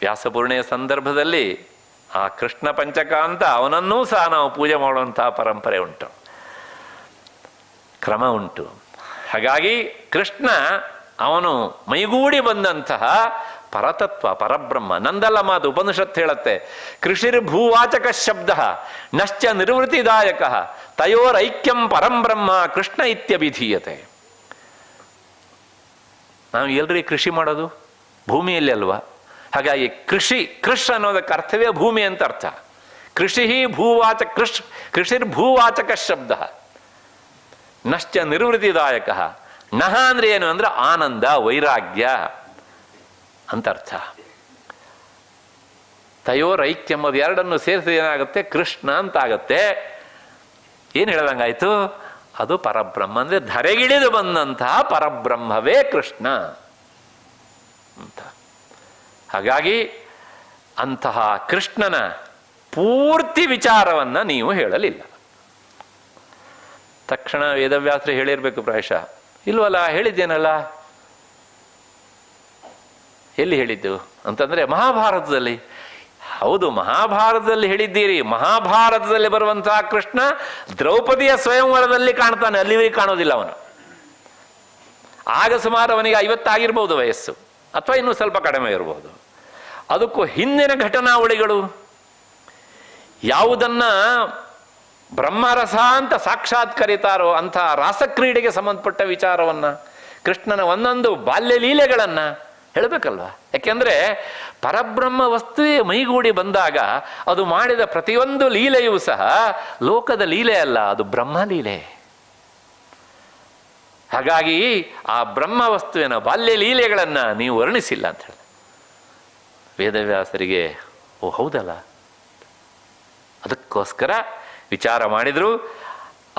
ವ್ಯಾಸಪೂರ್ಣೆಯ ಸಂದರ್ಭದಲ್ಲಿ ಆ ಕೃಷ್ಣ ಪಂಚಕ ಅಂತ ಅವನನ್ನೂ ಸಹ ನಾವು ಪೂಜೆ ಮಾಡುವಂತಹ ಪರಂಪರೆ ಉಂಟು, ಕ್ರಮ ಉಂಟು. ಹಾಗಾಗಿ ಕೃಷ್ಣ ಅವನು ಮೈಗೂಡಿ ಬಂದಂತಹ ಪರತತ್ವ, ಪರಬ್ರಹ್ಮ. ನಂದಲ್ಲ ಮಾತು, ಉಪನಿಷತ್ ಹೇಳುತ್ತೆ, ಕೃಷಿರ್ ಭೂವಾಚಕ ಶಬ್ದ ನಶ್ಚ ನಿರ್ವೃತಿದಾಯಕ ತಯೋರೈಕ್ಯಂ ಪರಂಬ್ರಹ್ಮ ಕೃಷ್ಣ ಇತ್ಯಭಿಧೀಯತೆ. ನಾವು ಎಲ್ರಿ ಕೃಷಿ ಮಾಡೋದು ಭೂಮಿಯಲ್ಲಿ ಅಲ್ವಾ? ಹಾಗಾಗಿ ಕೃಷ್ ಅನ್ನೋದಕ್ಕೆ ಅರ್ಥವೇ ಭೂಮಿ ಅಂತ ಅರ್ಥ. ಕೃಷಿ ಕೃಷಿರ್ ಭೂವಾಚಕ ಶಬ್ದ ನಶ್ಚ ನಿರ್ವೃತಿದಾಯಕ. ನಹ ಅಂದ್ರೆ ಏನು ಅಂದ್ರೆ ಆನಂದ, ವೈರಾಗ್ಯ ಅಂತ ಅರ್ಥ. ತಯೋರೈಕ್ಯ ಎಂಬುದು ಎರಡನ್ನು ಸೇರಿಸಿದ ಏನಾಗುತ್ತೆ? ಕೃಷ್ಣ ಅಂತ ಆಗತ್ತೆ. ಏನು ಹೇಳ್ದಂಗಾಯ್ತು? ಅದು ಪರಬ್ರಹ್ಮ, ಅಂದ್ರೆ ಧರೆಗಿಳಿದು ಬಂದಂತಹ ಪರಬ್ರಹ್ಮವೇ ಕೃಷ್ಣ ಅಂತ. ಹಾಗಾಗಿ ಅಂತಹ ಕೃಷ್ಣನ ಪೂರ್ತಿ ವಿಚಾರವನ್ನ ನೀವು ಹೇಳಲಿಲ್ಲ. ತಕ್ಷಣ ವೇದವ್ಯಾಸರು ಹೇಳಿರ್ಬೇಕು ಪ್ರಾಯಶಃ. ಇಲ್ವಲ್ಲ, ಹೇಳಿದ್ದೇನಲ್ಲ. ಎಲ್ಲಿ ಹೇಳಿದ್ದು ಅಂತಂದ್ರೆ ಮಹಾಭಾರತದಲ್ಲಿ. ಹೌದು, ಮಹಾಭಾರತದಲ್ಲಿ ಹೇಳಿದ್ದೀರಿ. ಮಹಾಭಾರತದಲ್ಲಿ ಬರುವಂತಹ ಕೃಷ್ಣ ದ್ರೌಪದಿಯ ಸ್ವಯಂವರದಲ್ಲಿ ಕಾಣ್ತಾನೆ, ಅಲ್ಲಿ ಕಾಣೋದಿಲ್ಲ ಅವನು. ಆಗ ಸುಮಾರು ಅವನಿಗೆ 50 ಆಗಿರ್ಬೋದು ವಯಸ್ಸು, ಅಥವಾ ಇನ್ನೂ ಸ್ವಲ್ಪ ಕಡಿಮೆ ಇರಬಹುದು. ಅದಕ್ಕೂ ಹಿಂದಿನ ಘಟನಾವಳಿಗಳು ಯಾವುದನ್ನ ಬ್ರಹ್ಮರಸ ಅಂತ ಸಾಕ್ಷಾತ್ ಕರೀತಾರೋ ಅಂಥ ರಾಸಕ್ರೀಡೆಗೆ ಸಂಬಂಧಪಟ್ಟ ವಿಚಾರವನ್ನ, ಕೃಷ್ಣನ ಒಂದೊಂದು ಬಾಲ್ಯ ಲೀಲೆಗಳನ್ನ ಹೇಳಬೇಕಲ್ವ? ಯಾಕೆಂದ್ರೆ ಪರಬ್ರಹ್ಮ ವಸ್ತುವೇ ಮೈಗೂಡಿ ಬಂದಾಗ ಅದು ಮಾಡಿದ ಪ್ರತಿಯೊಂದು ಲೀಲೆಯೂ ಸಹ ಲೋಕದ ಲೀಲೆ ಅಲ್ಲ, ಅದು ಬ್ರಹ್ಮಲೀಲೆ. ಹಾಗಾಗಿ ಆ ಬ್ರಹ್ಮ ವಸ್ತುವಿನ ಬಾಲ್ಯ ಲೀಲೆಗಳನ್ನ ನೀವು ವರ್ಣಿಸಿಲ್ಲ ಅಂತ ಹೇಳಿ ವೇದವ್ಯಾಸರಿಗೆ ಓ ಹೌದಲ್ಲ, ಅದಕ್ಕೋಸ್ಕರ ವಿಚಾರ ಮಾಡಿದ್ರು.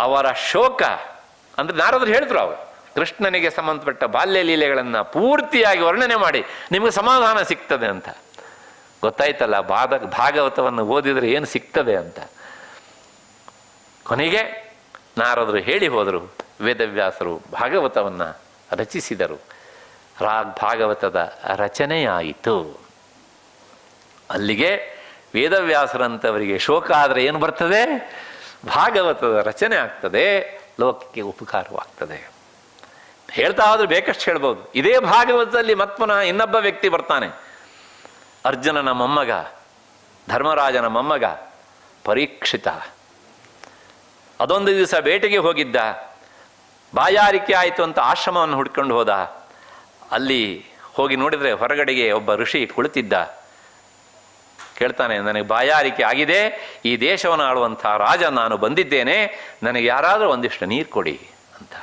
ಅವರ ಶೋಕ ಅಂದ್ರೆ ನಾರದರು ಹೇಳಿದ್ರು, ಅವರು ಕೃಷ್ಣನಿಗೆ ಸಂಬಂಧಪಟ್ಟ ಬಾಲ್ಯ ಲೀಲೆಗಳನ್ನು ಪೂರ್ತಿಯಾಗಿ ವರ್ಣನೆ ಮಾಡಿ ನಿಮಗೆ ಸಮಾಧಾನ ಸಿಗ್ತದೆ ಅಂತ. ಗೊತ್ತಾಯ್ತಲ್ಲ ಭಾಗವತವನ್ನು ಓದಿದ್ರೆ ಏನು ಸಿಗ್ತದೆ ಅಂತ. ಕೊನೆಗೆ ನಾರದರು ಹೇಳಿ ಹೋದರು, ವೇದವ್ಯಾಸರು ಭಾಗವತವನ್ನು ರಚಿಸಿದರು. ಭಾಗವತದ ರಚನೆಯಾಯಿತು. ಅಲ್ಲಿಗೆ ವೇದವ್ಯಾಸರಂಥವರಿಗೆ ಶೋಕ ಆದರೆ ಏನು ಬರ್ತದೆ? ಭಾಗವತದ ರಚನೆ ಆಗ್ತದೆ, ಲೋಕಕ್ಕೆ ಉಪಕಾರವಾಗ್ತದೆ. ಹೇಳ್ತಾ ಹೋದ್ರೆ ಬೇಕಷ್ಟು ಹೇಳ್ಬೋದು. ಇದೇ ಭಾಗವತದಲ್ಲಿ ಮತ್ಪುನಃ ಇನ್ನೊಬ್ಬ ವ್ಯಕ್ತಿ ಬರ್ತಾನೆ, ಅರ್ಜುನನ ಮೊಮ್ಮಗ, ಧರ್ಮರಾಜನ ಮೊಮ್ಮಗ ಪರೀಕ್ಷಿತ. ಅದೊಂದು ದಿವಸ ಬೇಟೆಗೆ ಹೋಗಿದ್ದ, ಬಾಯಾರಿಕೆ ಆಯಿತು ಅಂತ ಆಶ್ರಮವನ್ನು ಹುಡ್ಕೊಂಡು ಹೋದ. ಅಲ್ಲಿ ಹೋಗಿ ನೋಡಿದರೆ ಹೊರಗಡೆಗೆ ಒಬ್ಬ ಋಷಿ ಕುಳಿತಿದ್ದ. ಕೇಳ್ತಾನೆ, ನನಗೆ ಬಾಯಾರಿಕೆ ಆಗಿದೆ, ಈ ದೇಶವನ್ನು ಆಳುವಂಥ ರಾಜ ನಾನು ಬಂದಿದ್ದೇನೆ, ನನಗೆ ಯಾರಾದರೂ ಒಂದಿಷ್ಟು ನೀರು ಕೊಡಿ ಅಂತ.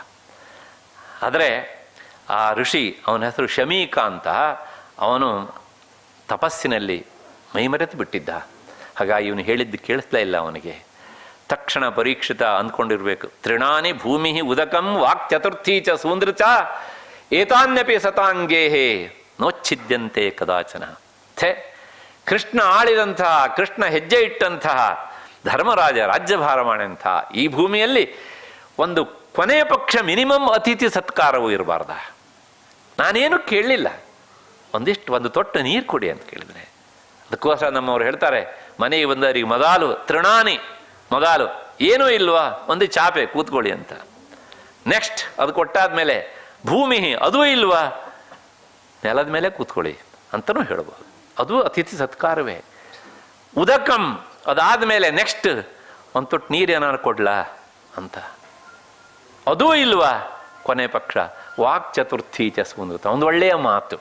ಆದರೆ ಆ ಋಷಿ, ಅವನ ಹೆಸರು ಶಮೀಕ ಅಂತ, ಅವನು ತಪಸ್ಸಿನಲ್ಲಿ ಮೈಮರೆತು ಬಿಟ್ಟಿದ್ದ. ಹಾಗಾಗಿ ಇವನು ಹೇಳಿದ್ದು ಕೇಳಿಸ್ಲೇ ಇಲ್ಲ ಅವನಿಗೆ. ತಕ್ಷಣ ಪರೀಕ್ಷಿತ ಅಂದ್ಕೊಂಡಿರ್ಬೇಕು, ತೃಣಾನಿ ಭೂಮಿ ಉದಕಂ ವಾಕ್ ಚತುರ್ಥಿ ಚ ಸೂಂದೃಚ ಏತಾನ್ಯಪಿ ಸತಾಂಗೇಹೇ ನೋಚ್ಛಿದ್ಯಂತೆ ಕದಾಚನ. ಕೃಷ್ಣ ಆಳಿದಂತಹ, ಕೃಷ್ಣ ಹೆಜ್ಜೆ ಇಟ್ಟಂತಹ ಧರ್ಮರಾಜ ರಾಜ್ಯಭಾರ ಮಾಡಿದಂತಹ ಈ ಭೂಮಿಯಲ್ಲಿ ಒಂದು ಕೊನೆಯ ಪಕ್ಷ ಮಿನಿಮಮ್ ಅತಿಥಿ ಸತ್ಕಾರವೂ ಇರಬಾರ್ದ? ನಾನೇನು ಕೇಳಲಿಲ್ಲ, ಒಂದು ತೊಟ್ಟು ನೀರು ಕೊಡಿ ಅಂತ ಕೇಳಿದರೆ. ಅದಕ್ಕೋಸ್ಕರ ನಮ್ಮವ್ರು ಹೇಳ್ತಾರೆ, ಮನೆಗೆ ಬಂದವರಿಗೆ ಮೊದಲು ತೃಣಾನಿ, ಮೊದಲು ಏನೂ ಇಲ್ವಾ, ಒಂದು ಚಾಪೆ ಕೂತ್ಕೊಳ್ಳಿ ಅಂತ. ನೆಕ್ಸ್ಟ್ ಅದು ಕೊಟ್ಟಾದ್ಮೇಲೆ ಭೂಮಿ, ಅದೂ ಇಲ್ವಾ, ನೆಲದ ಮೇಲೆ ಕೂತ್ಕೊಳ್ಳಿ ಅಂತಲೂ ಹೇಳ್ಬೋದು. ಅದು ಅತಿಥಿ ಸತ್ಕಾರವೇ. ಉದಕಂ, ಅದಾದ್ಮೇಲೆ ನೆಕ್ಸ್ಟ್ ಒಂದು ತೊಟ್ಟು ನೀರು ಏನಾರು ಕೊಡ್ಲಾ ಅಂತ. ಅದೂ ಇಲ್ವಾ, ಕೊನೆ ಪಕ್ಷ ವಾಕ್ ಚತುರ್ಥಿ ಚ ಸೂಂದೃತ, ಒಂದು ಒಳ್ಳೆಯ ಮಾತು.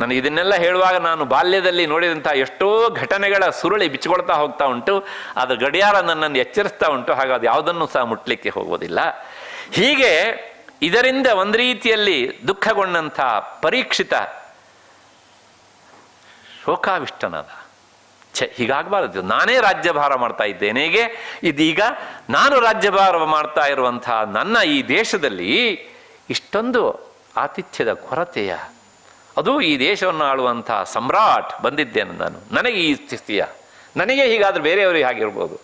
ನನಗೆ ಇದನ್ನೆಲ್ಲ ಹೇಳುವಾಗ ನಾನು ಬಾಲ್ಯದಲ್ಲಿ ನೋಡಿದಂಥ ಎಷ್ಟೋ ಘಟನೆಗಳ ಸುರುಳಿ ಬಿಚ್ಚಿಕೊಳ್ತಾ ಹೋಗ್ತಾ ಉಂಟು. ಅದರ ಗಡಿಯಾರ ನನ್ನನ್ನು ಎಚ್ಚರಿಸ್ತಾ ಉಂಟು. ಹಾಗಾಗಿ ಯಾವುದನ್ನು ಸಹ ಮುಟ್ಲಿಕ್ಕೆ ಹೋಗೋದಿಲ್ಲ. ಹೀಗೆ ಇದರಿಂದ ಒಂದು ರೀತಿಯಲ್ಲಿ ದುಃಖಗೊಂಡಂಥ ಪರೀಕ್ಷಿತ ಶೋಕಾವಿಷ್ಟನಾದ. ಹೀಗಾಗಬಾರದು, ನಾನೇ ರಾಜ್ಯಭಾರ ಮಾಡ್ತಾ ಇದ್ದೇನೆ. ಹೇಗೆ ಇದೀಗ ನಾನು ರಾಜ್ಯಭಾರ ಮಾಡ್ತಾ ಇರುವಂಥ ನನ್ನ ಈ ದೇಶದಲ್ಲಿ ಇಷ್ಟೊಂದು ಆತಿಥ್ಯದ ಕೊರತೆಯ, ಅದು ಈ ದೇಶವನ್ನು ಆಳುವಂಥ ಸಮ್ರಾಟ್ ಬಂದಿದ್ದೇನೆ ನಾನು, ನನಗೆ ಈ ಸ್ಥಿತಿಯ, ನನಗೆ ಹೀಗಾದ್ರೆ ಬೇರೆಯವರಿಗೆ ಹಾಗಿರ್ಬೋದು,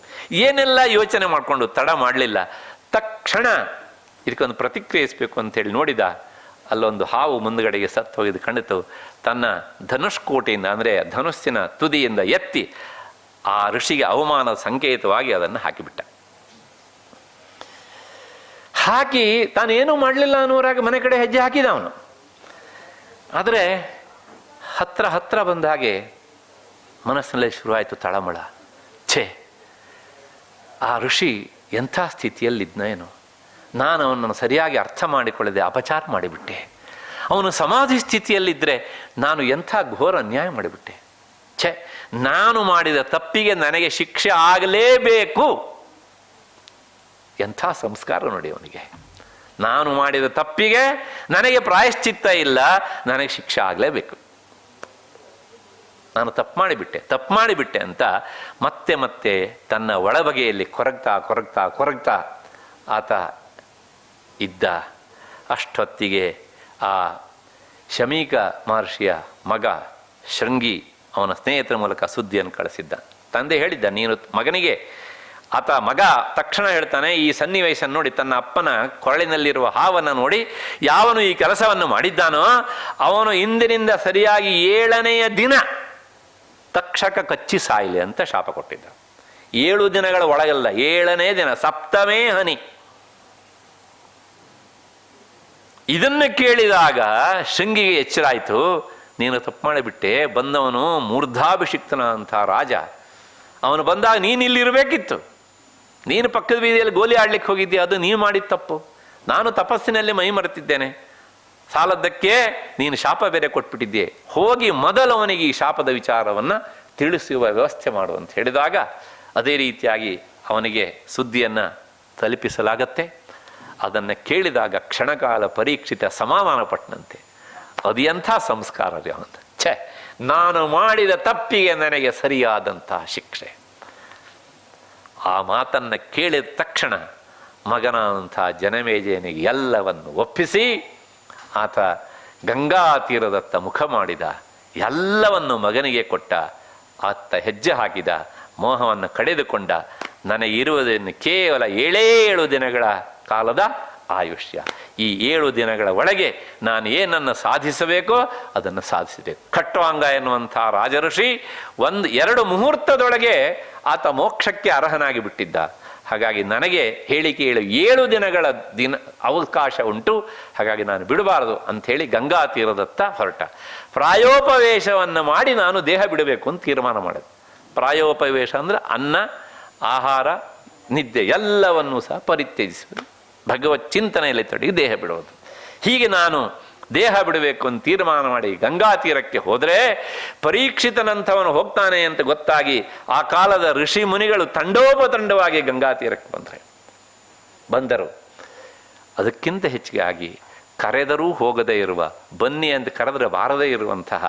ಏನೆಲ್ಲ ಯೋಚನೆ ಮಾಡಿಕೊಂಡು ತಡ ಮಾಡಲಿಲ್ಲ. ತಕ್ಷಣ ಇದಕ್ಕೊಂದು ಪ್ರತಿಕ್ರಿಯಿಸಬೇಕು ಅಂತೇಳಿ ನೋಡಿದ. ಅಲ್ಲೊಂದು ಹಾವು ಮುಂದುಗಡೆಗೆ ಸತ್ತು ಹೋಗಿದ್ದು ಕಂಡಿತು. ತನ್ನ ಧನುಷ್ಕೋಟೆಯಿಂದ, ಅಂದರೆ ಧನುಸ್ಸಿನ ತುದಿಯಿಂದ ಎತ್ತಿ ಆ ಋಷಿಗೆ ಅವಮಾನದ ಸಂಕೇತವಾಗಿ ಅದನ್ನು ಹಾಕಿಬಿಟ್ಟ. ಹಾಕಿ ತಾನೇನೂ ಮಾಡಲಿಲ್ಲ ಅನ್ನೋರಾಗ ಮನೆ ಕಡೆ ಹೆಜ್ಜೆ ಹಾಕಿದ ಅವನು. ಆದರೆ ಹತ್ರ ಬಂದ ಹಾಗೆ ಮನಸ್ಸಿನಲ್ಲೇ ಶುರುವಾಯಿತು ತಳಮಳ. ಆ ಋಷಿ ಎಂಥ ಸ್ಥಿತಿಯಲ್ಲಿದ್ನ ಏನೋ, ನಾನು ಅವನನ್ನು ಸರಿಯಾಗಿ ಅರ್ಥ ಮಾಡಿಕೊಳ್ಳದೆ ಅಪಚಾರ ಮಾಡಿಬಿಟ್ಟೆ. ಅವನು ಸಮಾಧಿ ಸ್ಥಿತಿಯಲ್ಲಿದ್ದರೆ ನಾನು ಎಂಥ ಘೋರ ಅನ್ಯಾಯ ಮಾಡಿಬಿಟ್ಟೆ. ನಾನು ಮಾಡಿದ ತಪ್ಪಿಗೆ ನನಗೆ ಶಿಕ್ಷೆ ಆಗಲೇಬೇಕು. ಎಂಥ ಸಂಸ್ಕಾರ ನೋಡಿ ಅವನಿಗೆ. ನಾನು ಮಾಡಿದ ತಪ್ಪಿಗೆ ನನಗೆ ಪ್ರಾಯಶ್ಚಿತ್ತ ಇಲ್ಲ, ನನಗೆ ಶಿಕ್ಷೆ ಆಗಲೇಬೇಕು. ನಾನು ತಪ್ಪು ಮಾಡಿಬಿಟ್ಟೆ ಅಂತ ಮತ್ತೆ ತನ್ನ ಒಳಬಗೆಯಲ್ಲಿ ಕೊರಗ್ತಾ ಆತ ಇದ್ದ. ಅಷ್ಟೊತ್ತಿಗೆ ಆ ಶಮೀಕ ಮಹರ್ಷಿಯ ಮಗ ಶೃಂಗಿ ಅವನ ಸ್ನೇಹಿತರ ಮೂಲಕ ಸುದ್ದಿಯನ್ನು ಕಳಿಸಿದ್ದ. ತಂದೆ ಹೇಳಿದ್ದ, ನೀನು ಮಗನಿಗೆ, ಆತ ಮಗ ತಕ್ಷಣ ಹೇಳ್ತಾನೆ, ಈ ಸನ್ನಿವೇಶ ನೋಡಿ, ತನ್ನ ಅಪ್ಪನ ಕೊರಳಿನಲ್ಲಿರುವ ಹಾವನ್ನು ನೋಡಿ, ಯಾವನು ಈ ಕೆಲಸವನ್ನು ಮಾಡಿದ್ದಾನೋ ಅವನು ಇಂದಿನಿಂದ ಸರಿಯಾಗಿ 7ನೆಯ ದಿನ ತಕ್ಷಕ ಕಚ್ಚಿ ಸಾಯಲಿ ಅಂತ ಶಾಪ ಕೊಟ್ಟಿದ್ದ. 7 ದಿನಗಳ ಒಳಗಲ್ಲ, 7ನೇ ದಿನ, ಸಪ್ತಮೇ ಹನಿ. ಇದನ್ನು ಕೇಳಿದಾಗ ಶೃಂಗಿಗೆ ಎಚ್ಚರಾಯಿತು. ನೀನು ತಪ್ಪು ಮಾಡಿಬಿಟ್ಟೆ. ಬಂದವನು ಮೂರ್ಧಾಭಿಷಿಕ್ತನ ಅಂತ ರಾಜ, ಅವನು ಬಂದಾಗ ನೀನು ಇಲ್ಲಿರಬೇಕಿತ್ತು. ನೀನು ಪಕ್ಕದ ಬೀದಿಯಲ್ಲಿ ಗೋಲಿ ಆಡ್ಲಿಕ್ಕೆ ಹೋಗಿದ್ದೆ, ಅದು ನೀನು ಮಾಡಿದ ತಪ್ಪು. ನಾನು ತಪಸ್ಸಿನಲ್ಲಿ ಮೈ ಮರೆತಿದ್ದೇನೆ, ಸಾಲದ್ದಕ್ಕೆ ನೀನು ಶಾಪ ಬೇರೆ ಕೊಟ್ಬಿಟ್ಟಿದ್ದೆ. ಹೋಗಿ ಮೊದಲು ಅವನಿಗೆ ಈ ಶಾಪದ ವಿಚಾರವನ್ನು ತಿಳಿಸುವ ವ್ಯವಸ್ಥೆ ಮಾಡು ಅಂತ ಹೇಳಿದಾಗ ಅದೇ ರೀತಿಯಾಗಿ ಅವನಿಗೆ ಸುದ್ದಿಯನ್ನು ತಲುಪಿಸಲಾಗತ್ತೆ. ಅದನ್ನು ಕೇಳಿದಾಗ ಕ್ಷಣಕಾಲ ಪರೀಕ್ಷಿತ ಸಮಾಧಾನ ಪಟ್ಟನಂತೆ. ಅದು ಎಂಥ ಸಂಸ್ಕಾರ ರೀ ಅವಂತ. ನಾನು ಮಾಡಿದ ತಪ್ಪಿಗೆ ನನಗೆ ಸರಿಯಾದಂತಹ ಶಿಕ್ಷೆ. ಆ ಮಾತನ್ನು ಕೇಳಿದ ತಕ್ಷಣ ಮಗನಾದಂಥ ಜನಮೇಜಯನಿಗೆ ಎಲ್ಲವನ್ನು ಒಪ್ಪಿಸಿ ಆತ ಗಂಗಾ ತೀರದತ್ತ ಮುಖ ಮಾಡಿದ. ಎಲ್ಲವನ್ನು ಮಗನಿಗೆ ಕೊಟ್ಟ. ಆತ ಹೆಜ್ಜೆ ಹಾಕಿದ, ಮೋಹವನ್ನು ಕಳೆದುಕೊಂಡ. ನನಗಿರುವುದನ್ನು ಕೇವಲ 7 ದಿನಗಳ ಕಾಲದ ಆಯುಷ್ಯ. ಈ 7 ದಿನಗಳ ಒಳಗೆ ನಾನು ಏನನ್ನು ಸಾಧಿಸಬೇಕೋ ಅದನ್ನು ಸಾಧಿಸಬೇಕು. ಖಟ್ವಾಂಗ ಎನ್ನುವಂಥ ರಾಜಋಷಿ 1-2 ಮುಹೂರ್ತದೊಳಗೆ ಆತ ಮೋಕ್ಷಕ್ಕೆ ಅರ್ಹನಾಗಿ ಬಿಟ್ಟಿದ್ದ. ಹಾಗಾಗಿ ನನಗೆ ಹೇಳಿಕೆ 7 ದಿನಗಳ ಅವಕಾಶ ಉಂಟು, ಹಾಗಾಗಿ ನಾನು ಬಿಡಬಾರದು ಅಂಥೇಳಿ ಗಂಗಾ ತೀರದತ್ತ ಹೊರಟ. ಪ್ರಾಯೋಪವೇಶವನ್ನು ಮಾಡಿ ನಾನು ದೇಹ ಬಿಡಬೇಕು ಅಂತ ತೀರ್ಮಾನ ಮಾಡಿದೆ. ಪ್ರಾಯೋಪವೇಶ ಅಂದರೆ ಅನ್ನ, ಆಹಾರ, ನಿದ್ದೆ ಎಲ್ಲವನ್ನೂ ಸಹ ಪರಿತ್ಯಜಿಸುವುದು, ಭಗವತ್ ಚಿಂತನೆಯಲ್ಲಿ ತೊಡಗಿ ದೇಹ ಬಿಡುವುದು. ಹೀಗೆ ನಾನು ದೇಹ ಬಿಡಬೇಕು ಅಂತ ತೀರ್ಮಾನ ಮಾಡಿ ಗಂಗಾ ತೀರಕ್ಕೆ ಹೋದರೆ ಪರೀಕ್ಷಿತನಂಥವನು ಹೋಗ್ತಾನೆ ಅಂತ ಗೊತ್ತಾಗಿ ಆ ಕಾಲದ ಋಷಿ ಮುನಿಗಳು ತಂಡೋಪತಂಡವಾಗಿ ಗಂಗಾ ತೀರಕ್ಕೆ ಬಂದರು. ಅದಕ್ಕಿಂತ ಹೆಚ್ಚಿಗೆ ಆಗಿ ಕರೆದರೂ ಹೋಗದೇ ಇರುವ, ಬನ್ನಿ ಅಂತ ಕರೆದರೆ ಬಾರದೇ ಇರುವಂತಹ,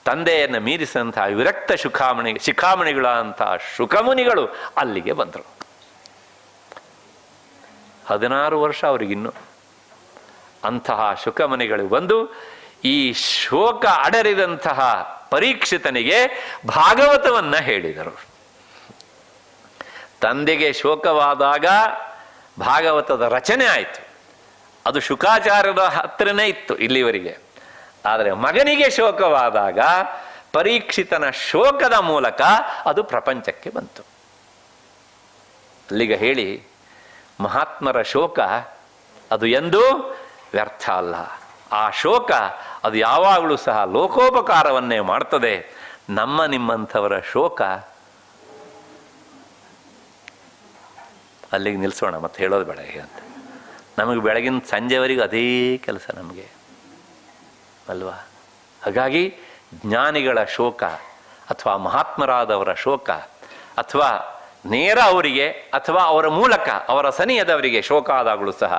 ತಂದೆಯನ್ನು ಮೀರಿಸಿದಂತಹ ವಿರಕ್ತ ಶಿಖಾಮಣಿಗಳಂತಹ ಶುಕಮುನಿಗಳು ಅಲ್ಲಿಗೆ ಬಂದರು. 16 ವರ್ಷ ಅವರಿಗಿನ್ನು. ಅಂತಹ ಶುಕಮುನಿಗಳು ಬಂದು ಈ ಶೋಕ ಅಡರಿದಂತಹ ಪರೀಕ್ಷಿತನಿಗೆ ಭಾಗವತವನ್ನ ಹೇಳಿದರು. ತಂದೆಗೆ ಶೋಕವಾದಾಗ ಭಾಗವತದ ರಚನೆ ಆಯಿತು. ಅದು ಶುಕಾಚಾರ್ಯರ ಹತ್ರನೇ ಇತ್ತು ಇಲ್ಲಿವರೆಗೆ. ಆದರೆ ಮಗನಿಗೆ ಶೋಕವಾದಾಗ ಪರೀಕ್ಷಿತನ ಶೋಕದ ಮೂಲಕ ಅದು ಪ್ರಪಂಚಕ್ಕೆ ಬಂತು. ಅಲ್ಲಿಗೆ ಹೇಳಿ, ಮಹಾತ್ಮರ ಶೋಕ ಅದು ಎಂದೂ ವ್ಯರ್ಥ ಅಲ್ಲ. ಆ ಶೋಕ ಅದು ಯಾವಾಗಲೂ ಸಹ ಲೋಕೋಪಕಾರವನ್ನೇ ಮಾಡ್ತದೆ. ನಿಮ್ಮಂಥವರ ಶೋಕ ಅಲ್ಲಿಗೆ ನಿಲ್ಲಿಸೋಣ, ಮತ್ತೆ ಹೇಳೋದು ಬೇಡ ಅಂತ. ನಮಗೆ ಬೆಳಗಿನ ಸಂಜೆವರೆಗೂ ಅದೇ ಕೆಲಸ ನಮಗೆ ಅಲ್ವಾ. ಹಾಗಾಗಿ ಜ್ಞಾನಿಗಳ ಶೋಕ ಅಥವಾ ಮಹಾತ್ಮರಾದವರ ಶೋಕ ಅಥವಾ ನೇರ ಅವರಿಗೆ ಅಥವಾ ಅವರ ಮೂಲಕ ಅವರ ಸನಿಹದವರಿಗೆ ಶೋಕ ಆದಾಗಲೂ ಸಹ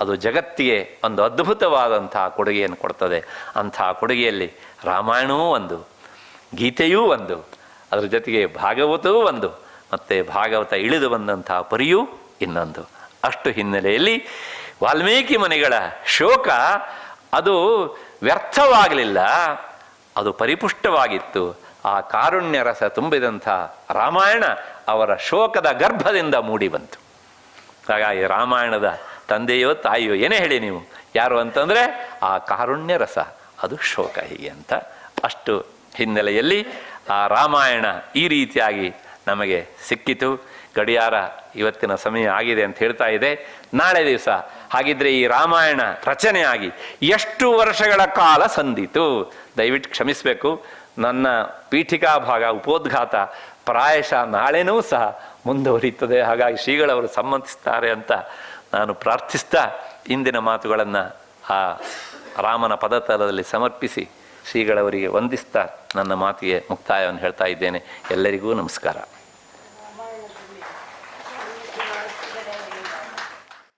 ಅದು ಜಗತ್ತಿಗೆ ಒಂದು ಅದ್ಭುತವಾದಂತಹ ಕೊಡುಗೆಯನ್ನು ಕೊಡ್ತದೆ. ಅಂತಹ ಕೊಡುಗೆಯಲ್ಲಿ ರಾಮಾಯಣವೂ ಒಂದು, ಗೀತೆಯೂ ಒಂದು, ಅದರ ಜೊತೆಗೆ ಭಾಗವತವೂ ಒಂದು, ಮತ್ತು ಭಾಗವತ ಇಳಿದು ಬಂದಂತಹ ಪರಿಯೂ ಇನ್ನೊಂದು. ಅಷ್ಟು ಹಿನ್ನೆಲೆಯಲ್ಲಿ ವಾಲ್ಮೀಕಿ ಮುನಿಗಳ ಶೋಕ ಅದು ವ್ಯರ್ಥವಾಗಲಿಲ್ಲ, ಅದು ಪರಿಪುಷ್ಟವಾಗಿತ್ತು. ಆ ಕಾರುಣ್ಯ ರಸ ತುಂಬಿದಂಥ ರಾಮಾಯಣ ಅವರ ಶೋಕದ ಗರ್ಭದಿಂದ ಮೂಡಿ ಬಂತು. ಹಾಗಾಗಿ ರಾಮಾಯಣದ ತಂದೆಯೋ ತಾಯಿಯೋ ಏನೇ ಹೇಳಿ ನೀವು, ಯಾರು ಅಂತಂದರೆ ಆ ಕಾರುಣ್ಯ ರಸ, ಅದು ಶೋಕ, ಹೀಗೆ ಅಂತ. ಅಷ್ಟು ಹಿನ್ನೆಲೆಯಲ್ಲಿ ಆ ರಾಮಾಯಣ ಈ ರೀತಿಯಾಗಿ ನಮಗೆ ಸಿಕ್ಕಿತು. ಗಡಿಯಾರ ಇವತ್ತಿನ ಸಮಯ ಆಗಿದೆ ಅಂತ ಹೇಳ್ತಾ ಇದೆ. ನಾಳೆ ದಿವಸ ಹಾಗಿದ್ರೆ ಈ ರಾಮಾಯಣ ರಚನೆಯಾಗಿ ಎಷ್ಟು ವರ್ಷಗಳ ಕಾಲ ಸಂದಿತು? ದಯವಿಟ್ಟು ಕ್ಷಮಿಸಬೇಕು, ನನ್ನ ಪೀಠಿಕಾ ಭಾಗ ಉಪೋದ್ಘಾತ ಪ್ರಾಯಶಃ ನಾಳೆನೂ ಸಹ ಮುಂದುವರಿಯುತ್ತದೆ. ಹಾಗಾಗಿ ಶ್ರೀಗಳವರು ಸಮ್ಮತಿಸ್ತಾರೆ ಅಂತ ನಾನು ಪ್ರಾರ್ಥಿಸ್ತಾ ಇಂದಿನ ಮಾತುಗಳನ್ನು ಆ ರಾಮನ ಪದತಲದಲ್ಲಿ ಸಮರ್ಪಿಸಿ ಶ್ರೀಗಳವರಿಗೆ ವಂದಿಸ್ತಾ ನನ್ನ ಮಾತಿಗೆ ಮುಕ್ತಾಯವನ್ನು ಹೇಳ್ತಾ ಇದ್ದೇನೆ. ಎಲ್ಲರಿಗೂ ನಮಸ್ಕಾರ.